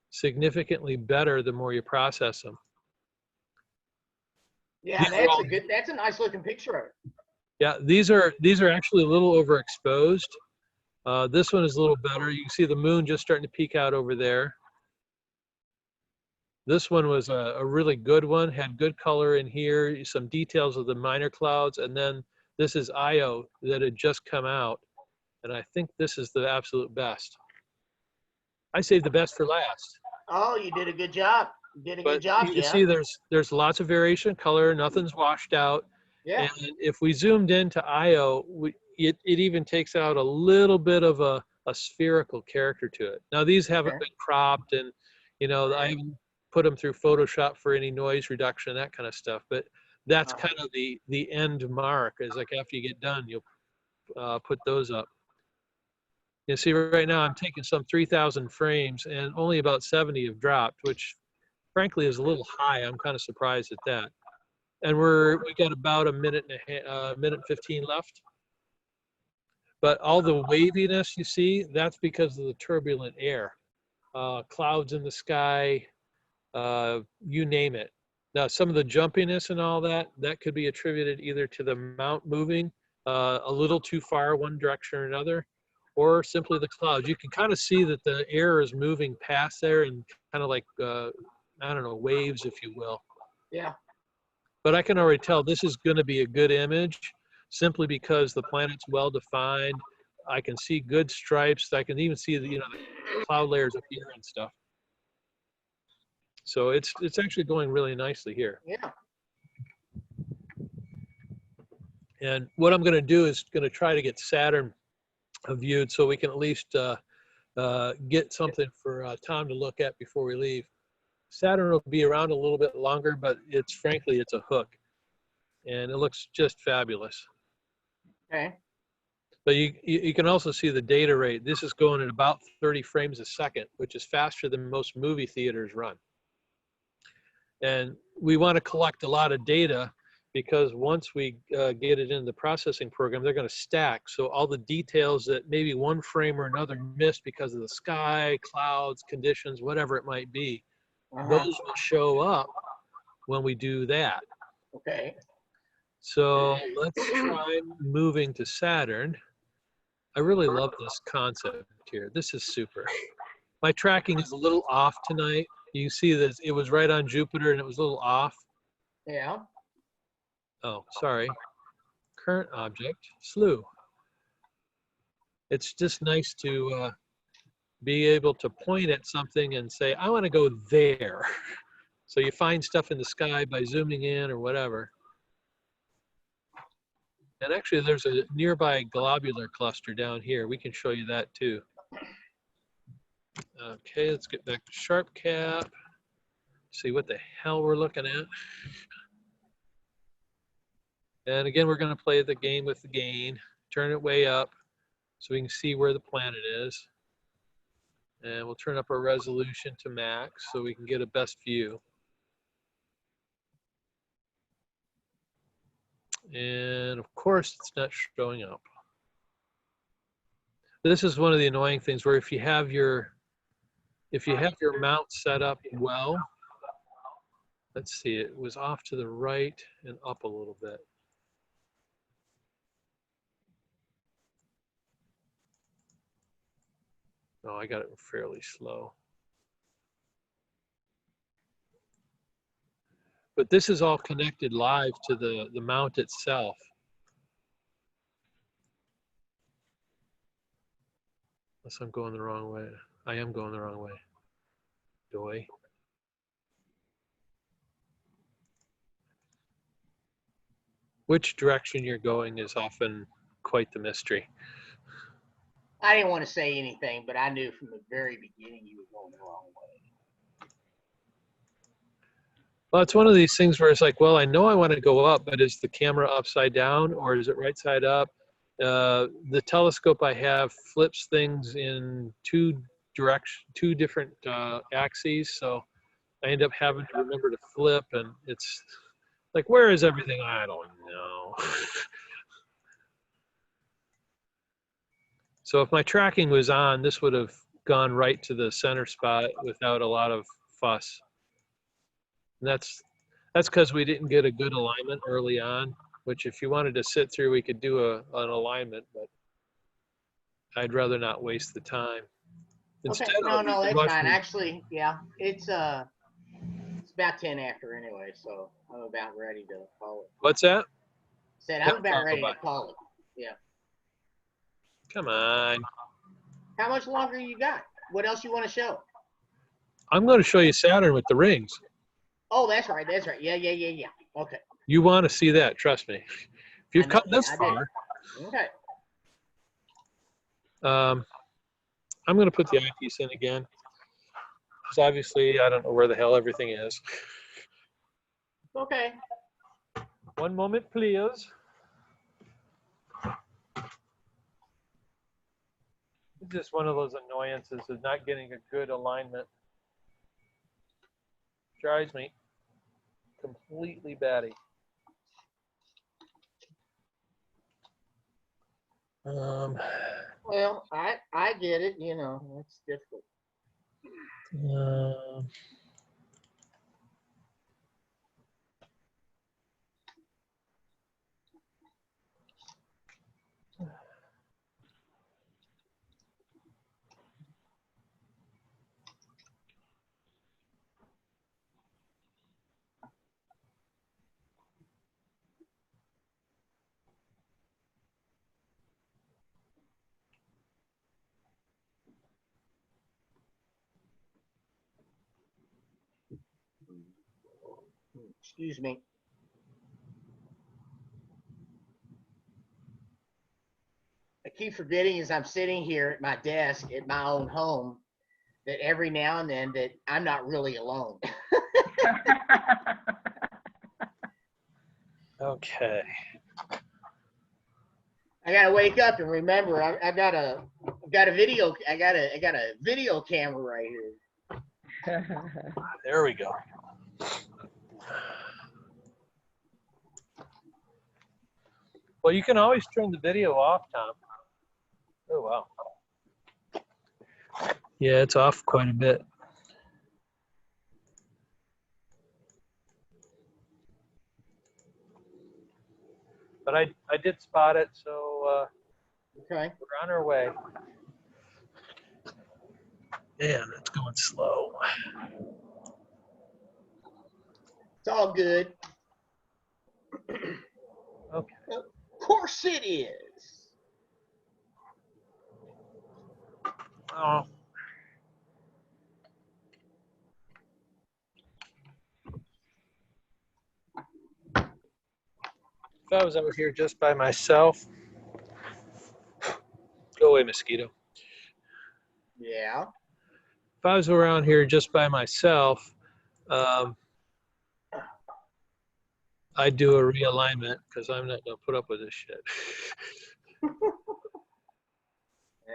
significantly better the more you process them. Yeah, that's a nice looking picture of it. Yeah, these are actually a little overexposed. This one is a little better. You can see the moon just starting to peek out over there. This one was a really good one, had good color in here, some details of the minor clouds, and then this is Io that had just come out, and I think this is the absolute best. I saved the best for last. Oh, you did a good job. You did a good job, you can Jeff. see there's lots of variation in color, nothing's washed out. Yeah. And if we zoomed into Io, it even takes out a little bit of a spherical character to it. Now these haven't been cropped, and I haven't put them through Photoshop for any noise reduction, that kind of stuff. But that's kind of the end mark, is like after you get done, you'll put those up. You see right now I'm taking some 3,000 frames, and only about 70 have dropped, which frankly is a little high. I'm kind of surprised at that. And we got about a minute and 15 left. But all the waviness you see, that's because of the turbulent air. Clouds in the sky, you name it. Now, some of the jumpiness and all that could be attributed either to the mount moving a little too far one direction or another, or simply the clouds. You can kind of see that the air is moving past there and kind of like, I don't know, waves, if you will. Yeah. But I can already tell this is going to be a good image simply because the planet's well defined. I can see good stripes. I can even see the, the cloud layers up here and stuff. So it's actually going really nicely here. Yeah. And what I'm going to do is going to try to get Saturn viewed so we can at least get something for Tom to look at before we leave. Saturn will be around a little bit longer, but frankly, it's a hook. And it looks just fabulous. Okay. But you can also see the data rate. This is going at about 30 frames a second, which is faster than most movie theaters run. And we want to collect a lot of data because once we get it in the processing program, they're going to stack. So all the details that maybe one frame or another missed because of the sky, clouds, conditions, whatever it might be, those will show up when we do that. Okay. So let's try moving to Saturn. I really love this concept here. This is super. My tracking is a little off tonight. You see that it was right on Jupiter and it was a little off. Yeah. Oh, sorry. Current object, slew. It's just nice to be able to point at something and say, I want to go there. So you find stuff in the sky by zooming in or whatever. And actually there's a nearby globular cluster down here. We can show you that too. Okay, let's get back to SharpCap. See what the hell we're looking at. And again, we're going to play the game with the gain. Turn it way up so we can see where the planet is. And we'll turn up our resolution to max so we can get a best view. And of course, it's not showing up. This is one of the annoying things where if you have your mount set up well, let's see, it was off to the right and up a little bit. Oh, I got it fairly slow. But this is all connected live to the mount itself. Unless I'm going the wrong way. I am going the wrong way. Doy. Which direction you're going is often quite the mystery. I didn't want to say anything, but I knew from the very beginning you were going the wrong way. Well, it's one of these things where it's like, well, I know I want to go up, but is the camera upside down or is it right side up? The telescope I have flips things in two different axes, so I end up having to remember to flip, and it's like, where is everything? I don't know. So if my tracking was on, this would have gone right to the center spot without a lot of fuss. And that's because we didn't get a good alignment early on, which if you wanted to sit through, we could do an alignment, but I'd rather not waste the time. Okay, Instead, no, that's watch fine. me- Actually, yeah, it's about 10 after anyway, so I'm about ready to call it. What's that? Said Yeah, I'm about ready bye. to call it. Yeah. Come on. How much longer you got? What else you want to show? I'm going to show you Saturn with the rings. Oh, that's right. That's right. Yeah. Okay. You want to see that, trust me. If you've come this I did. far, Okay. I'm going to put the eyepiece in again. Because obviously, I don't know where the hell everything is. Okay. One moment, please. It's just one of those annoyances of not getting a good alignment. Drives me completely batty. Well, I get it. You know, it's difficult. Excuse me. I keep forgetting as I'm sitting here at my desk at my own home that every now and then that I'm not really alone. Okay. I gotta wake up and remember I got a video camera right here. There we go. Well, you can always turn the video off, Tom. Oh, wow. Yeah, it's off quite a bit. But I did spot it, so Okay. we're on our way. Man, it's going slow. It's all good. Okay. Of course it is. Oh. If I was out here just by myself, go away, mosquito. Yeah. If I was around here just by myself, I'd do a realignment because I'm not going to put up with this shit.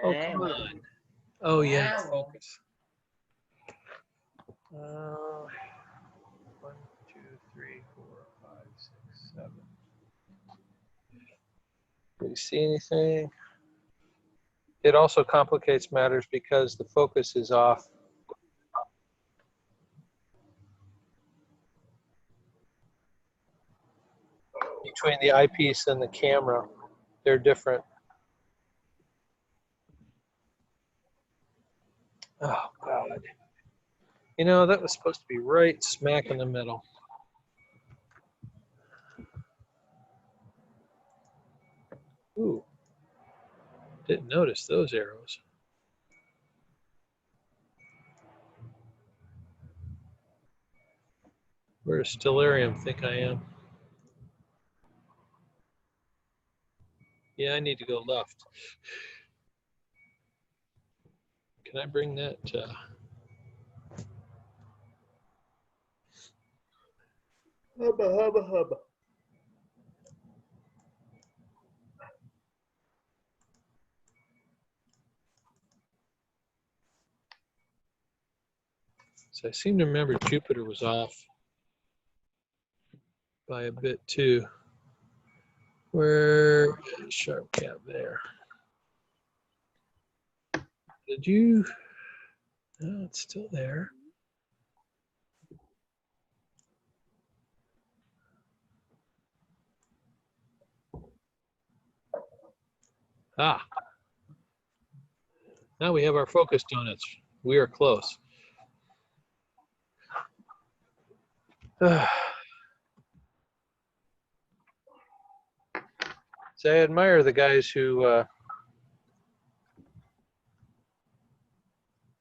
Oh, come on. Oh, yeah, focus. 1, 2, 3, 4, 5, 6, 7. Do you see anything? It also complicates matters because the focus is off. Between the eyepiece and the camera, they're different. Oh, God. You know, that was supposed to be right smack in the middle. Ooh. Didn't notice those arrows. Where does Stellarium think I am? Yeah, I need to go left. Can I bring that? Hubba, hubba, hubba. So I seem to remember Jupiter was off by a bit too. Where is SharpCap there? Did you? No, it's still there. Ah. Now we have our focus donuts. We are close. So I admire the guys who,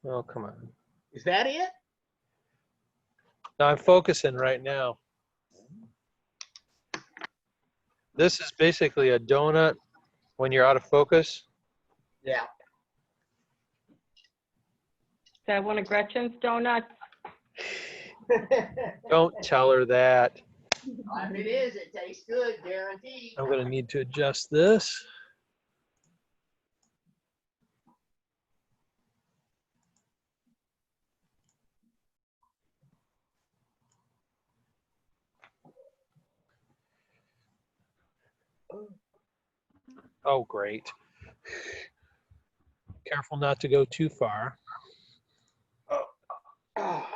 oh, come on. Is that it? Now I'm focusing right now. This is basically a donut when you're out of focus. Yeah. Is that one of Gretchen's donuts? Don't tell her that. If it is, it tastes good, guaranteed. I'm going to need to adjust this. Oh, great. Careful not to go too far. Oh.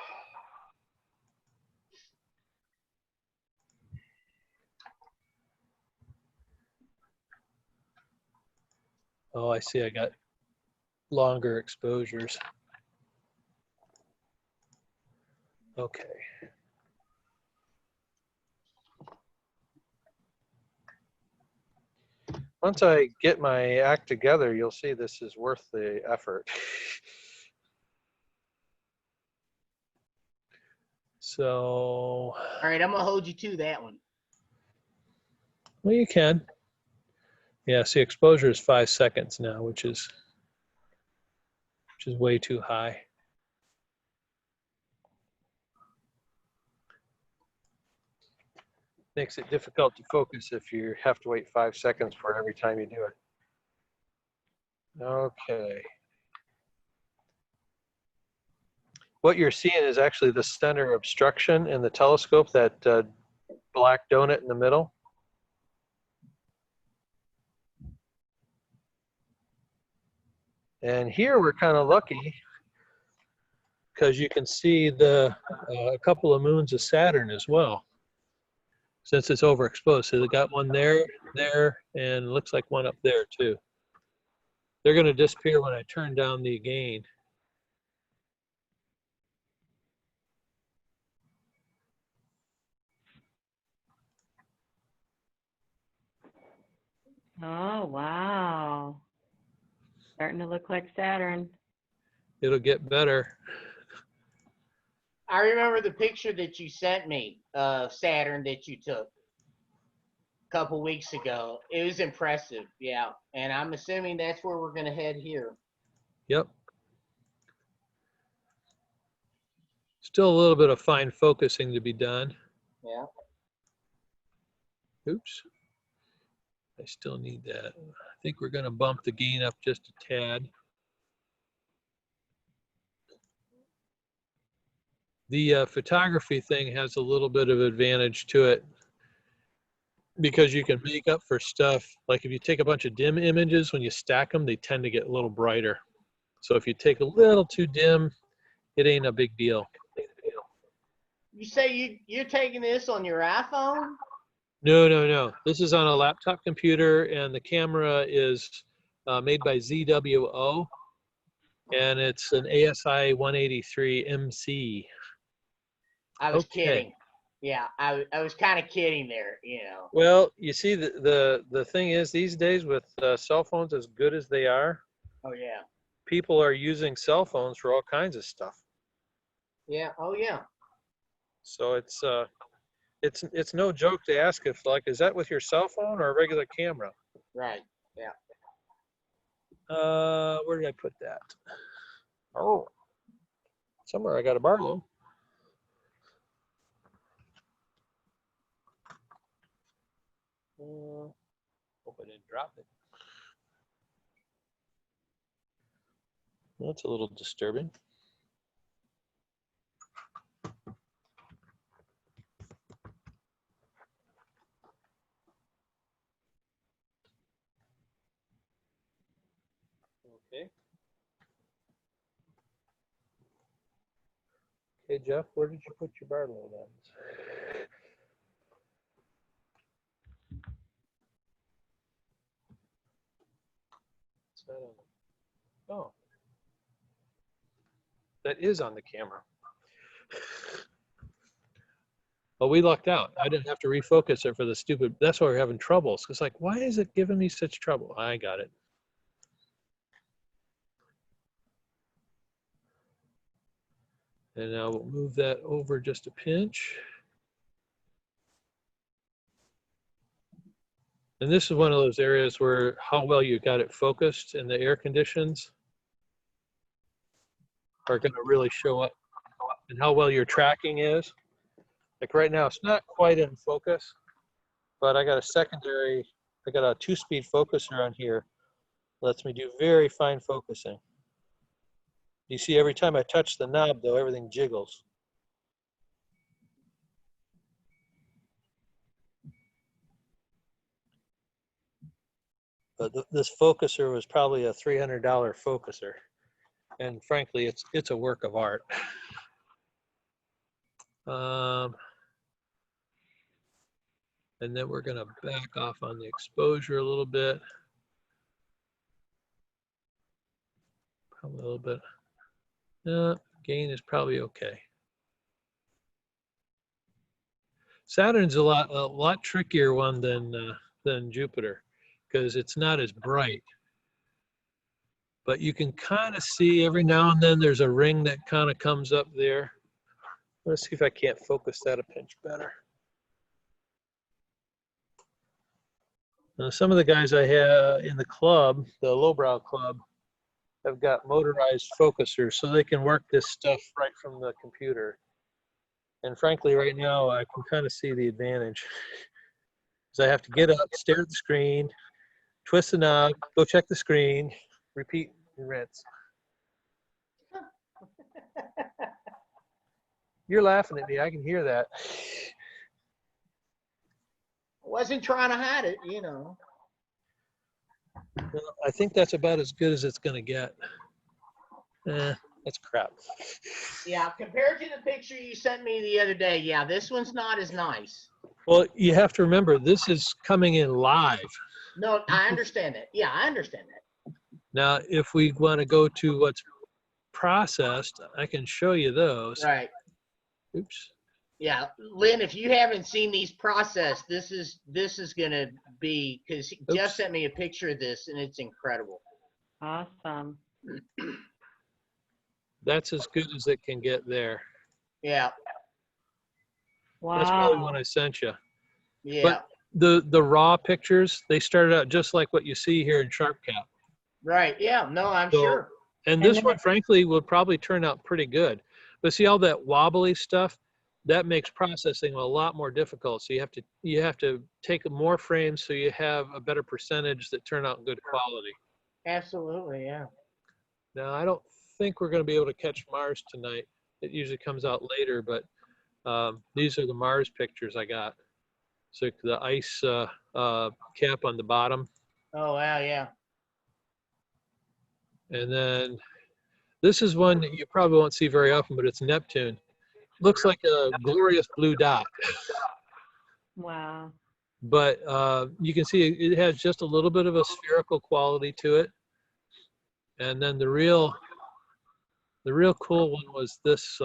Oh, I see. I got longer exposures. Okay. Once I get my act together, you'll see this is worth the effort. So, All right, I'm gonna hold you to that one. well, you can. Yeah, see, exposure is 5 seconds now, which is way too high. Makes it difficult to focus if you have to wait 5 seconds for every time you do it. Okay. What you're seeing is actually the center obstruction in the telescope, that black donut in the middle. And here we're kind of lucky because you can see a couple of moons of Saturn as well, since it's overexposed. So they got one there, and looks like one up there too. They're going to disappear when I turn down the gain. Oh, wow. Starting to look like Saturn. It'll get better. I remember the picture that you sent me of Saturn that you took a couple weeks ago. It was impressive, yeah. And I'm assuming that's where we're gonna head here. Yep. Still a little bit of fine focusing to be done. Yeah. Oops. I still need that. I think we're going to bump the gain up just a tad. The photography thing has a little bit of advantage to it because you can make up for stuff. Like if you take a bunch of dim images, when you stack them, they tend to get a little brighter. So if you take a little too dim, it ain't a big deal. You say you're taking this on your iPhone? No. This is on a laptop computer, and the camera is made by ZWO, and it's an ASI 183 MC. I was kidding. Yeah, I was kind of kidding there, you know. Well, you see, the thing is, these days with cell phones as good as they are, Oh yeah. people are using cell phones for all kinds of stuff. Yeah. Oh yeah. So it's no joke to ask if, like, is that with your cell phone or a regular camera? Right. Yeah. Where did I put that? Oh, somewhere I got a Barlow. Hope I didn't drop it. That's a little disturbing. Okay. Okay, Jeff, where did you put your Barlow lens? It's not on the, oh. That is on the camera. Well, we lucked out. I didn't have to refocus it for the stupid, that's why we're having troubles. It's like, why is it giving me such trouble? I got it. And now we'll move that over just a pinch. And this is one of those areas where how well you got it focused and the air conditions are going to really show up, and how well your tracking is. Like right now, it's not quite in focus, but I got a secondary, I got a 2-speed focuser on here. Lets me do very fine focusing. You see, every time I touch the knob, though, everything jiggles. But this focuser was probably a $300 focuser. And frankly, it's a work of art. And then we're gonna back off on the exposure a little bit. Probably a little bit. Gain is probably okay. Saturn's a lot trickier one than Jupiter, because it's not as bright. But you can kind of see every now and then there's a ring that kind of comes up there. Let's see if I can't focus that a pinch better. Now, some of the guys I have in the club, the lowbrow club, have got motorized focusers so they can work this stuff right from the computer. And frankly, right now, I can kind of see the advantage. Because I have to get up, stare at the screen, twist the knob, go check the screen, repeat and rinse. You're laughing at me. I can hear that. Wasn't trying to hide it, you know. Well, I think that's about as good as it's going to get. That's crap. Yeah, compared to the picture you sent me the other day, yeah, this one's not as nice. Well, you have to remember, this is coming in live. No, I understand that. Yeah, I understand that. Now, if we want to go to what's processed, I can show you those. Right. Oops. Yeah, Lynn, if you haven't seen these processed, this is gonna be, because Jeff sent me a picture of this and it's incredible. Awesome. That's as good as it can get there. Yeah. That's probably Wow. one I sent you. Yeah. But the raw pictures, they started out just like what you see here in SharpCap. Right. Yeah. No, I'm So- sure. And And this then- one, frankly, will probably turn out pretty good. But see all that wobbly stuff? That makes processing a lot more difficult. So you have to take more frames so you have a better percentage that turn out good quality. Absolutely. Yeah. Now, I don't think we're going to be able to catch Mars tonight. It usually comes out later, but these are the Mars pictures I got. So the ice cap on the bottom. Oh, wow. Yeah. And then this is one that you probably won't see very often, but it's Neptune. Looks like a glorious blue dot. Wow. But you can see it has just a little bit of a spherical quality to it. And then the real cool one was this,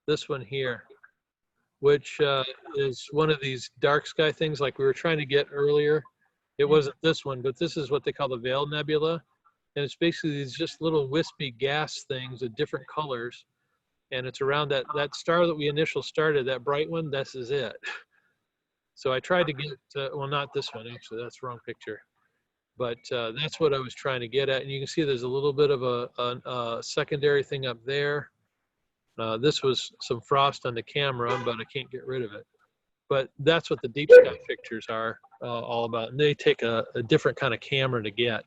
this one here, which is one of these dark sky things like we were trying to get earlier. It wasn't this one, but this is what they call the Veil Nebula. And it's basically these just little wispy gas things of different colors. And it's around that star that we initially started, that bright one, this is it. So I tried to get, well, not this one, actually, that's the wrong picture. But that's what I was trying to get at. And you can see there's a little bit of a secondary thing up there. This was some frost on the camera, but I can't get rid of it. But that's what the deep sky pictures are all about. And they take a different kind of camera to get.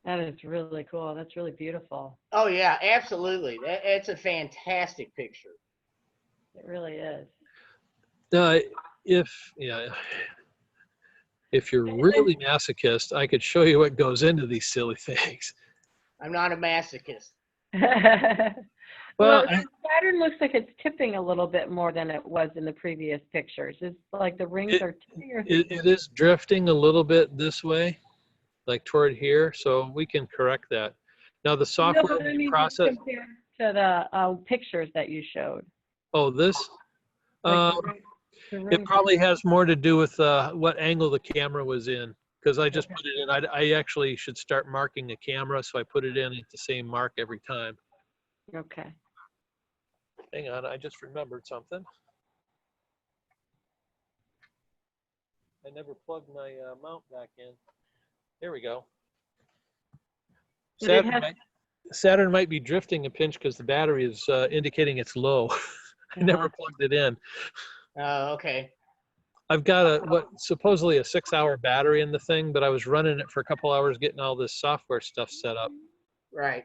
That is really cool. That's really beautiful. Oh, yeah. Absolutely. It's a fantastic picture. It really is. If you're really masochist, I could show you what goes into these silly things. I'm not a masochist. Well, Saturn looks like it's tipping a little bit more than it was in the previous pictures. It's like the rings are tipping. Or it is drifting a little bit this way, like toward here, so we can correct that. Now the software No, but I mean, process. compared to the pictures that you showed. Oh, this. Like the It rings probably has more to do with what angle the camera was in, because I just put it in. I actually should start marking the camera, so I put it in at the same mark every time. Okay. Hang on, I just remembered something. I never plugged my mount back in. There we go. Did it have- Saturn might be drifting a pinch because the battery is indicating it's low. I never plugged it in. Oh, okay. I've got supposedly a 6-hour battery in the thing, but I was running it for a couple hours getting all this software stuff set up. Right.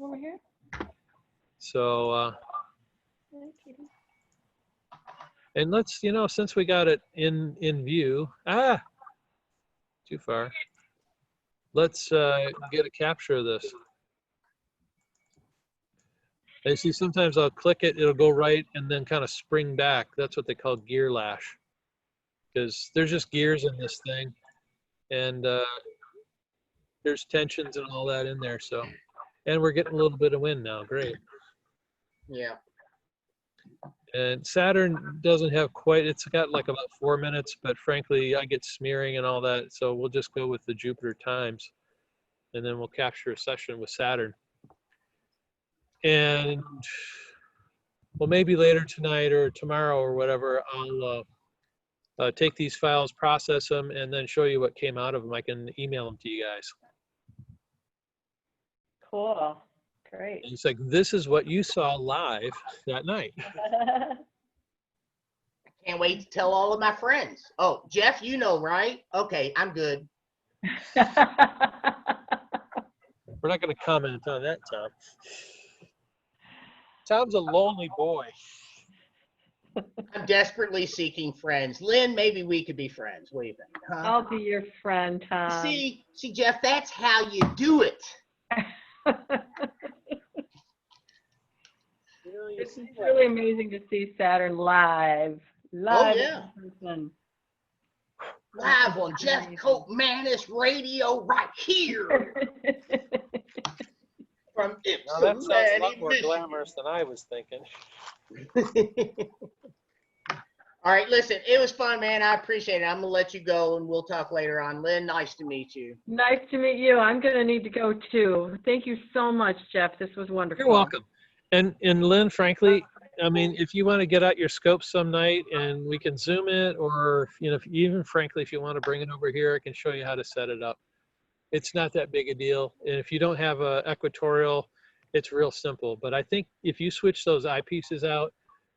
Over here. So, and let's, since we got it in view, too far. Let's get a capture of this. And see, sometimes I'll click it, it'll go right and then kind of spring back. That's what they call gear lash. Because there's just gears in this thing. And there's tensions and all that in there. So, and we're getting a little bit of wind now. Great. Yeah. And Saturn doesn't have quite, it's got like about 4 minutes, but frankly, I get smearing and all that. So we'll just go with the Jupiter times and then we'll capture a session with Saturn. And well, maybe later tonight or tomorrow or whatever, I'll take these files, process them, and then show you what came out of them. I can email them to you guys. Cool. Great. And it's like, this is what you saw live that night. Can't wait to tell all of my friends. Oh, Jeff, you know, right? Okay, I'm good. We're not going to comment on that, Tom. Tom's a lonely boy. I'm desperately seeking friends. Lynn, maybe we could be friends. What do you think? Huh? I'll be your friend, Tom. See, Jeff, that's how you do it. It's really amazing to see Saturn live. Live. Oh, yeah. in person. Live on Jeff Cope Manis Radio right here from Now, that sounds a lot Ypsilanti, more Michigan. glamorous than I was thinking. All right, listen, it was fun, man. I appreciate it. I'm going to let you go, and we'll talk later on. Lynn, nice to meet you. Nice to meet you. I'm going to need to go too. Thank you so much, Jeff. This was wonderful. You're welcome. And Lynn, frankly, I mean, if you want to get out your scope some night and we can zoom it, or even frankly, if you want to bring it over here, I can show you how to set it up. It's not that big a deal. And if you don't have a equatorial, it's real simple. But I think if you switch those eyepieces out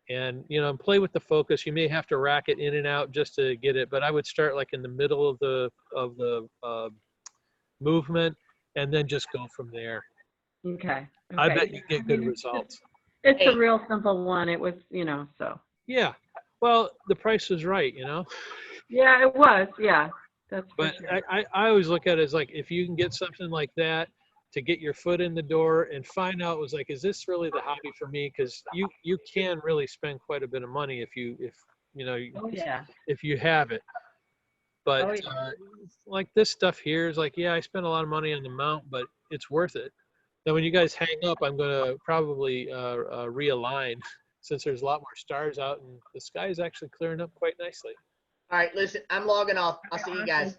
and play with the focus, you may have to rack it in and out just to get it. But I would start like in the middle of the movement and then just go from there. Okay. I bet you get good results. It's a real simple one. It was, so. Yeah. Well, the price was right, Yeah, it was. Yeah. That's for But sure. I always look at it as like, if you can get something like that to get your foot in the door and find out, was like, is this really the hobby for me? Because you can really spend quite a bit of money if you have it. But like this stuff here is like, yeah, I spent a lot of money on the mount, but it's worth it. Now, when you guys hang up, I'm going to probably realign, since there's a lot more stars out and the sky is actually clearing up quite nicely. All right, listen, I'm logging off. I'll see you guys.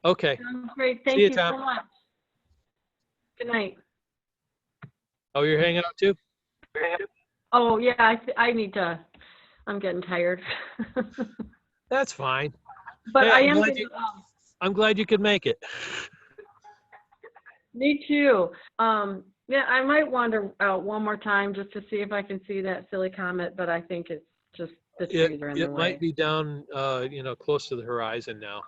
Okay. Sounds great. Thank See you, you Tom. so much. Good night. Oh, you're hanging out too? Oh, yeah, I need to. I'm getting tired. That's fine. But Hey, I I'm am glad getting, you- I'm glad you could make it. me too. Yeah, I might wander out one more time just to see if I can see that silly comet, but I think it's just the trees are in the It way. might be down, close to the horizon now.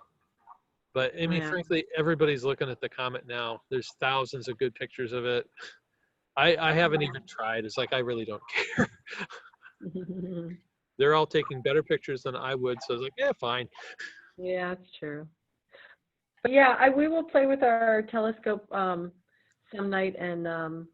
But I mean, Yeah. frankly, everybody's looking at the comet now. There's thousands of good pictures of it. I haven't even tried. It's like, I really don't care. They're all taking better pictures than I would. So I was like, yeah, fine. Yeah, that's true. But yeah, we will play with our telescope some night, and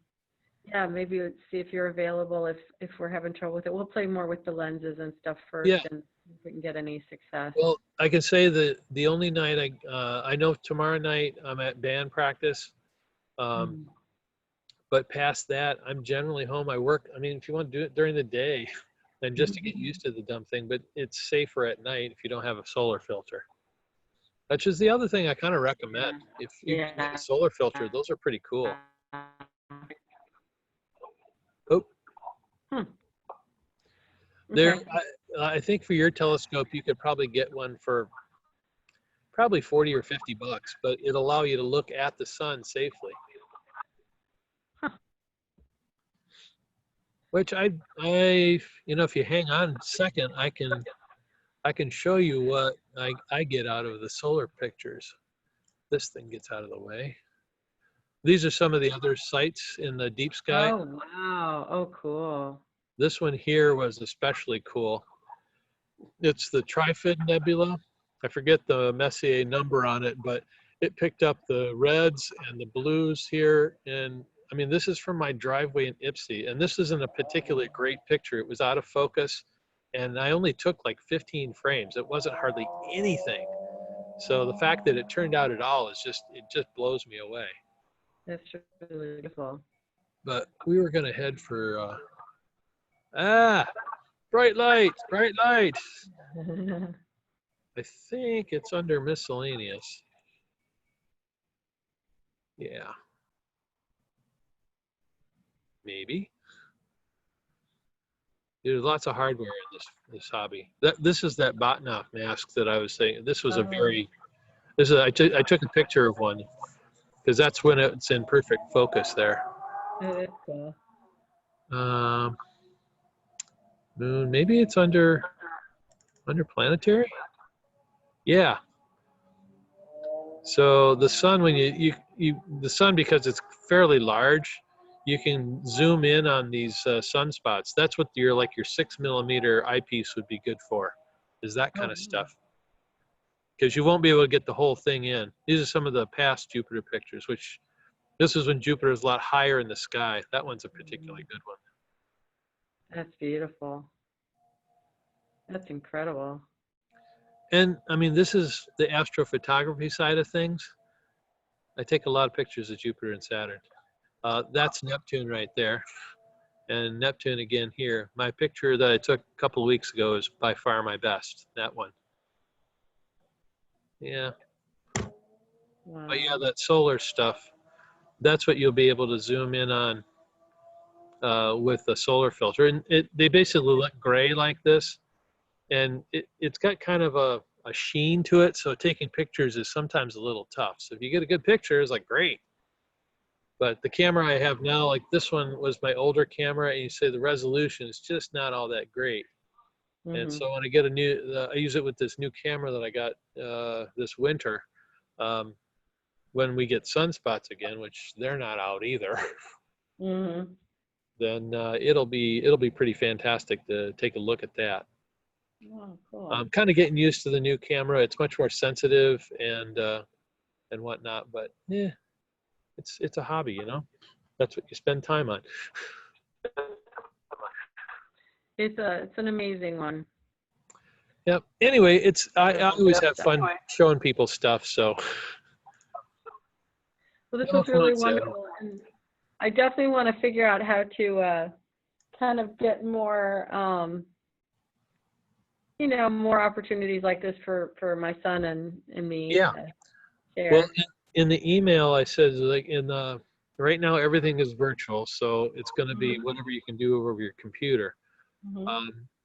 yeah, maybe see if you're available if we're having trouble with it. We'll play more with the lenses and stuff first, Yeah. and see if we can get any success. Well, I can say that the only night I know tomorrow night I'm at band practice. But past that, I'm generally home. I work. I mean, if you want to do it during the day, then just to get used to the dumb thing, but it's safer at night if you don't have a solar filter. That's just the other thing I kind of recommend. If you can get a solar filter, those are pretty cool. Oh. There, Okay. I think for your telescope, you could probably get one for probably 40 or 50 bucks, but it'll allow you to look at the sun safely. Which if you hang on a second, I can show you what I get out of the solar pictures. This thing gets out of the way. These are some of the other sites in the deep sky. Oh, wow. Oh, cool. This one here was especially cool. It's the Trifid Nebula. I forget the Messier number on it, but it picked up the reds and the blues here. And I mean, this is from my driveway in Ypsi, and this isn't a particularly great picture. It was out of focus, and I only took like 15 frames. It wasn't hardly anything. So the fact that it turned out at all is it just blows me away. That's really beautiful. But we were gonna head for bright light. I think it's under miscellaneous. Yeah. Maybe. There's lots of hardware in this hobby. This is that Botnoff mask that I was saying. This was a very. This is I took a picture of one because that's when it's in perfect focus there. Oh, that's cool. Moon. Maybe it's under planetary. Yeah. So the sun, when the sun, because it's fairly large, you can zoom in on these sunspots. That's what your 6mm eyepiece would be good for, is that kind of stuff. Because you won't be able to get the whole thing in. These are some of the past Jupiter pictures, which this is when Jupiter is a lot higher in the sky. That one's a particularly good one. That's beautiful. That's incredible. And I mean, this is the astrophotography side of things. I take a lot of pictures of Jupiter and Saturn. That's Neptune right there. And Neptune again here. My picture that I took a couple of weeks ago is by far my best, that one. Yeah. Wow. But yeah, that solar stuff, that's what you'll be able to zoom in on with the solar filter. And they basically look gray like this. And it's got kind of a sheen to it, so taking pictures is sometimes a little tough. So if you get a good picture, it's like great. But the camera I have now, like this one was my older camera, and you say the resolution is just not all that great. And so when I get a new, I use it with this new camera that I got this winter. When we get sunspots again, which they're not out either, then it'll be pretty fantastic to take a look at that. Oh, cool. I'm kind of getting used to the new camera. It's much more sensitive and whatnot, but yeah, it's a hobby, you know. That's what you spend time on. It's an amazing one. Yep. Anyway, I always have fun showing people stuff. So. Well, this No, was really come on, wonderful, and I definitely want to figure out how to kind of get more, more opportunities like this for my son and me. Yeah. To share. Well, in the email I said, like right now everything is virtual, so it's going to be whatever you can do over your computer.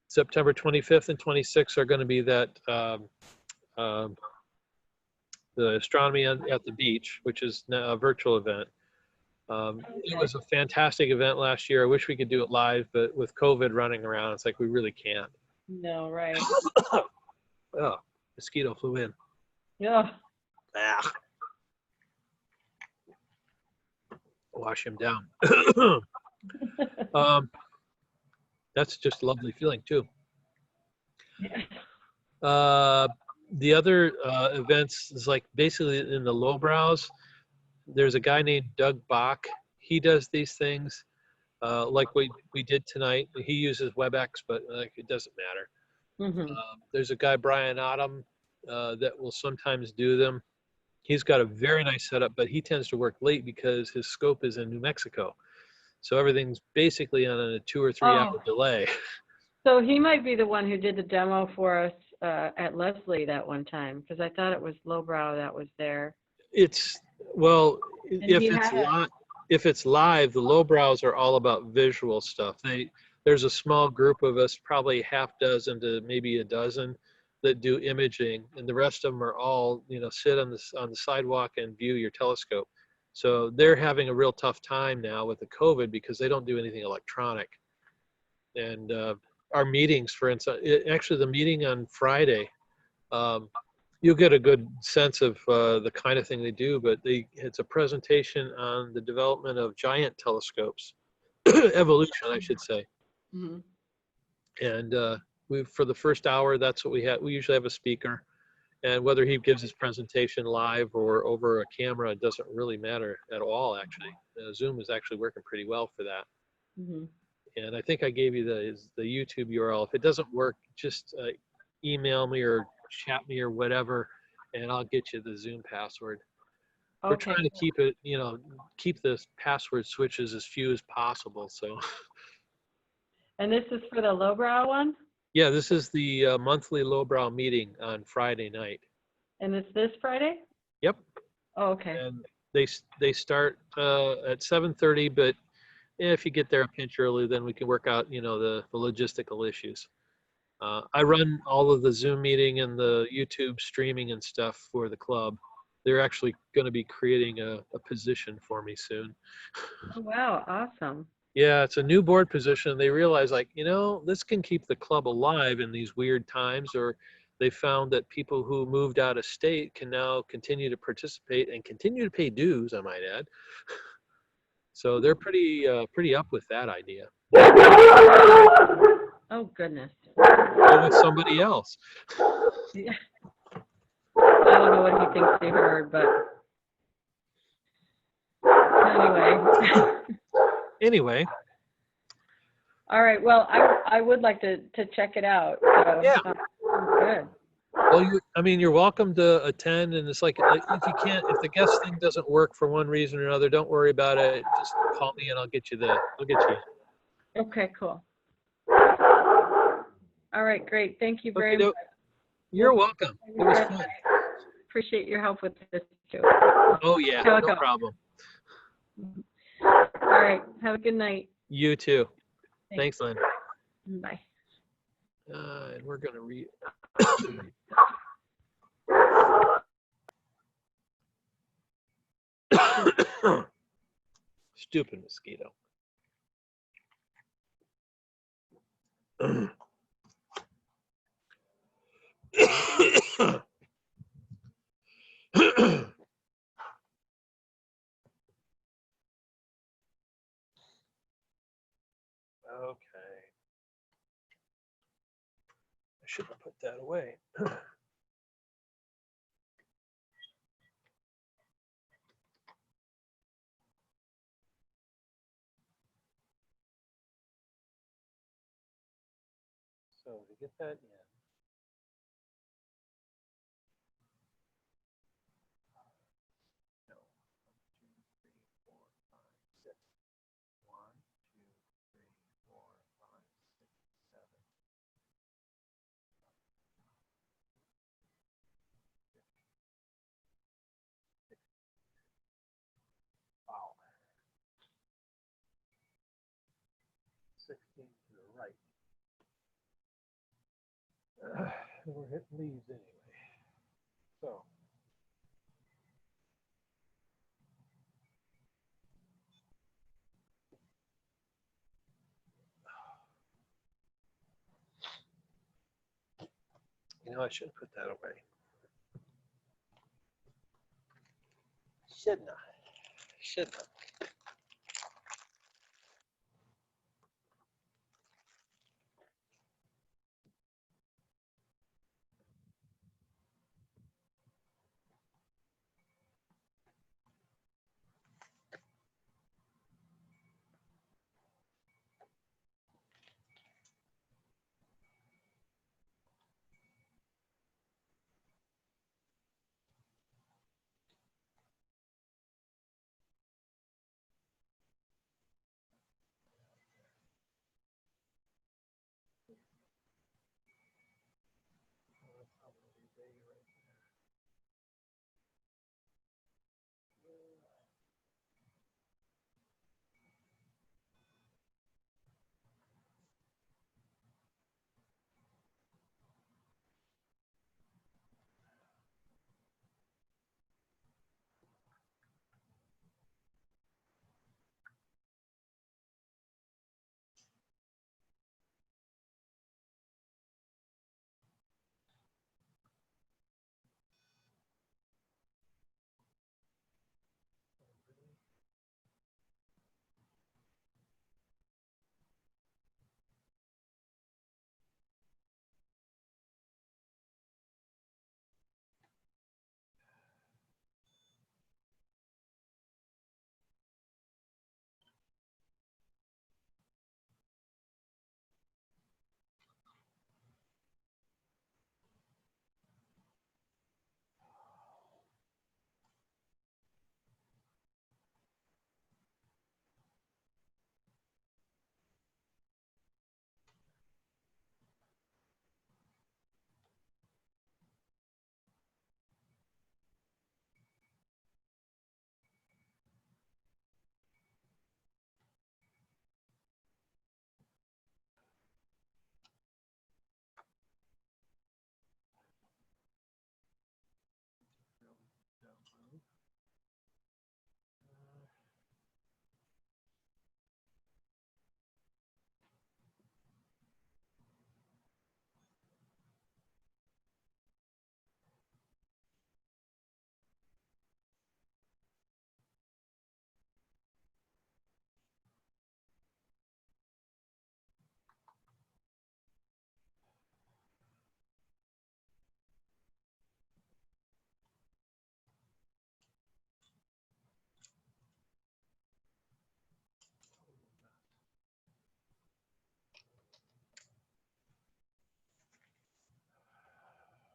September 25th and 26th are going to be that the astronomy at the beach, which is a virtual event. It was a fantastic event last year. I wish we could do it live, but with COVID running around, it's like we really can't. No, right. Oh, mosquito flew in. Yeah. Ah. Wash him down. That's just a lovely feeling too. The other events is like basically in the lowbrows. There's a guy named Doug Bach. He does these things like we did tonight. He uses WebEx, but like it doesn't matter. There's a guy, Brian Autumn, that will sometimes do them. He's got a very nice setup, but he tends to work late because his scope is in New Mexico. So everything's basically on a 2 or 3 hour delay. So he might be the one who did the demo for us at Leslie that one time, because I thought it was Lowbrow that was there. Well, if it's live, the lowbrows are all about visual stuff. There's a small group of us, probably half dozen to maybe a dozen, that do imaging, and the rest of them are all, sit on the sidewalk and view your telescope. So they're having a real tough time now with the COVID because they don't do anything electronic. And our meetings, for instance, actually the meeting on Friday, you'll get a good sense of the kind of thing they do, but it's a presentation on the development of giant telescopes, evolution, I should say. And for the first hour, that's what we had. We usually have a speaker, and whether he gives his presentation live or over a camera, it doesn't really matter at all, actually. Zoom is actually working pretty well for that. And I think I gave you the YouTube URL. If it doesn't work, just email me or chat me or whatever, and I'll get you the Zoom password. We're trying to keep it, keep the password switches as few as possible. So. And this is for the lowbrow one? Yeah, this is the monthly lowbrow meeting on Friday night. And it's this Friday? Yep. Oh, okay. And they start at 7:30, but if you get there a pinch early, then we can work out, the logistical issues. I run all of the Zoom meeting and the YouTube streaming and stuff for the club. They're actually going to be creating a position for me soon. Oh, wow, awesome. Yeah, it's a new board position. They realize, like, this can keep the club alive in these weird times, or they found that people who moved out of state can now continue to participate and continue to pay dues, I might add. So they're pretty up with that idea. Oh, goodness. Or with somebody else. Yeah. I don't know what he thinks he heard, but anyway. Anyway. All right. Well, I would like to check it out. So, Yeah. Good. Well, you're welcome to attend, and it's like, if the guest thing doesn't work for one reason or another, don't worry about it. Just call me and I'll get you in. Okay, cool. All right, great. Thank you very Okay, much. You're welcome. It was fun. Appreciate your help with this too. Oh yeah, Ciao, no ciao. problem. All right. Have a good night. You too. Thanks, Lynn. Bye. And we're gonna read. Stupid mosquito. Okay. I should have put that away. So to get that in. No. 1, 2, 3, 4, 5, 6. 1, 2, 3, 4, 5, 6, 7. Wow. 16 to the right. We're hitting leaves anyway. So. I shouldn't put that away. Shouldn't I? Shouldn't I?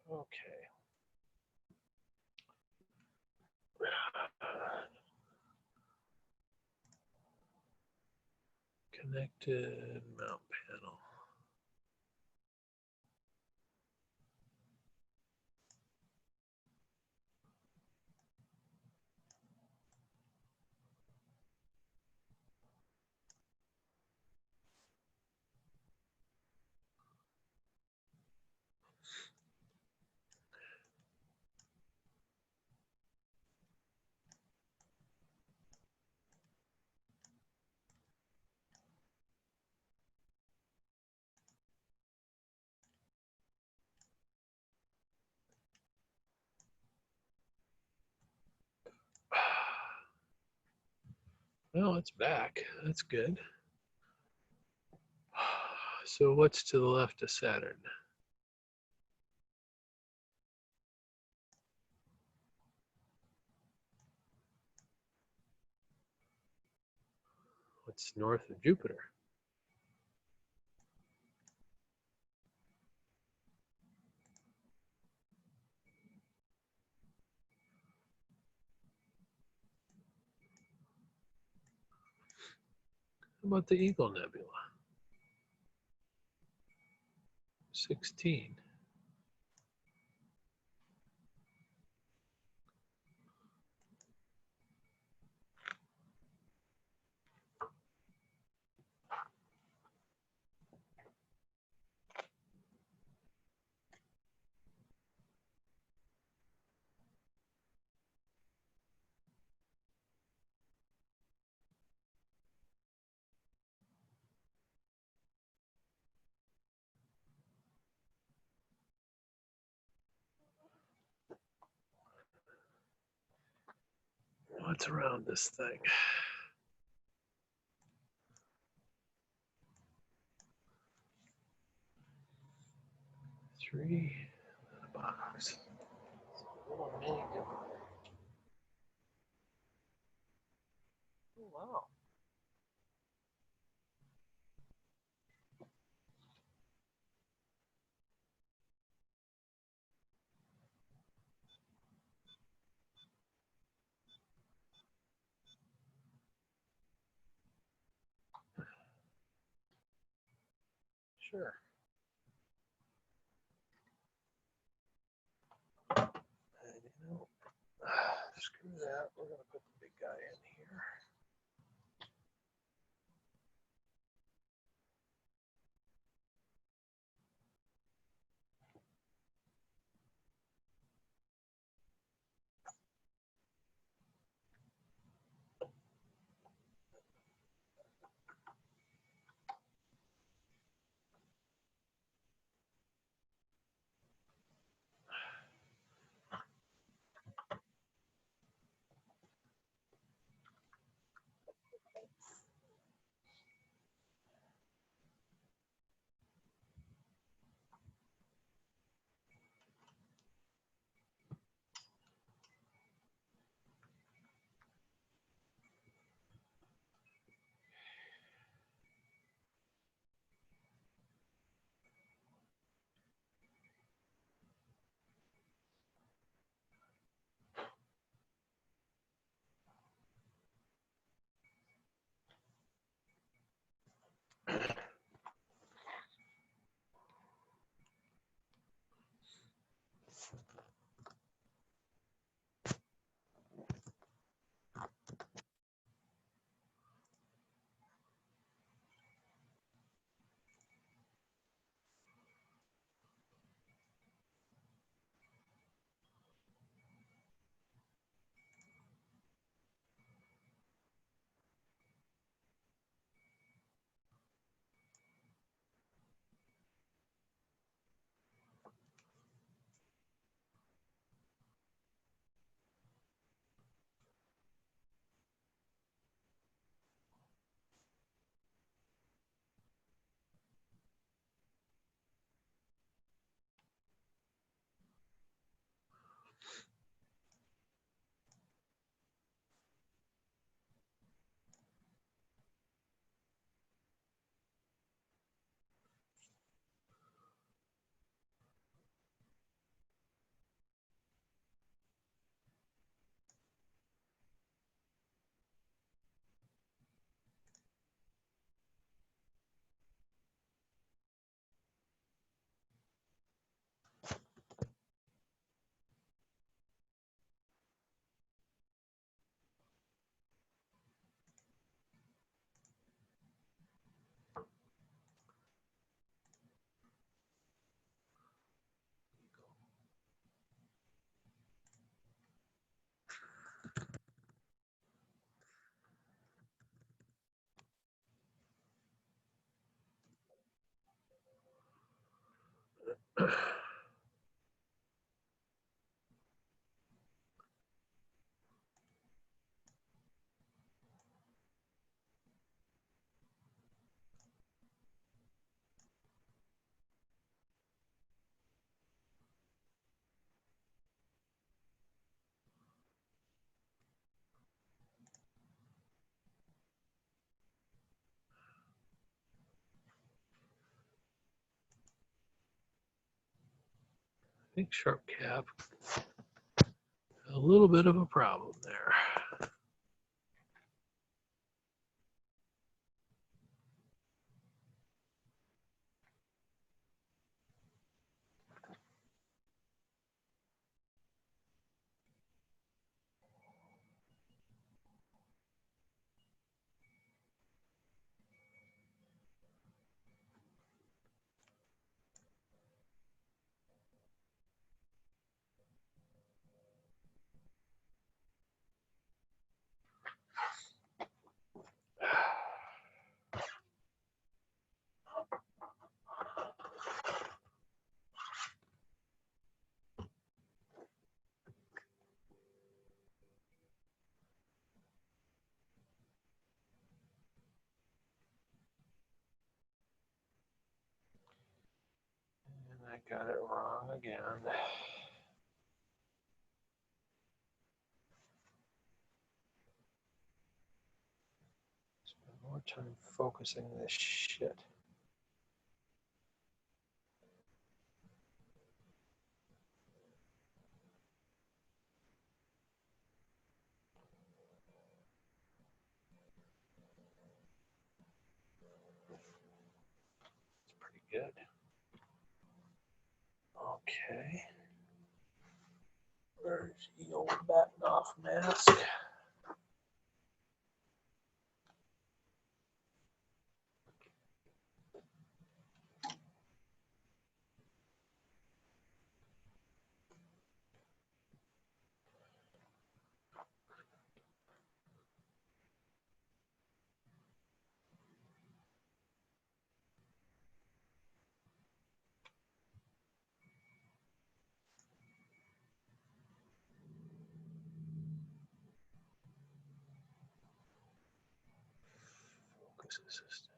Okay. Connected mount panel. Well, it's back. That's good. So what's to the left of Saturn? What's north of Jupiter? How about the Eagle Nebula? 16. What's around this thing? Three in a box. Little mini Nebula. Oh, wow. Sure. And you know, screw that. We're going to put the big guy in here. I think SharpCap, a little bit of a problem there. And I got it wrong again. Spend more time focusing this shit. It's pretty good. Okay. Where's the old batten off mask? Focus assistant.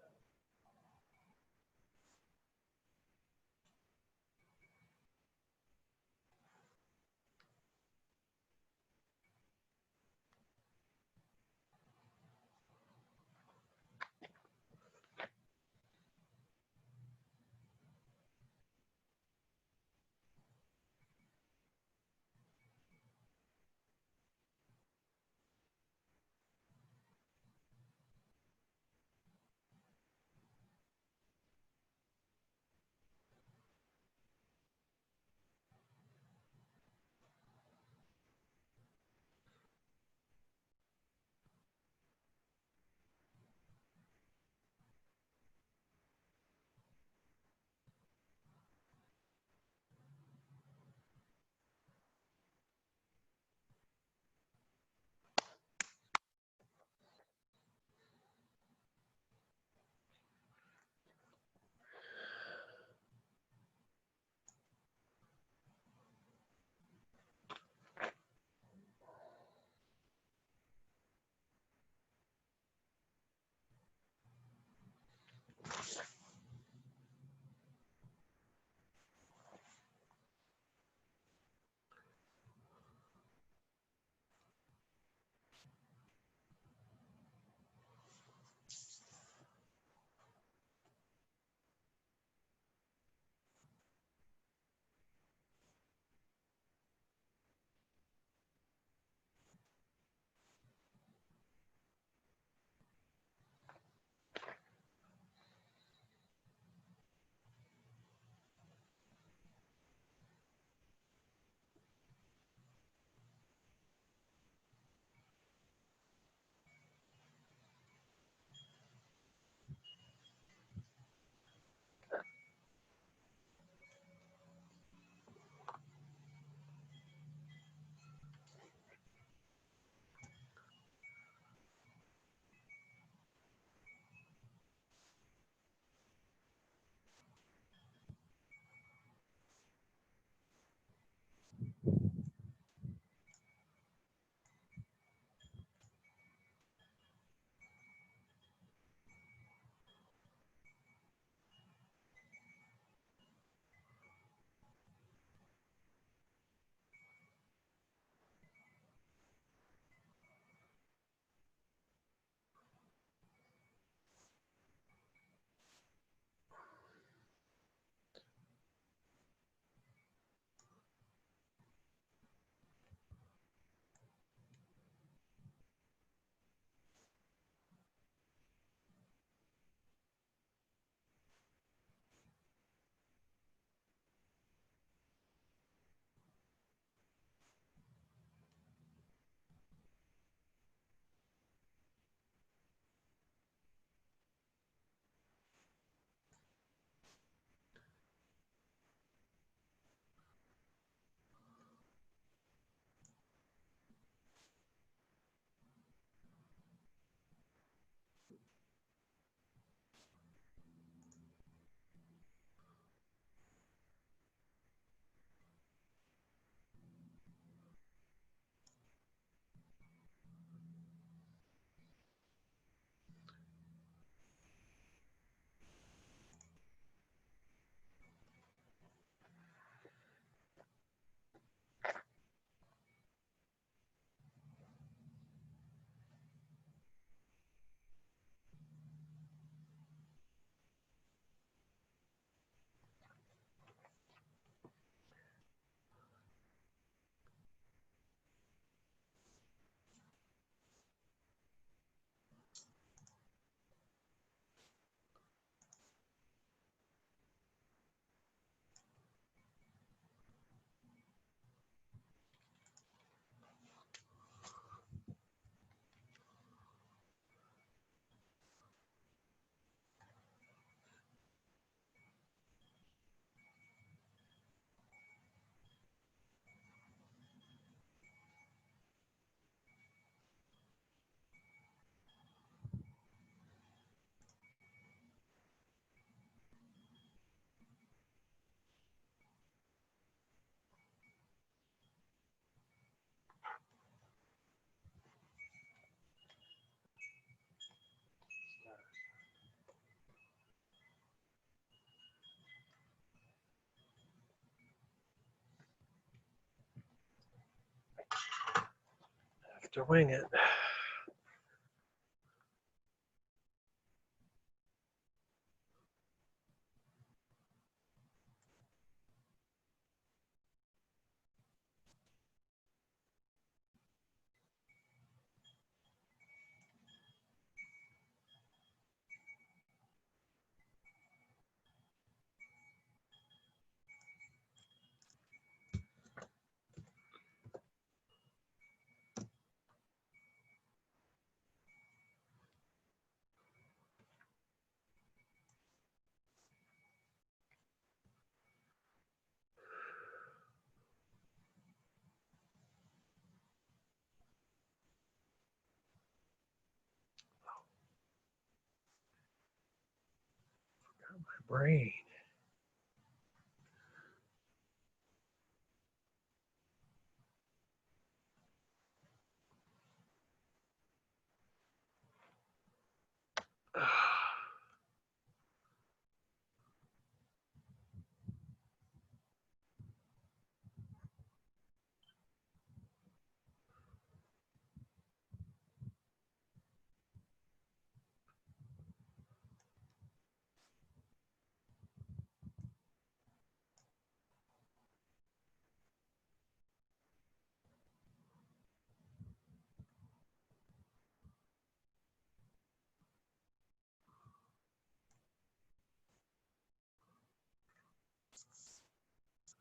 Have to wing it. Brain.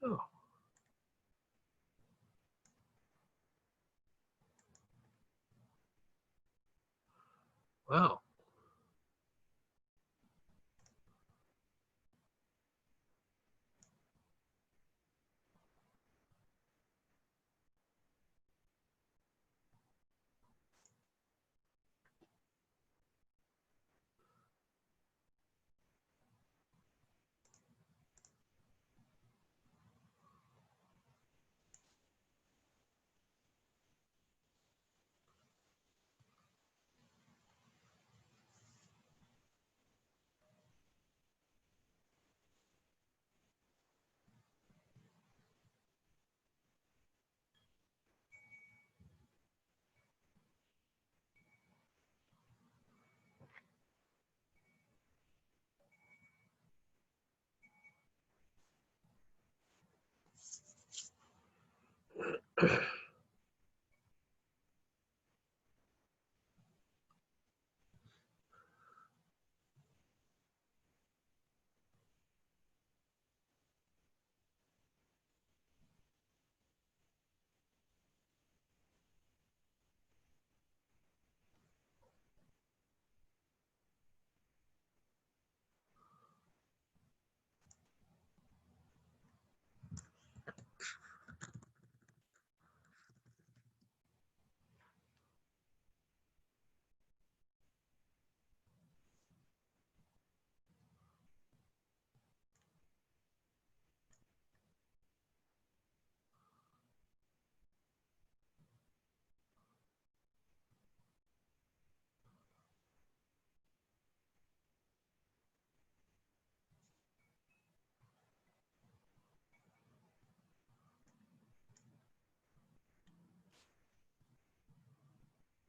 Oh, wow.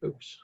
Oops.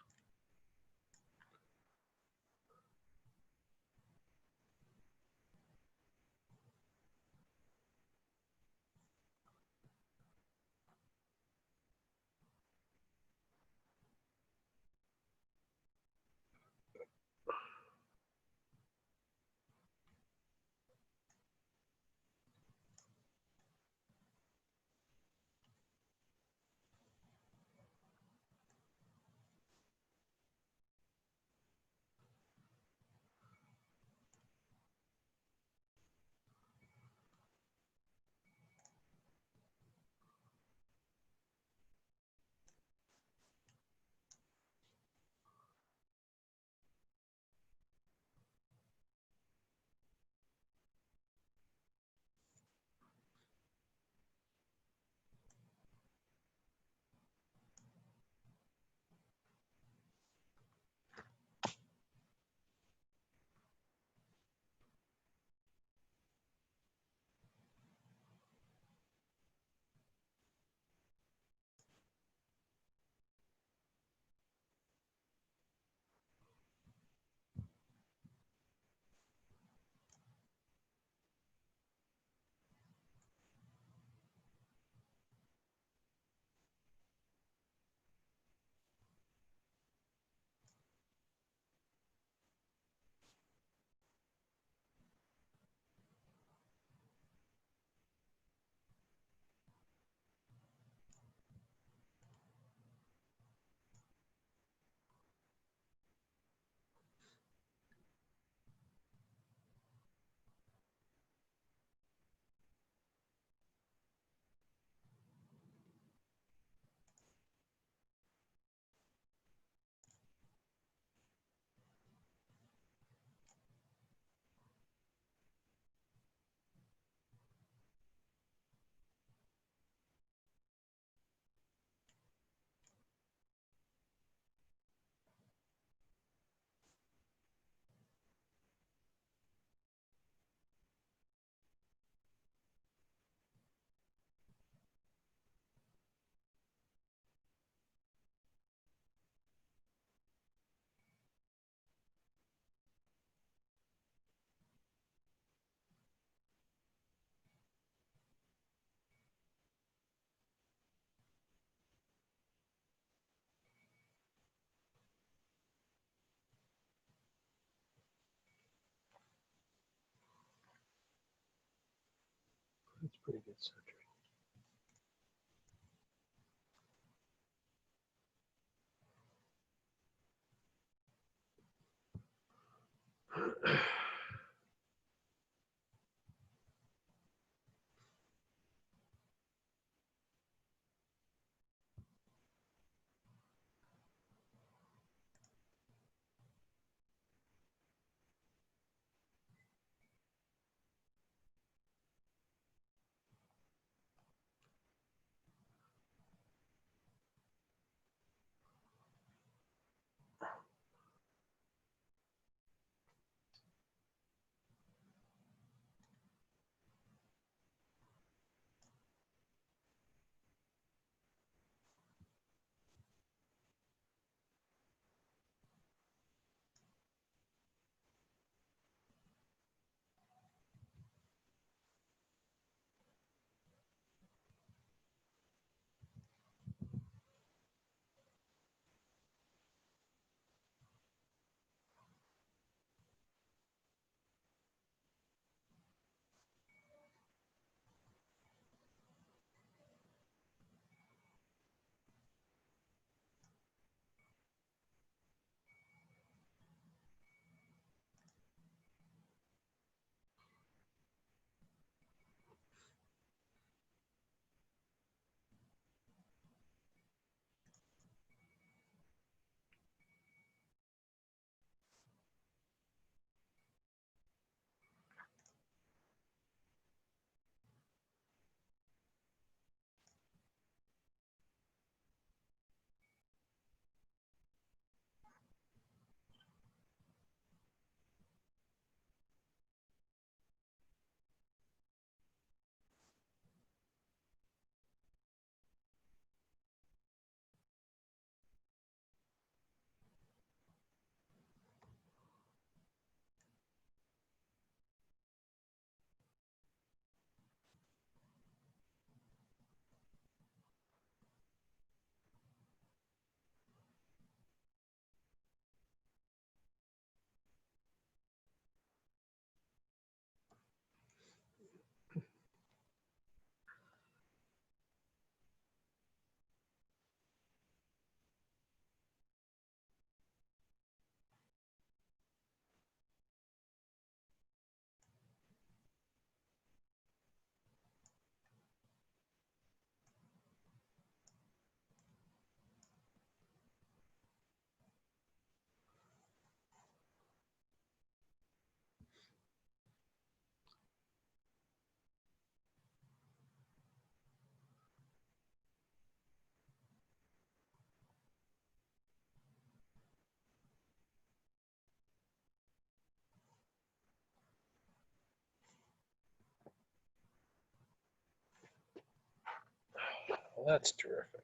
Well, that's terrific.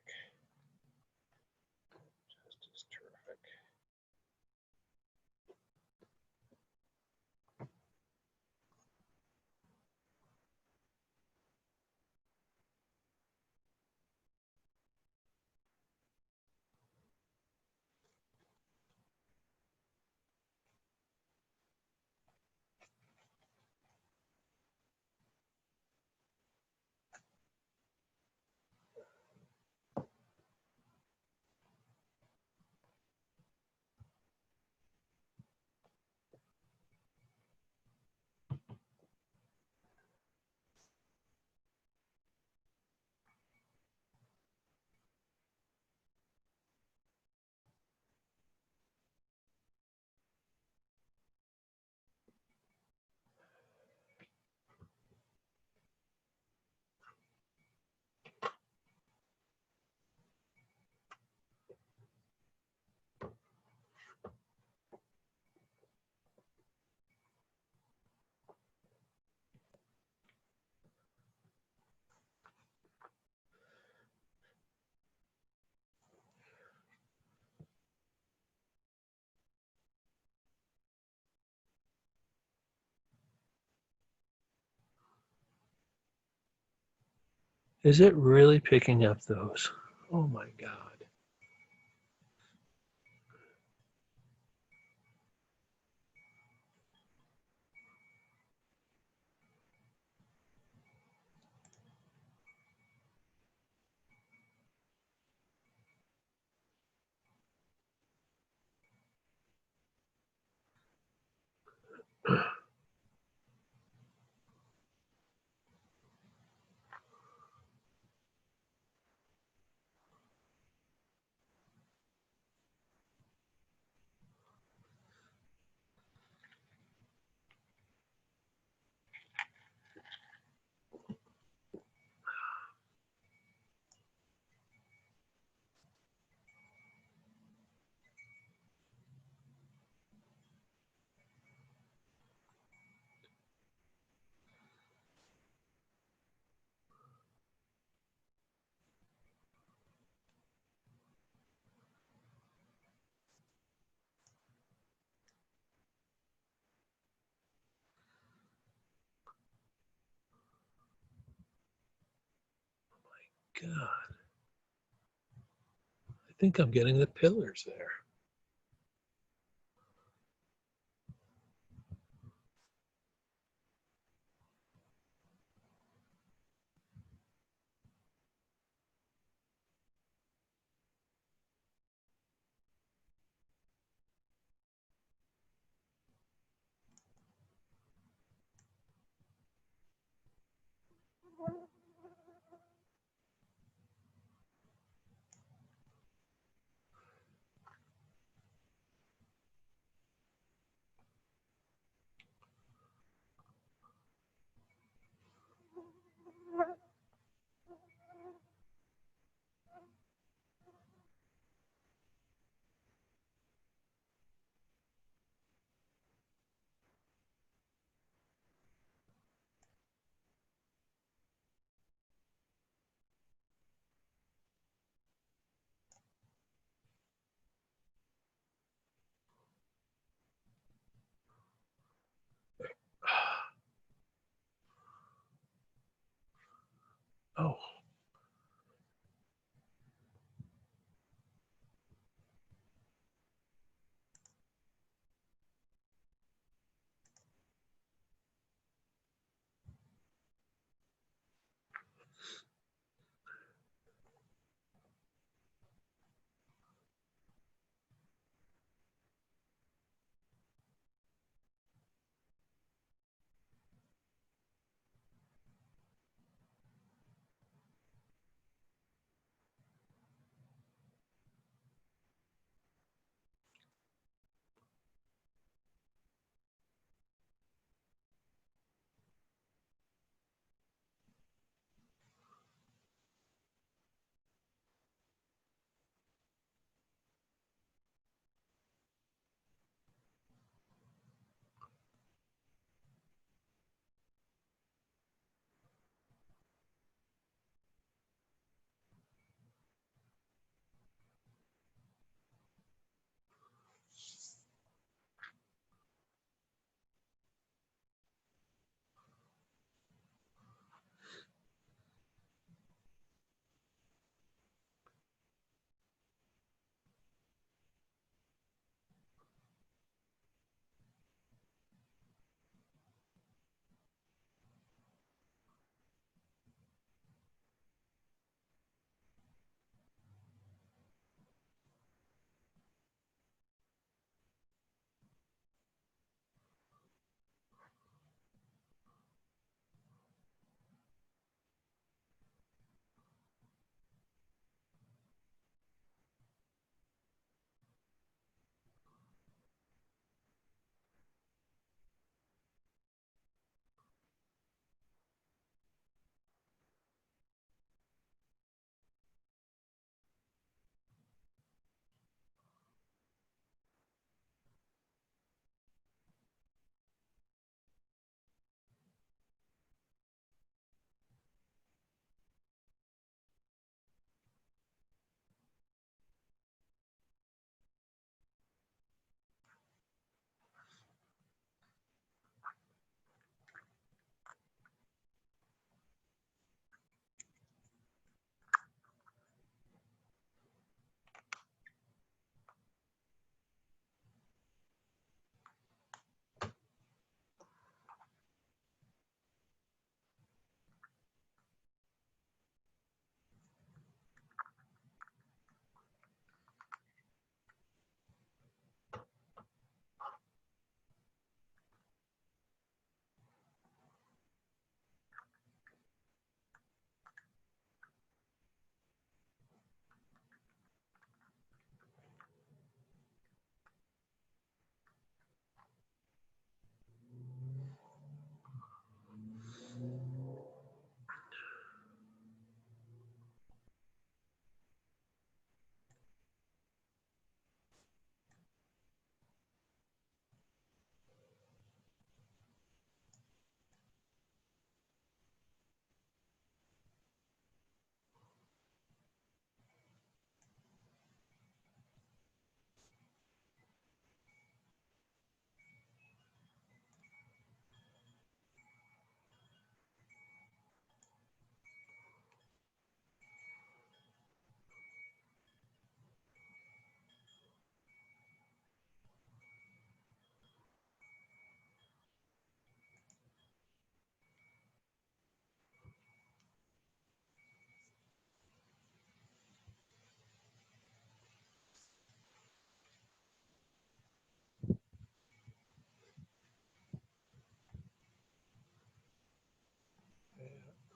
Just as terrific. Is it really picking up those? Oh my God. God. I think I'm getting the pillars there. Oh.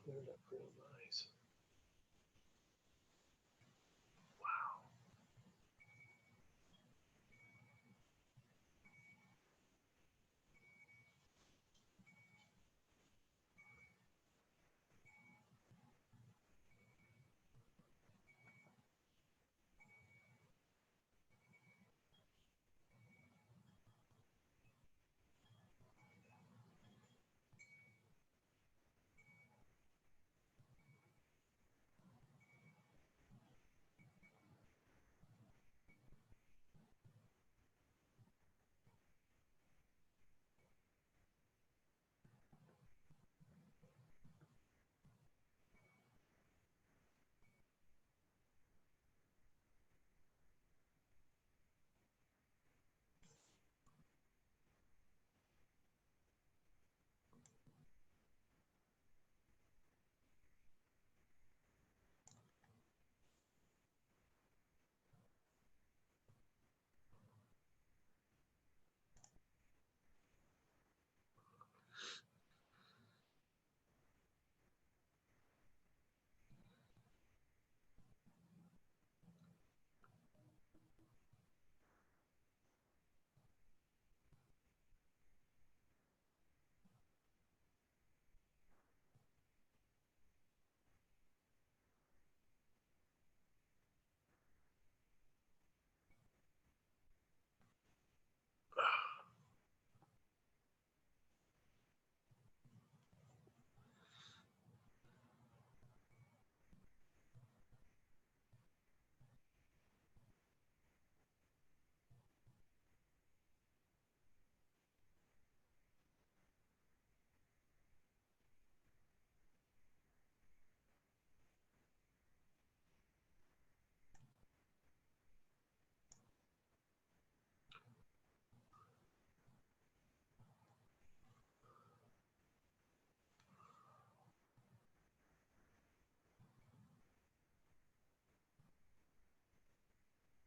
cleared up real nice.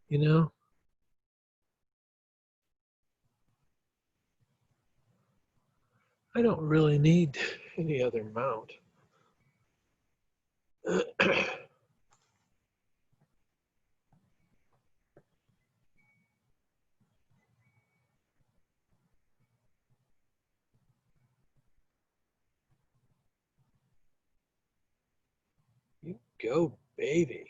You know, I don't really need any other mount. You go, baby.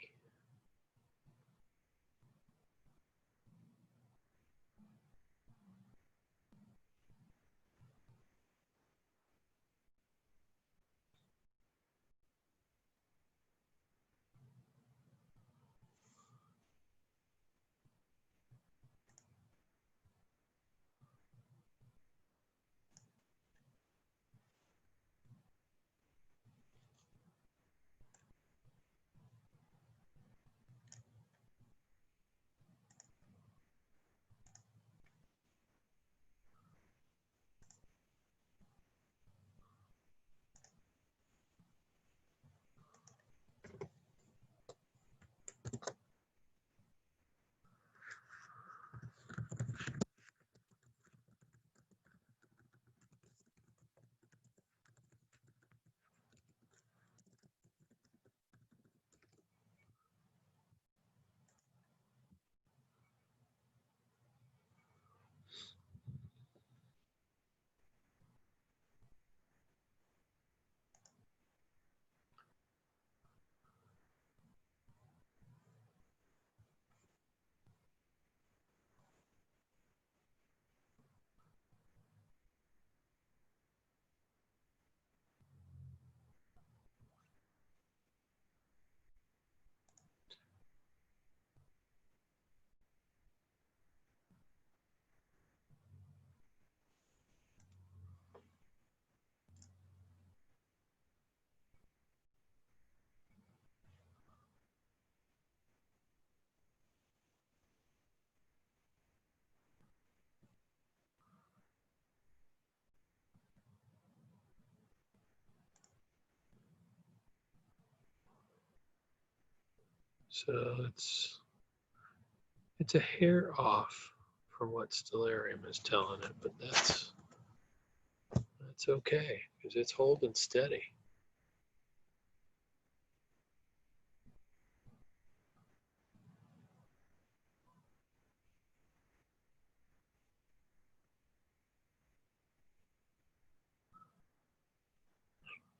So it's a hair off from what Stellarium is telling it, but that's okay because it's holding steady.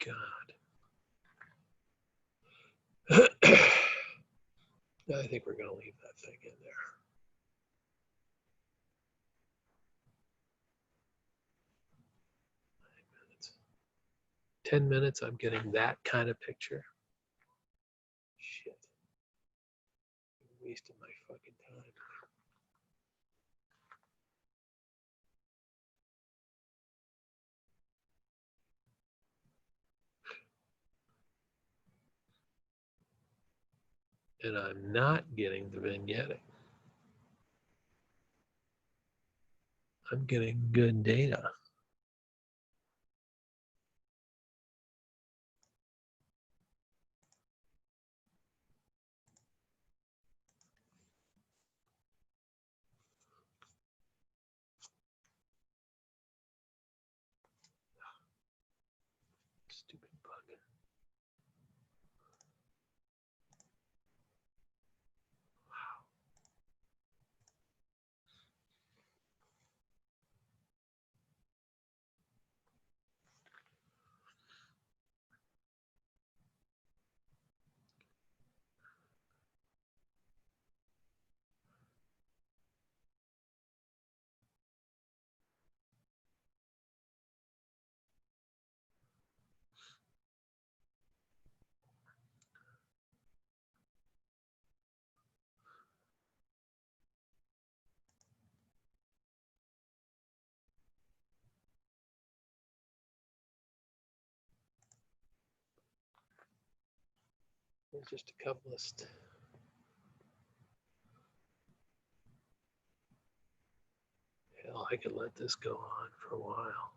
God. I think we're going to leave that thing in there. 10 minutes, I'm getting that kind of picture. Shit. I'm wasting my fucking time. And I'm not getting the vignetting. I'm getting good data. Stupid bug. There's just a couple of hell, I could let this go on for a while.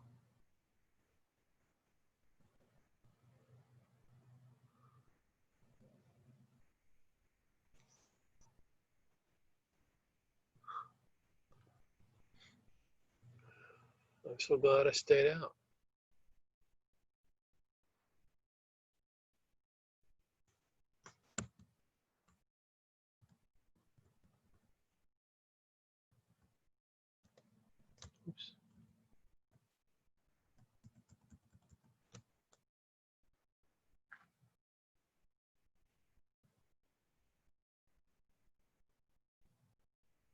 I'm so glad I stayed out. Oops.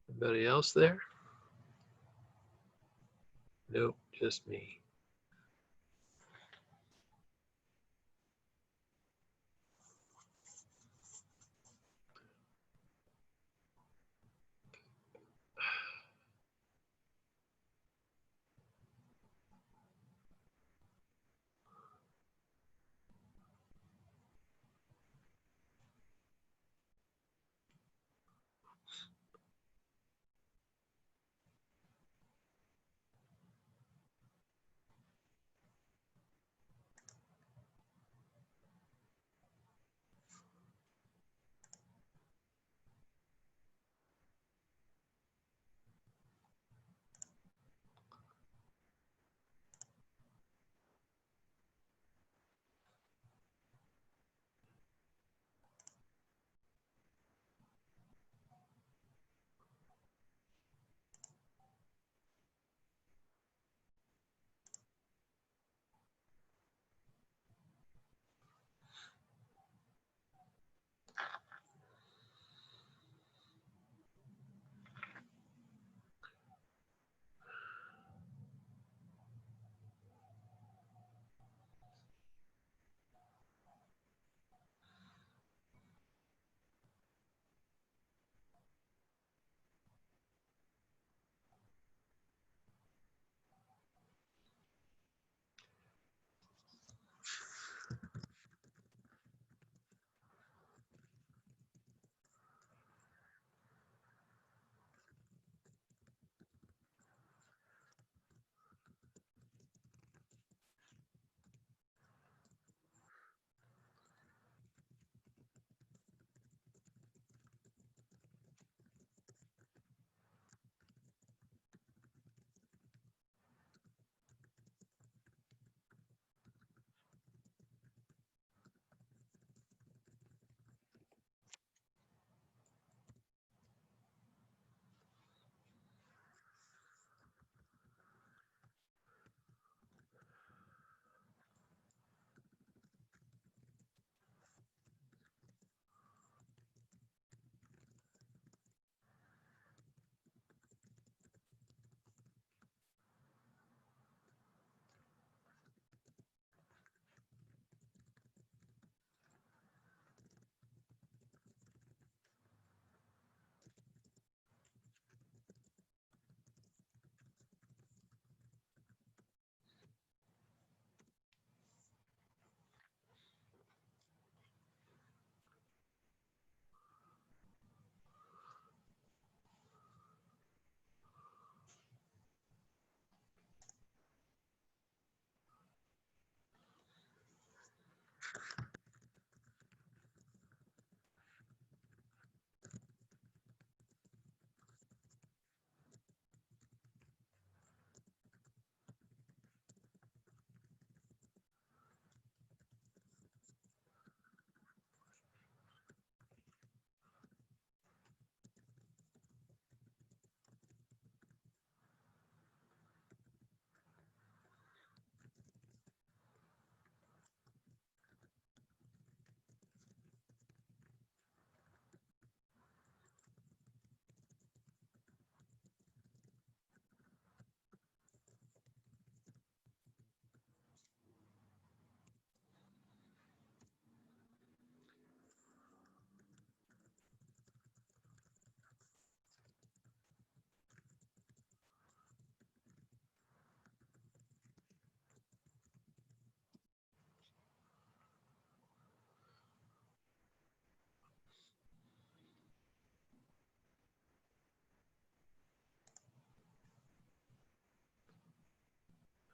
Anybody else there? Nope, just me.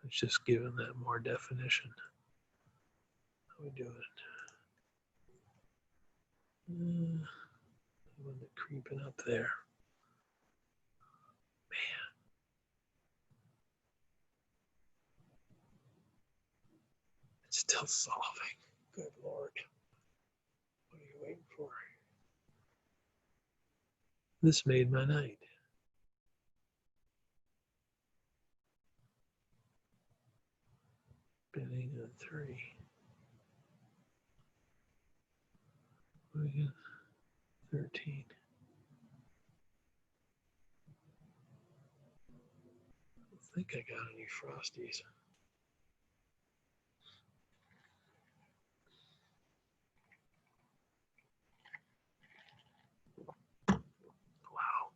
It's just giving that more definition. How we do it? One that creeping up there. Man. It's still solving. Good Lord. What are you waiting for? This made my night. Spinning on 3. What we got? 13. I think I got any frosties. Wow.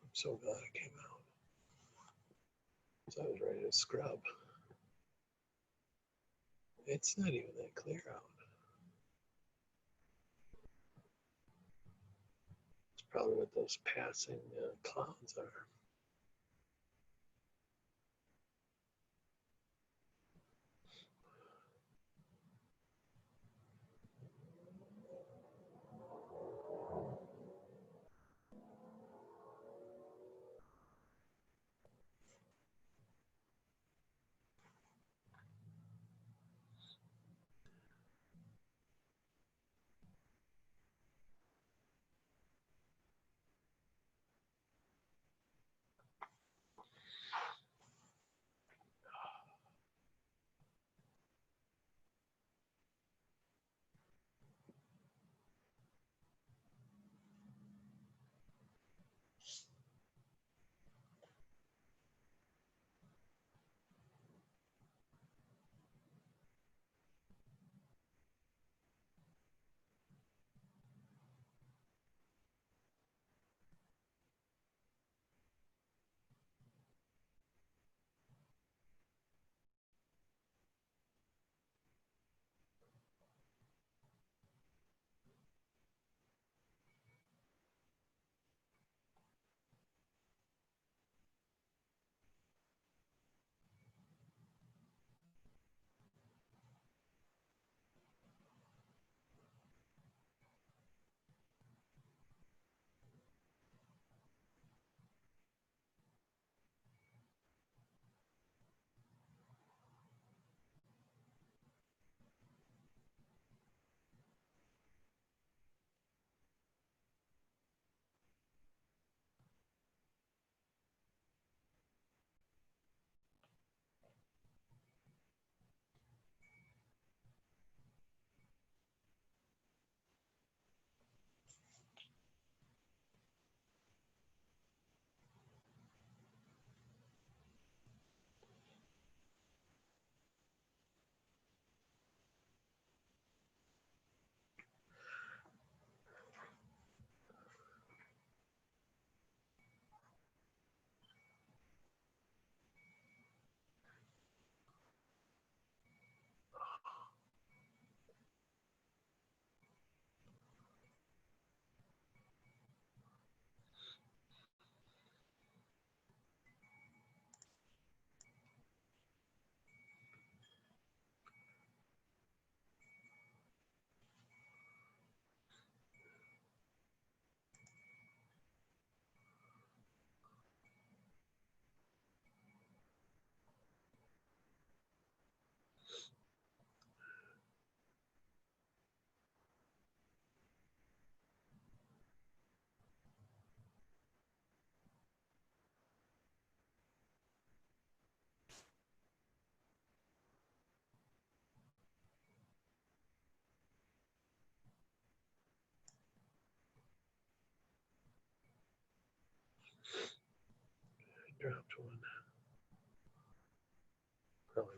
I'm so glad it came out. So I was ready to scrub. It's not even that clear out. It's probably what those passing clouds are.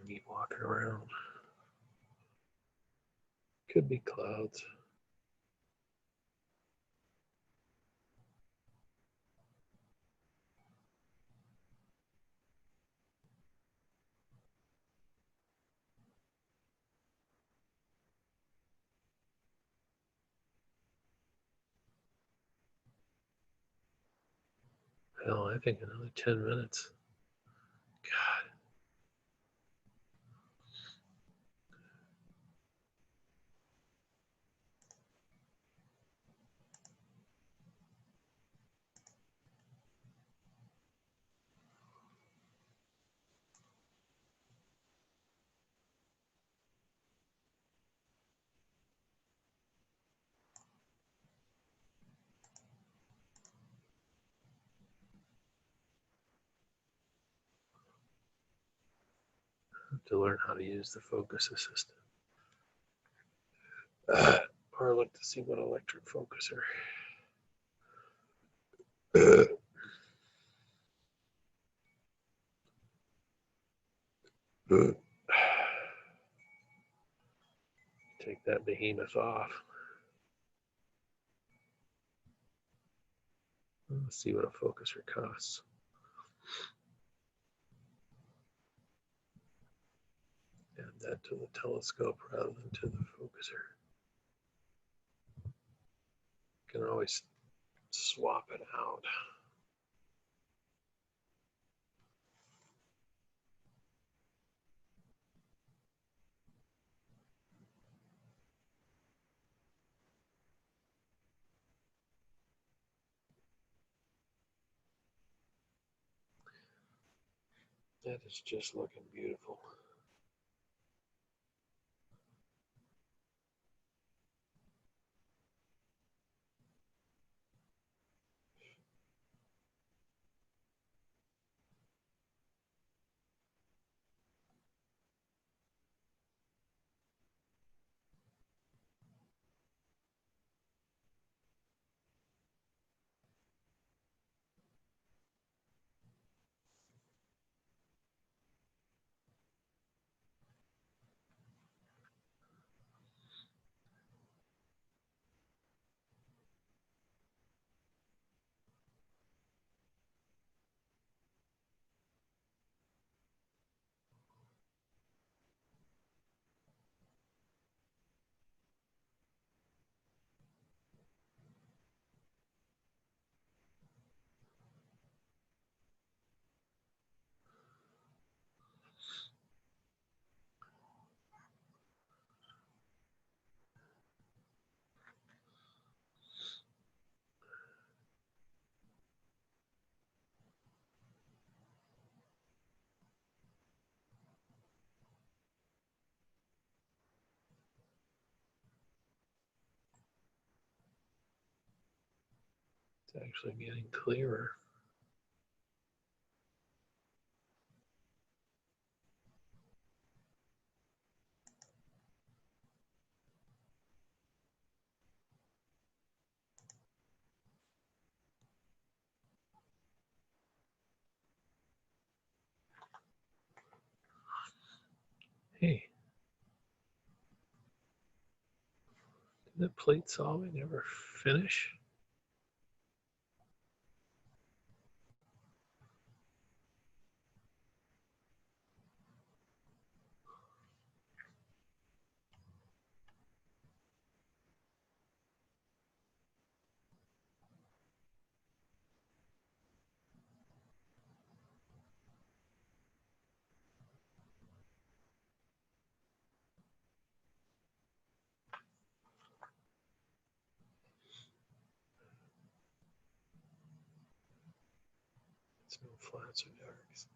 neat walking around. Could be clouds. Hell, I think another 10 minutes. God. To learn how to use the focus assistant. Or look to see what electric focuser. Take that behemoth off. Let's see what a focuser costs. Add that to the telescope rather than to the focuser. Can always swap it out. That is just looking beautiful. It's actually getting clearer. Hey, did the plate solving ever finish? It's no flats or darks.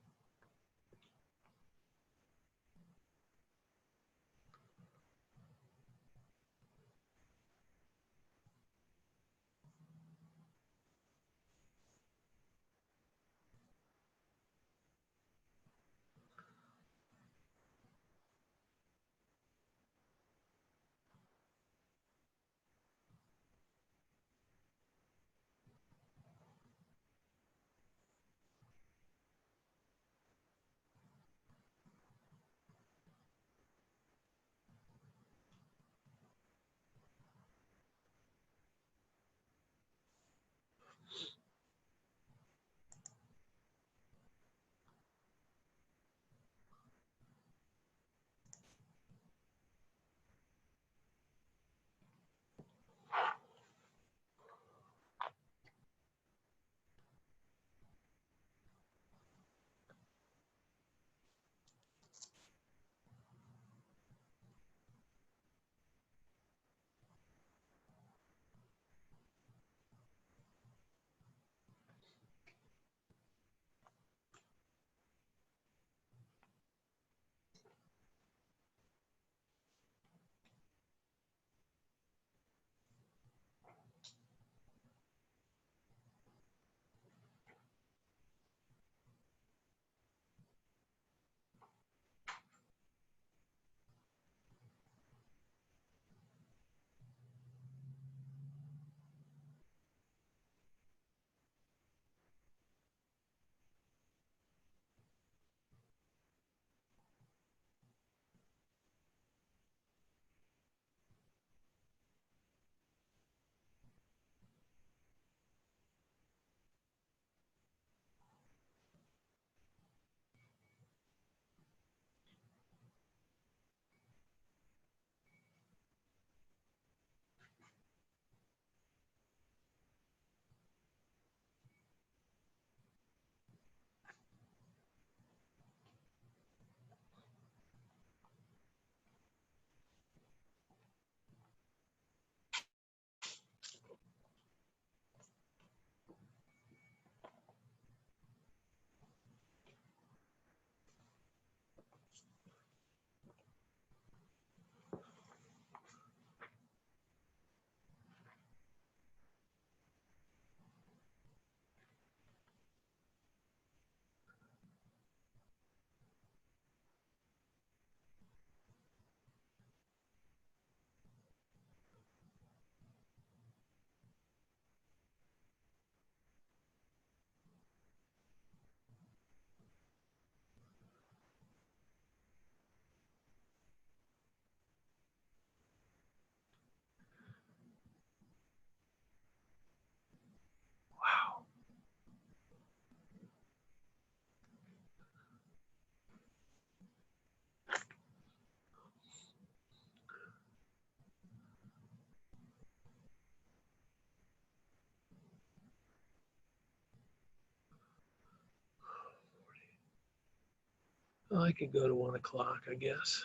I could go to 1 o'clock, I guess.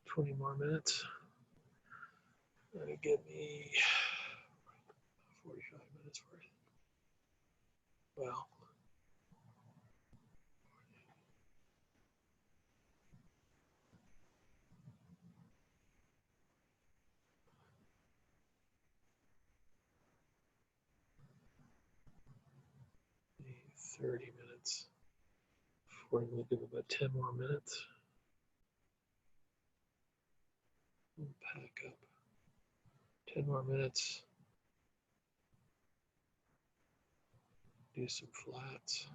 20 more minutes. That'll give me 45 minutes worth. Well, maybe 30 minutes. We're going to do about 10 more minutes. We'll pack up. 10 more minutes. Do some flats.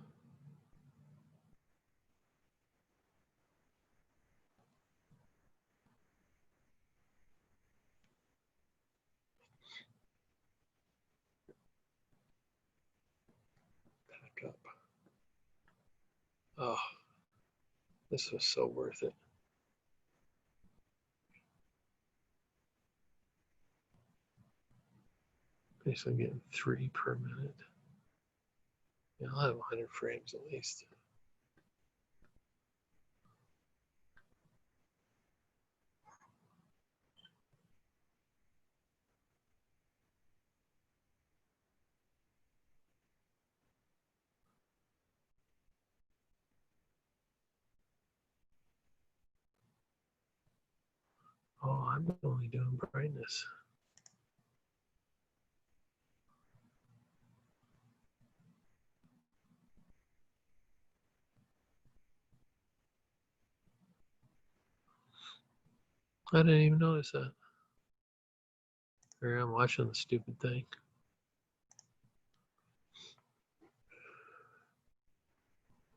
Pack up. Oh, this was so worth it. Basically getting 3 per minute. Yeah, I'll have 100 frames at least. Oh, I'm only doing brightness. I didn't even notice that. Here I'm watching the stupid thing.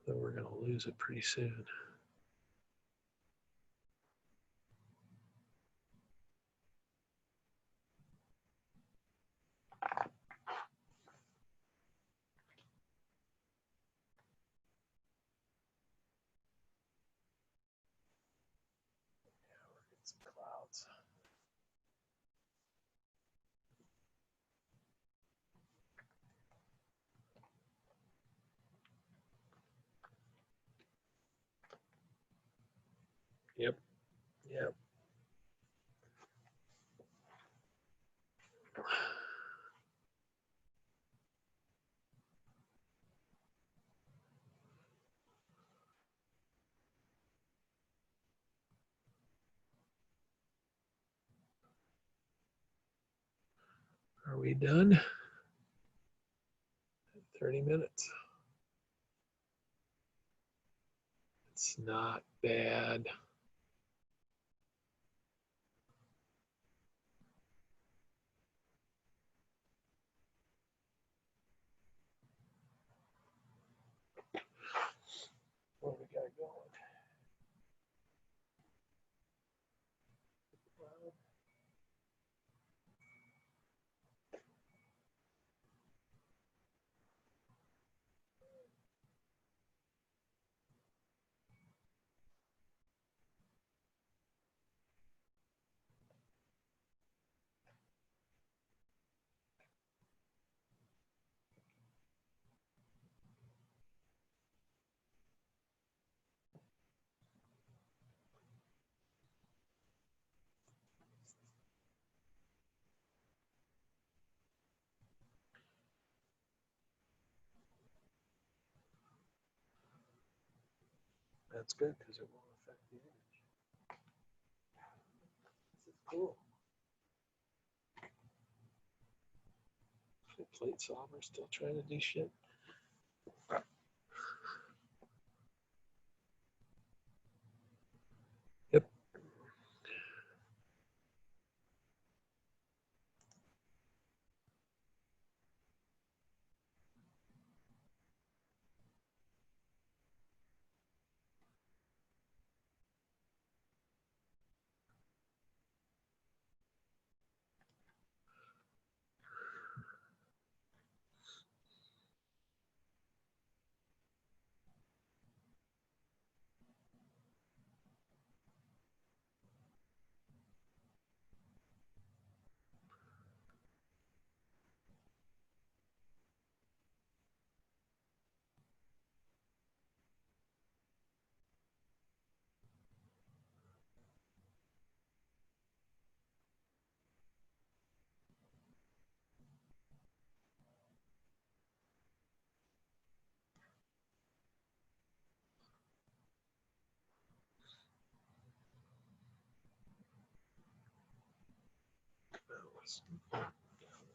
So we're gonna lose it pretty soon. Yeah, we're getting some clouds. Yep. Yep. Are we done? 30 minutes. It's not bad. What do we got going? That's good because it won't affect the image. This is cool. The plate solver's still trying to do shit. Yep.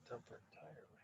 Dump it entirely.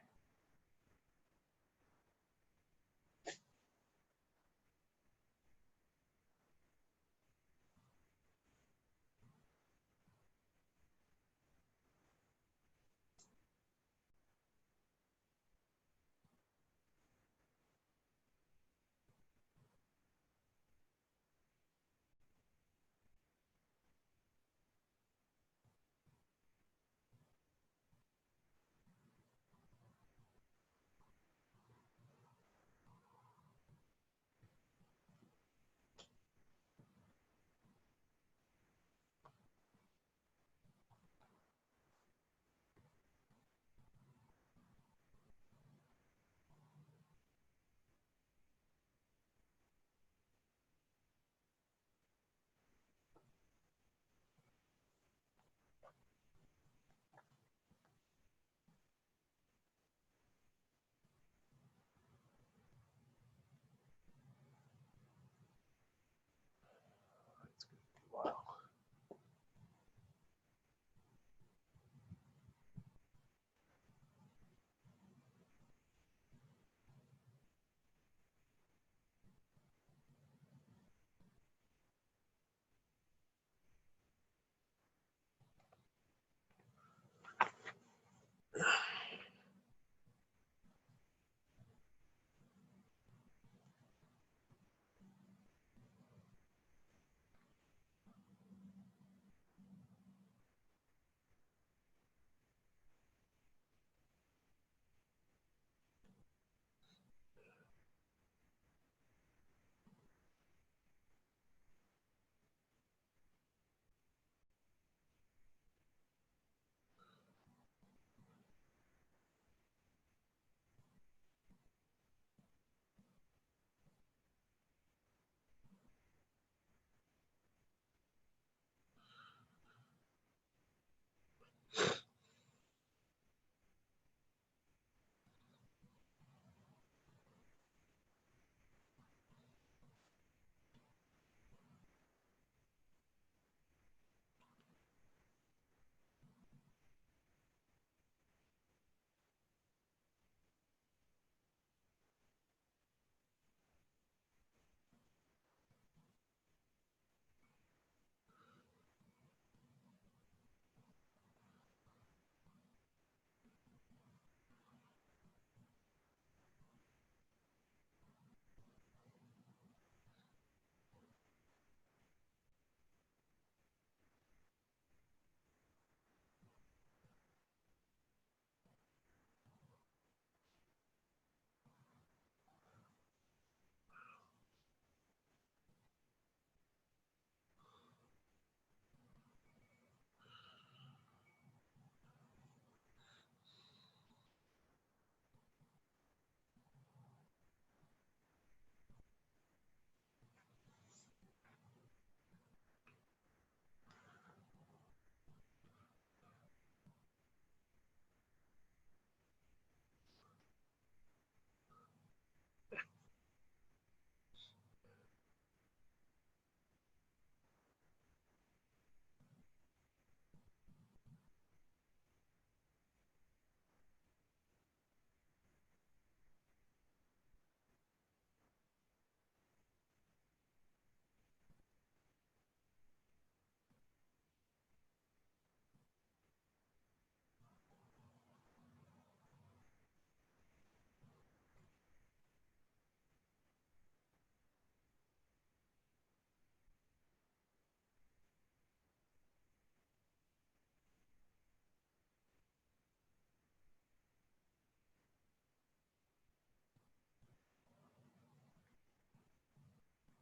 Wow.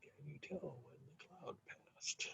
Can you tell when the cloud passed?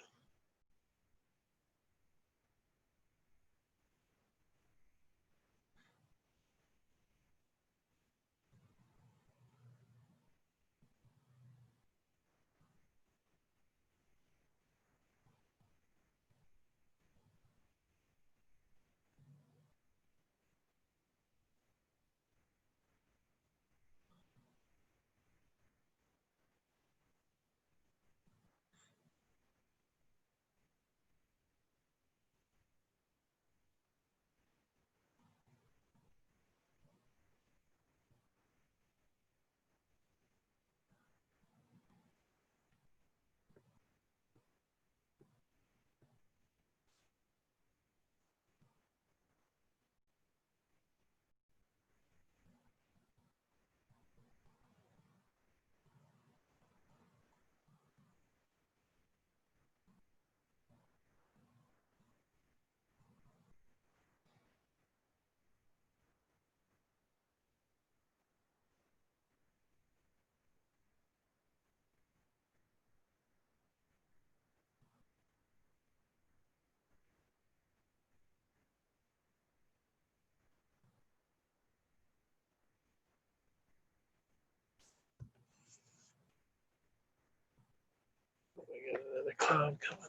I got another cloud coming.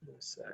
In a sec.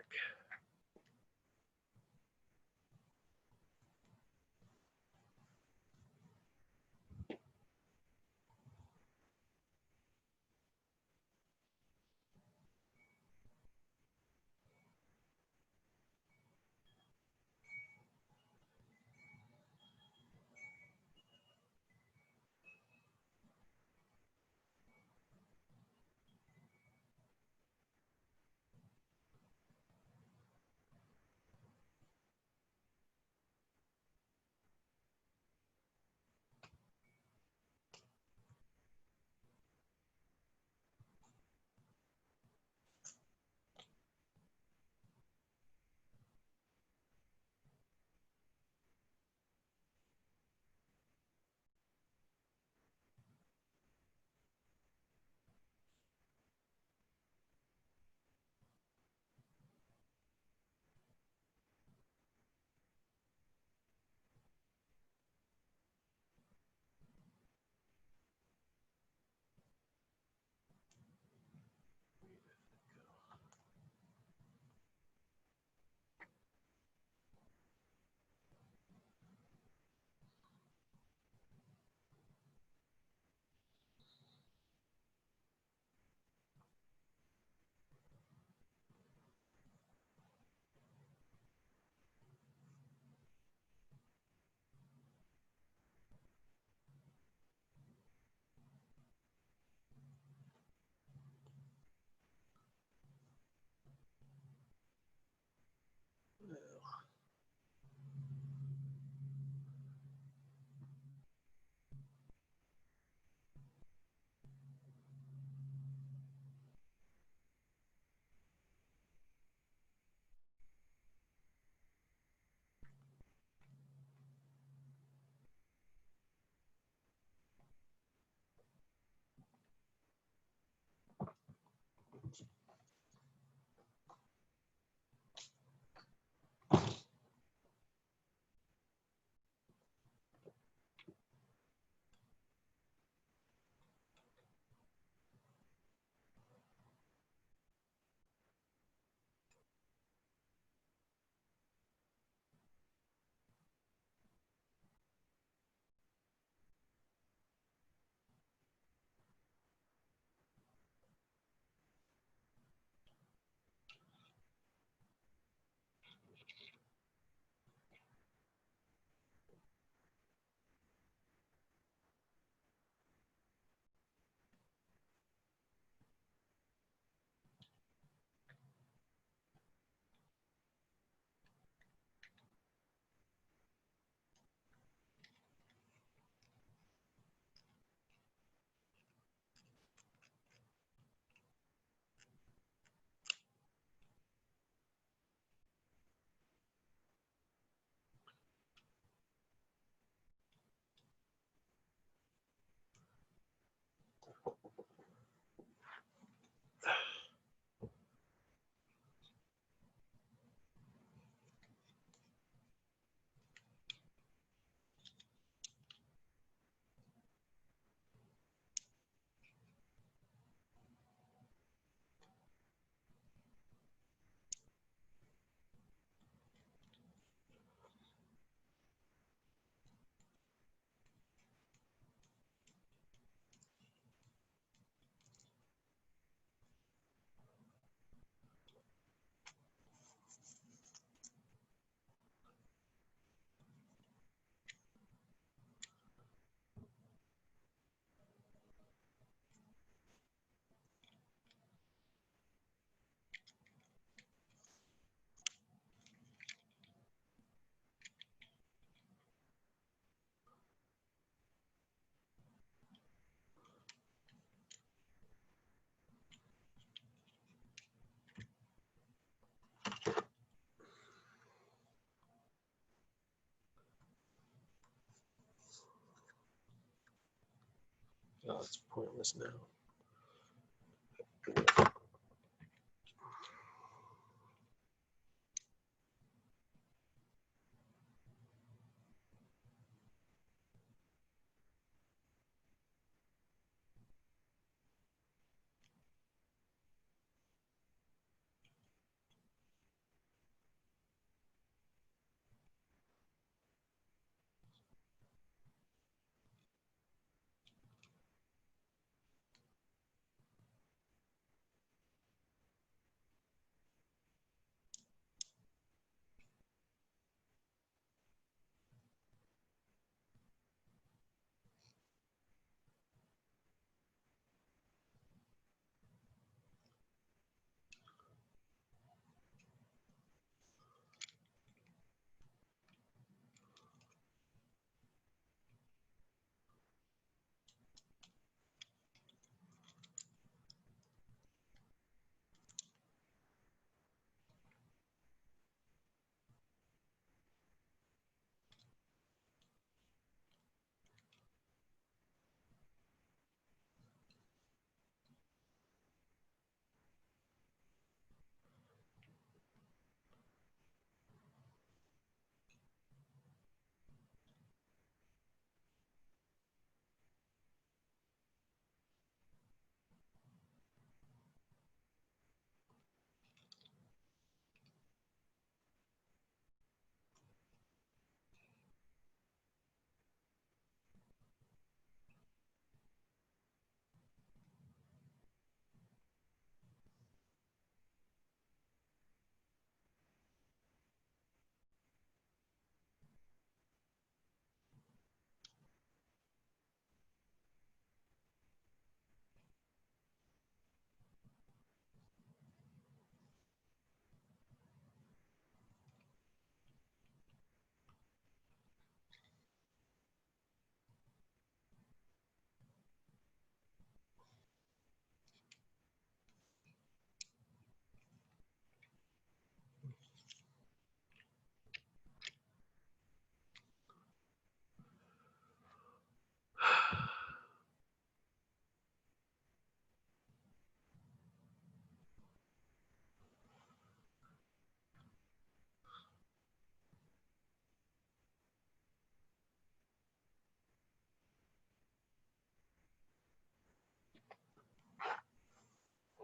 Oh, it's pointless now.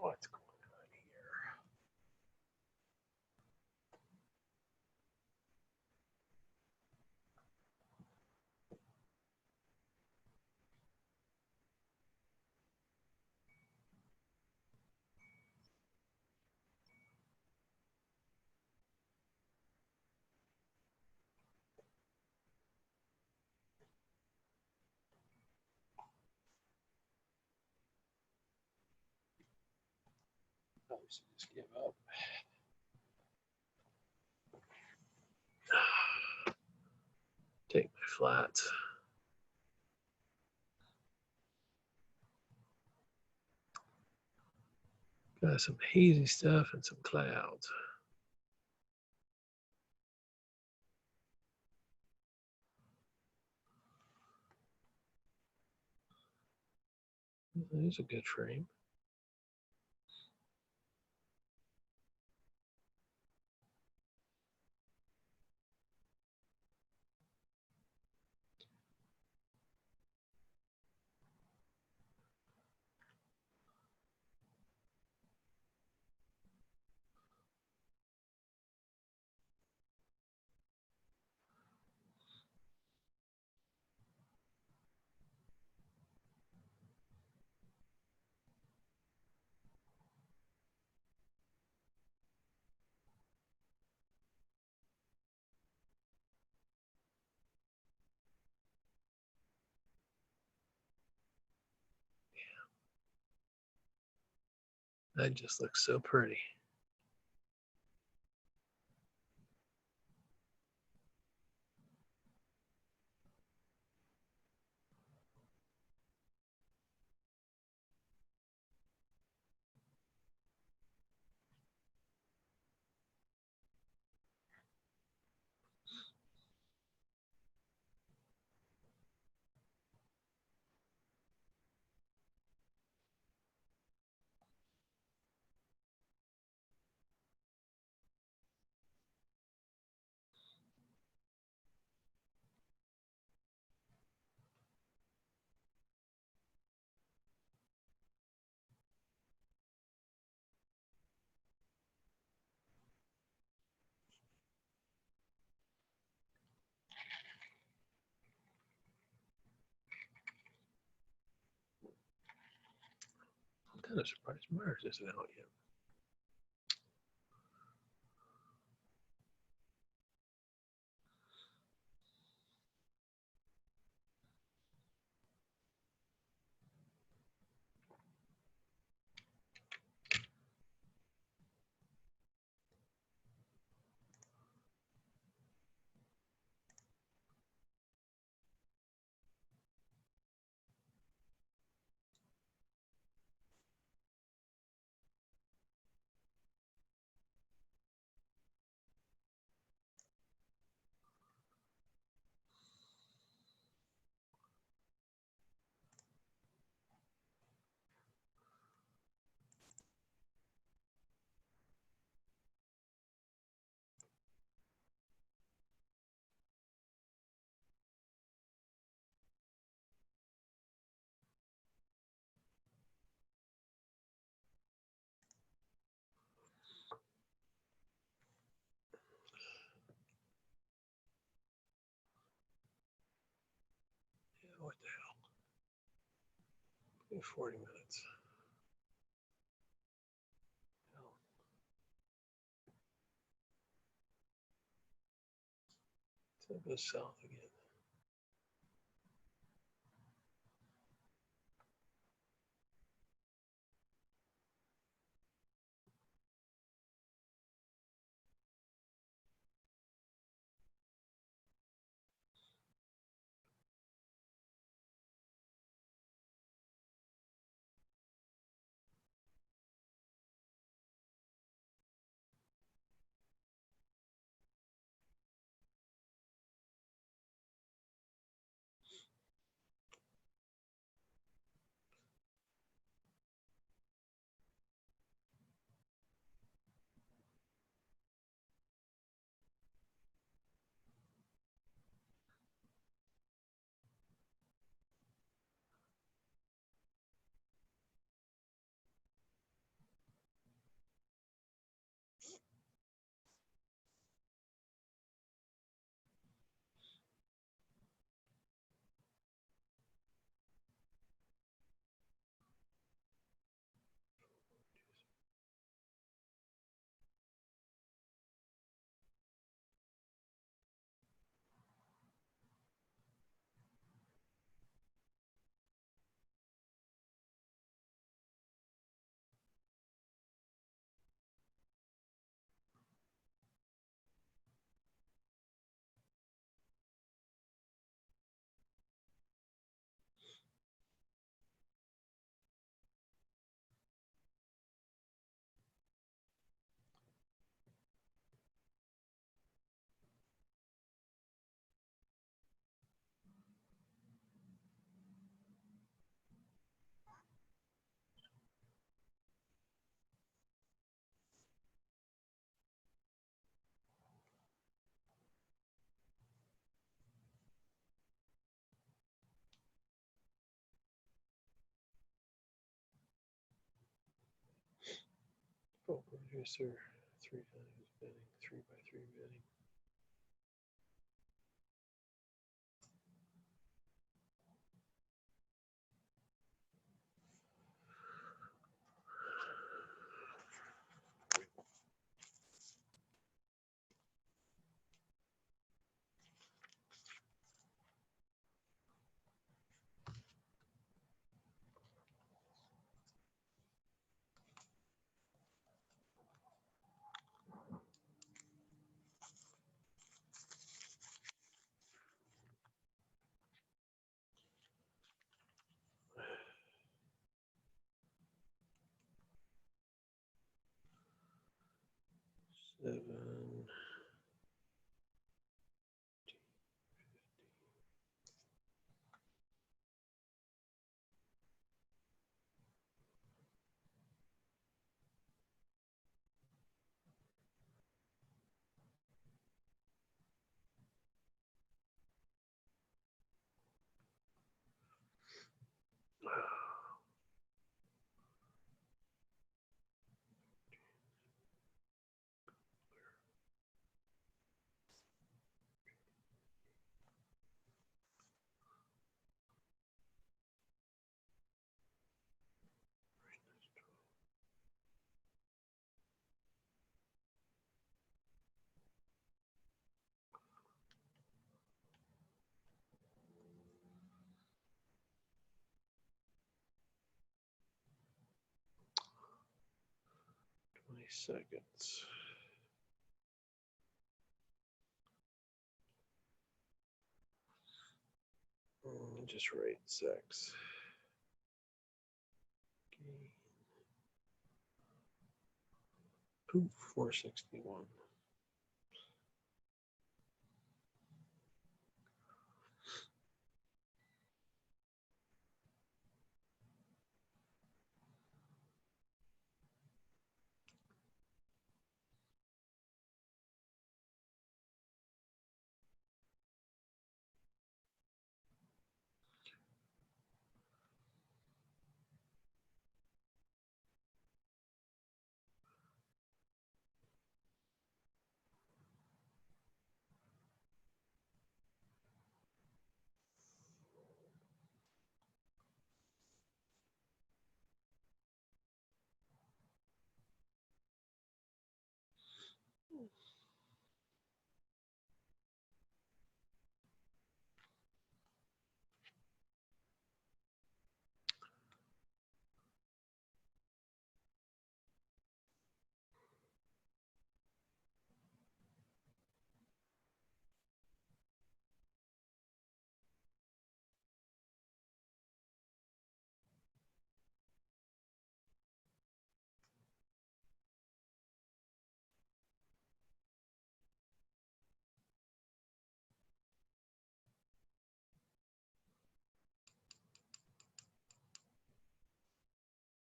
What's going on here? Probably should just give up. Take my flats. Got some hazy stuff and some clouds. There's a good frame. That just looks so pretty. kind of surprised Mars isn't out yet. Yeah, what the hell? 40 minutes. Hell. So it goes south again. Oh, producer, 3 times bidding, 3x3 bidding. seconds. Just write 6. Poof, 461.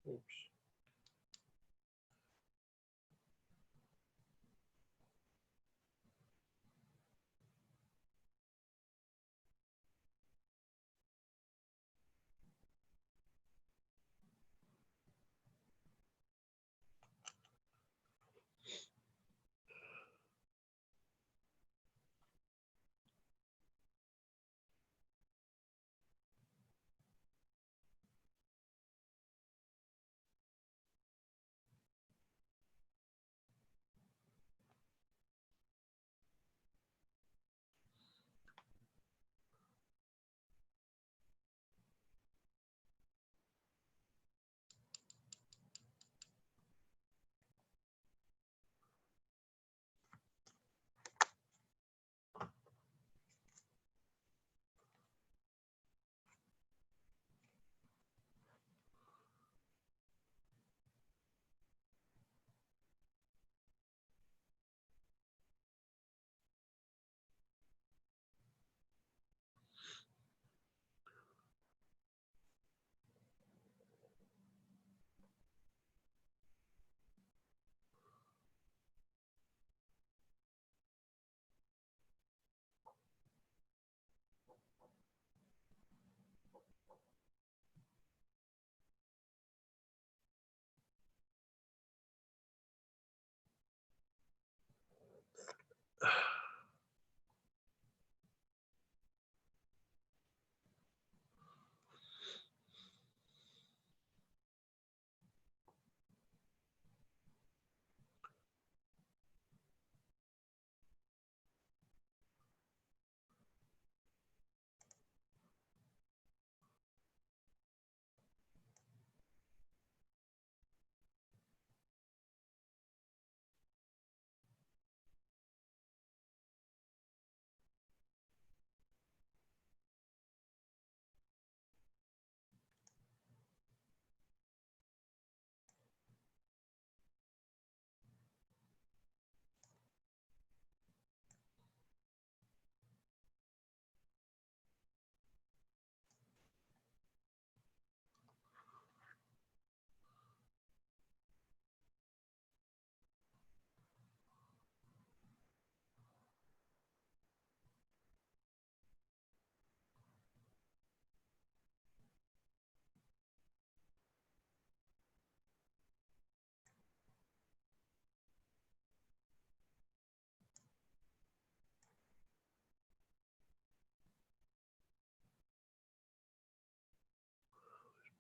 Oops.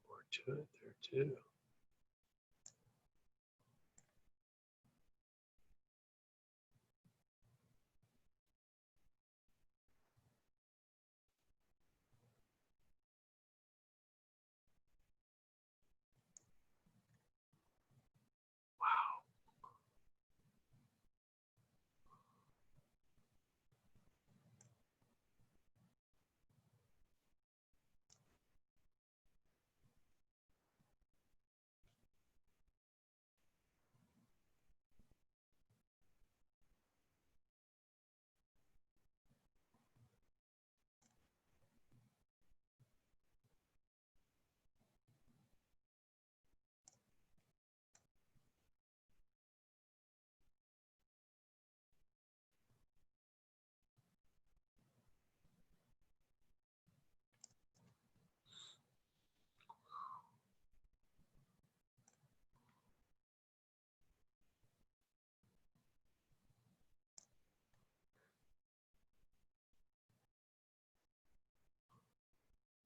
More to it there too.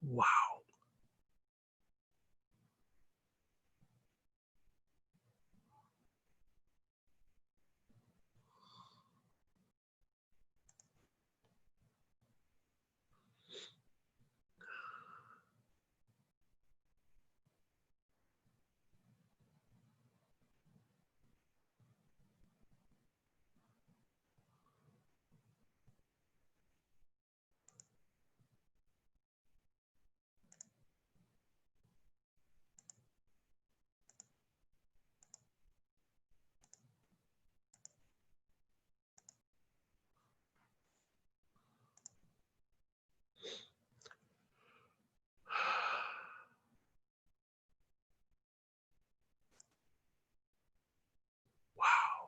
Wow. Wow.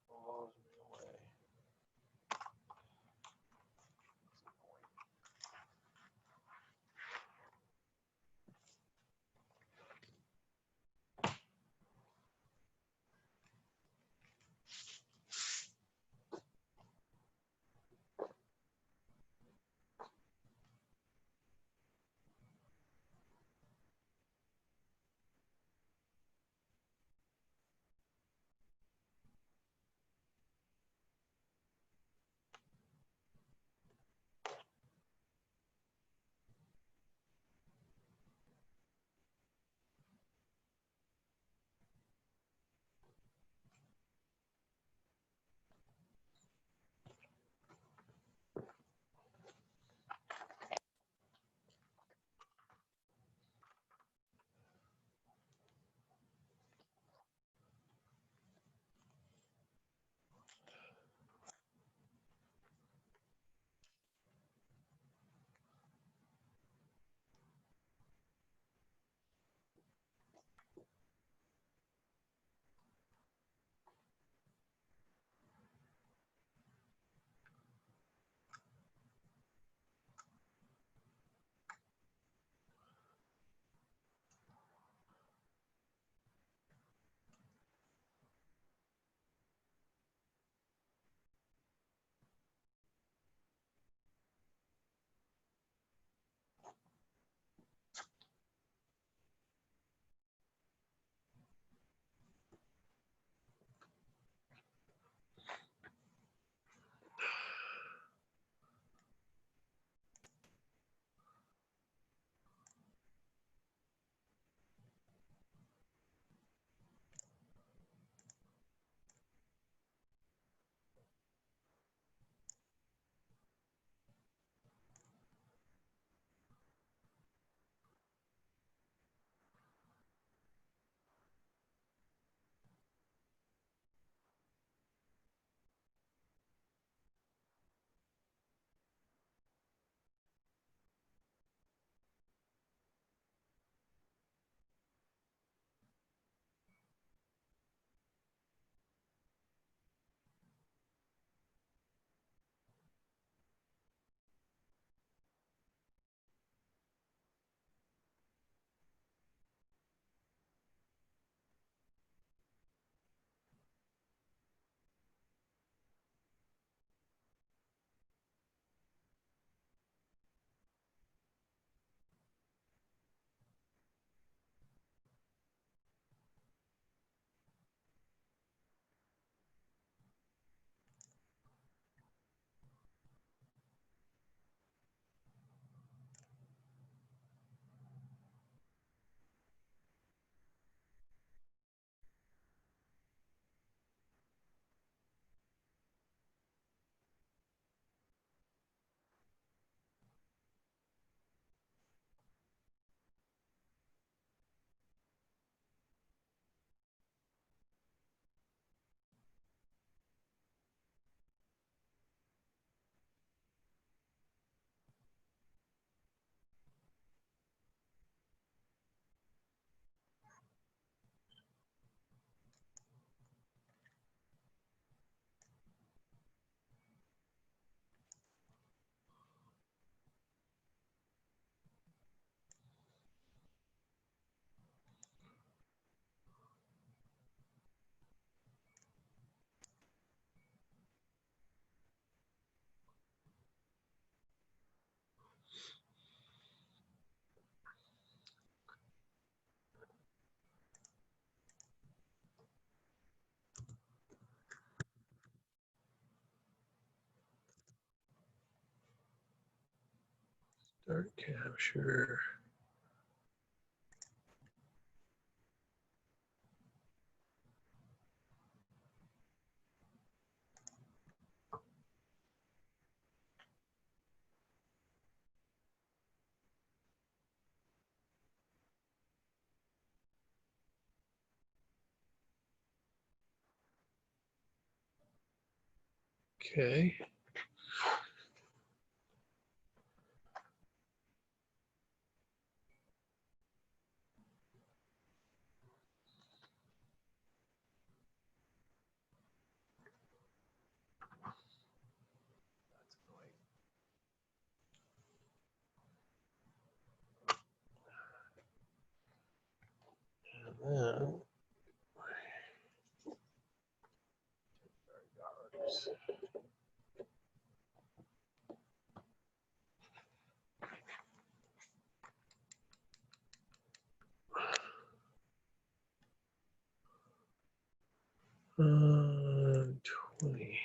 Blows me away. Start capture. Okay. And then uh, 20.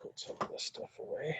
Put some of this stuff away.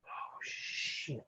Oh, shit.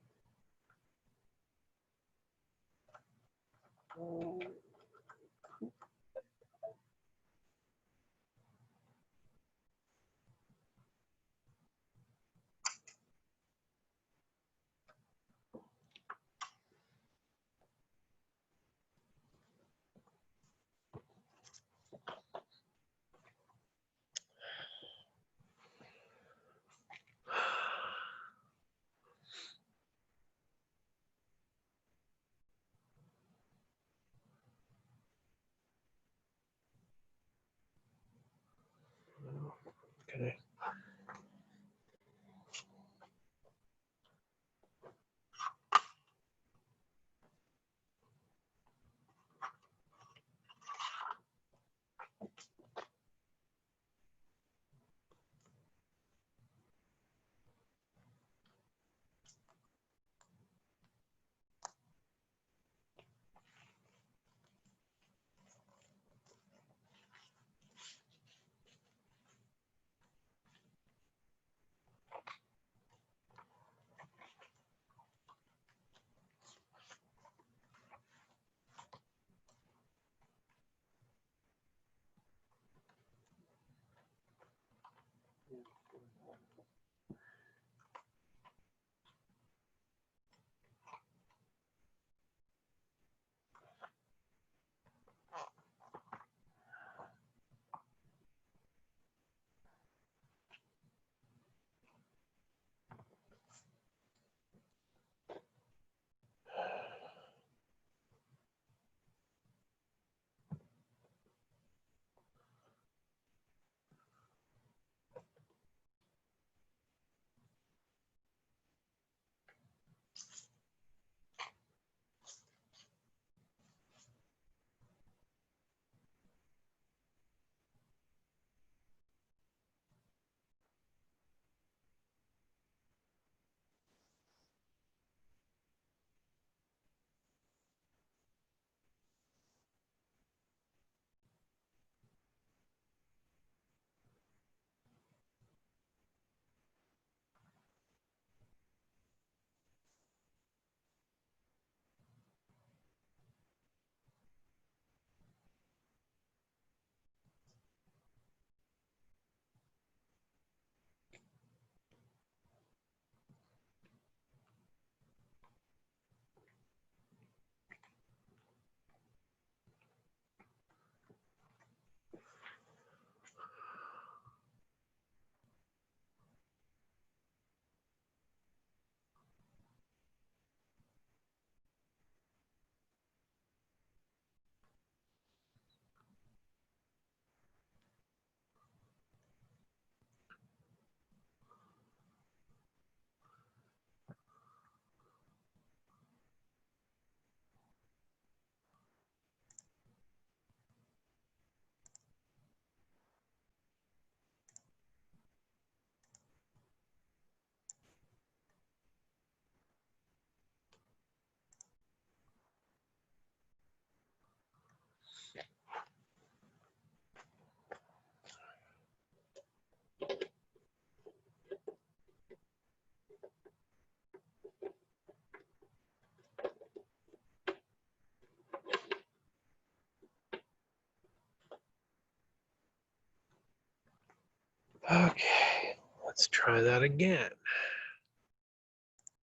try that again.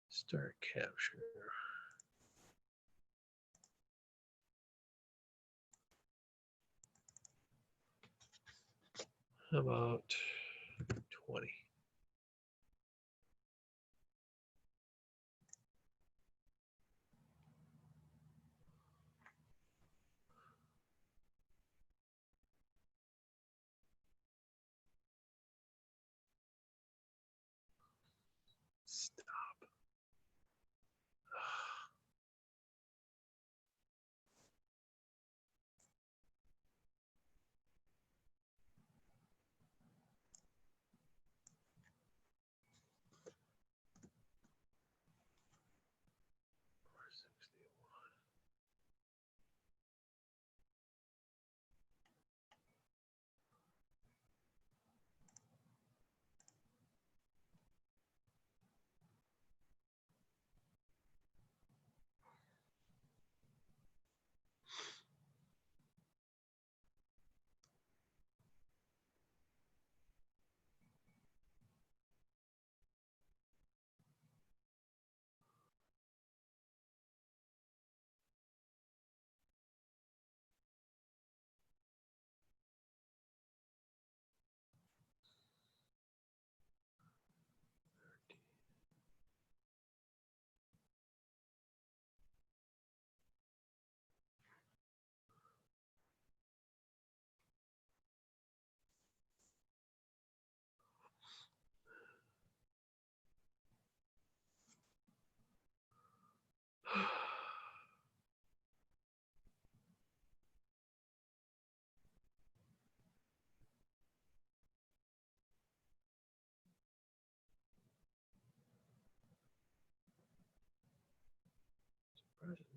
Start capture. How about 20? Stop.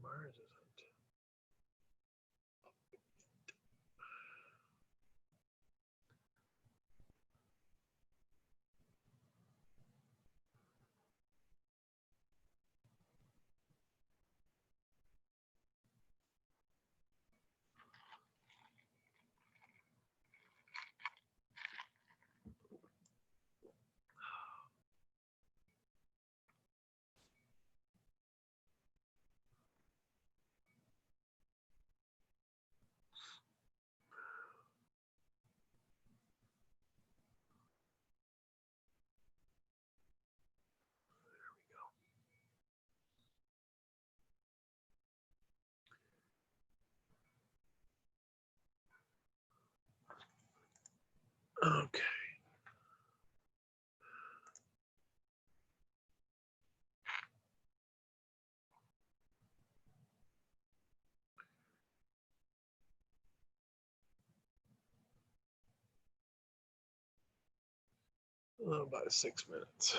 Mars isn't. Okay. About 6 minutes.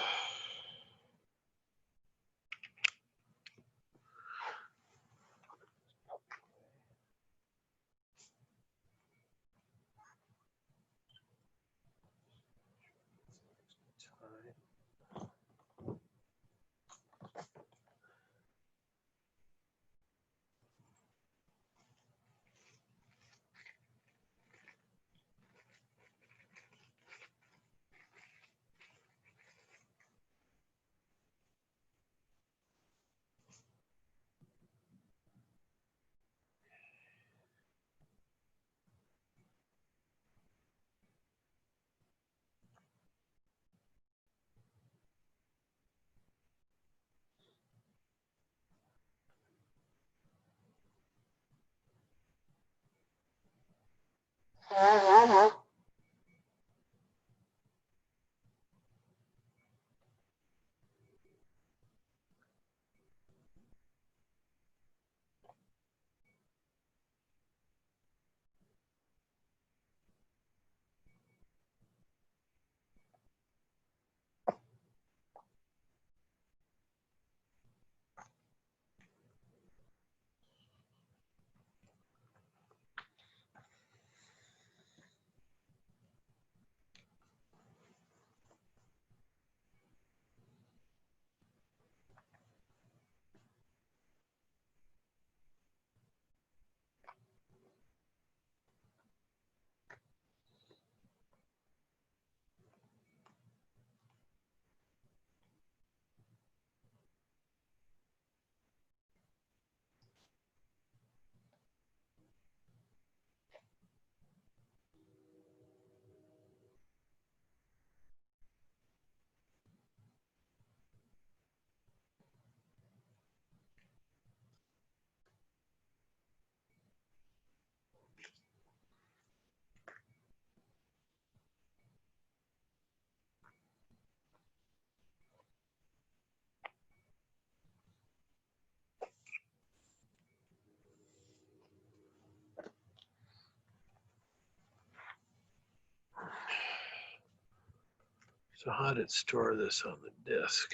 So how did it store this on the disk?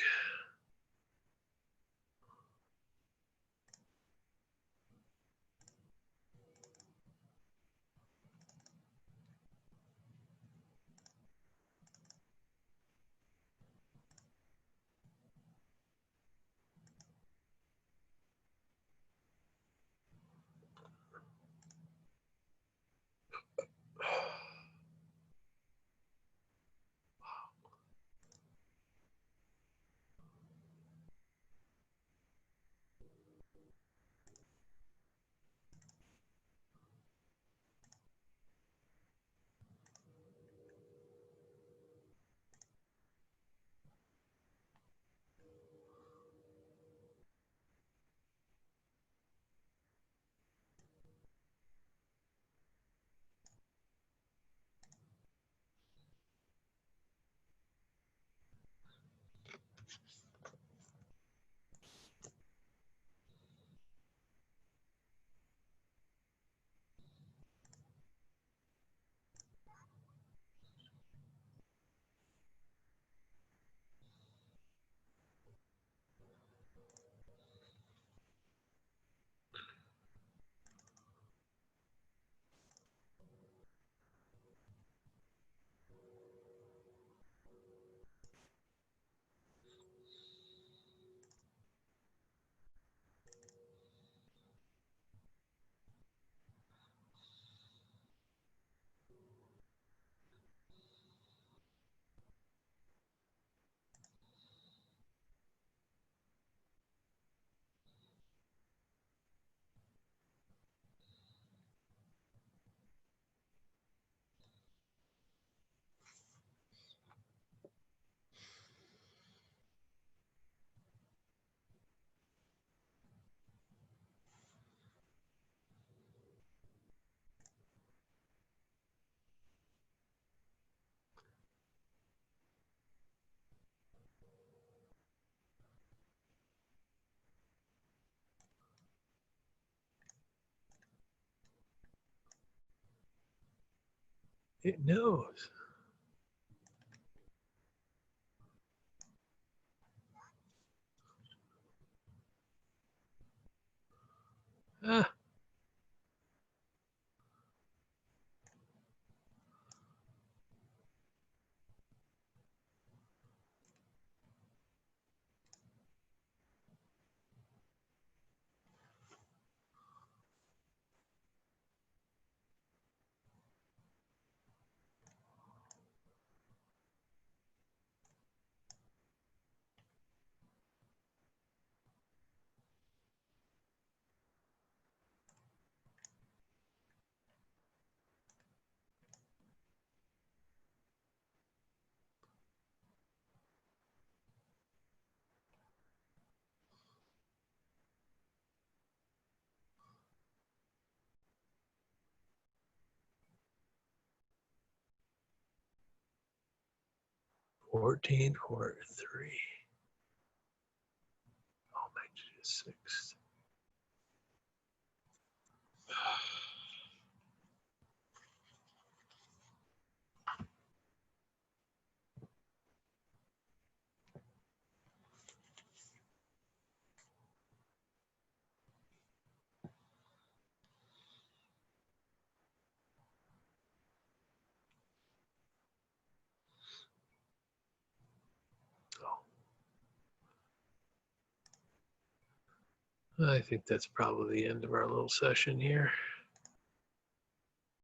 It knows. Ah. $14.43. Oh, magnitude is 6. I think that's probably the end of our little session here.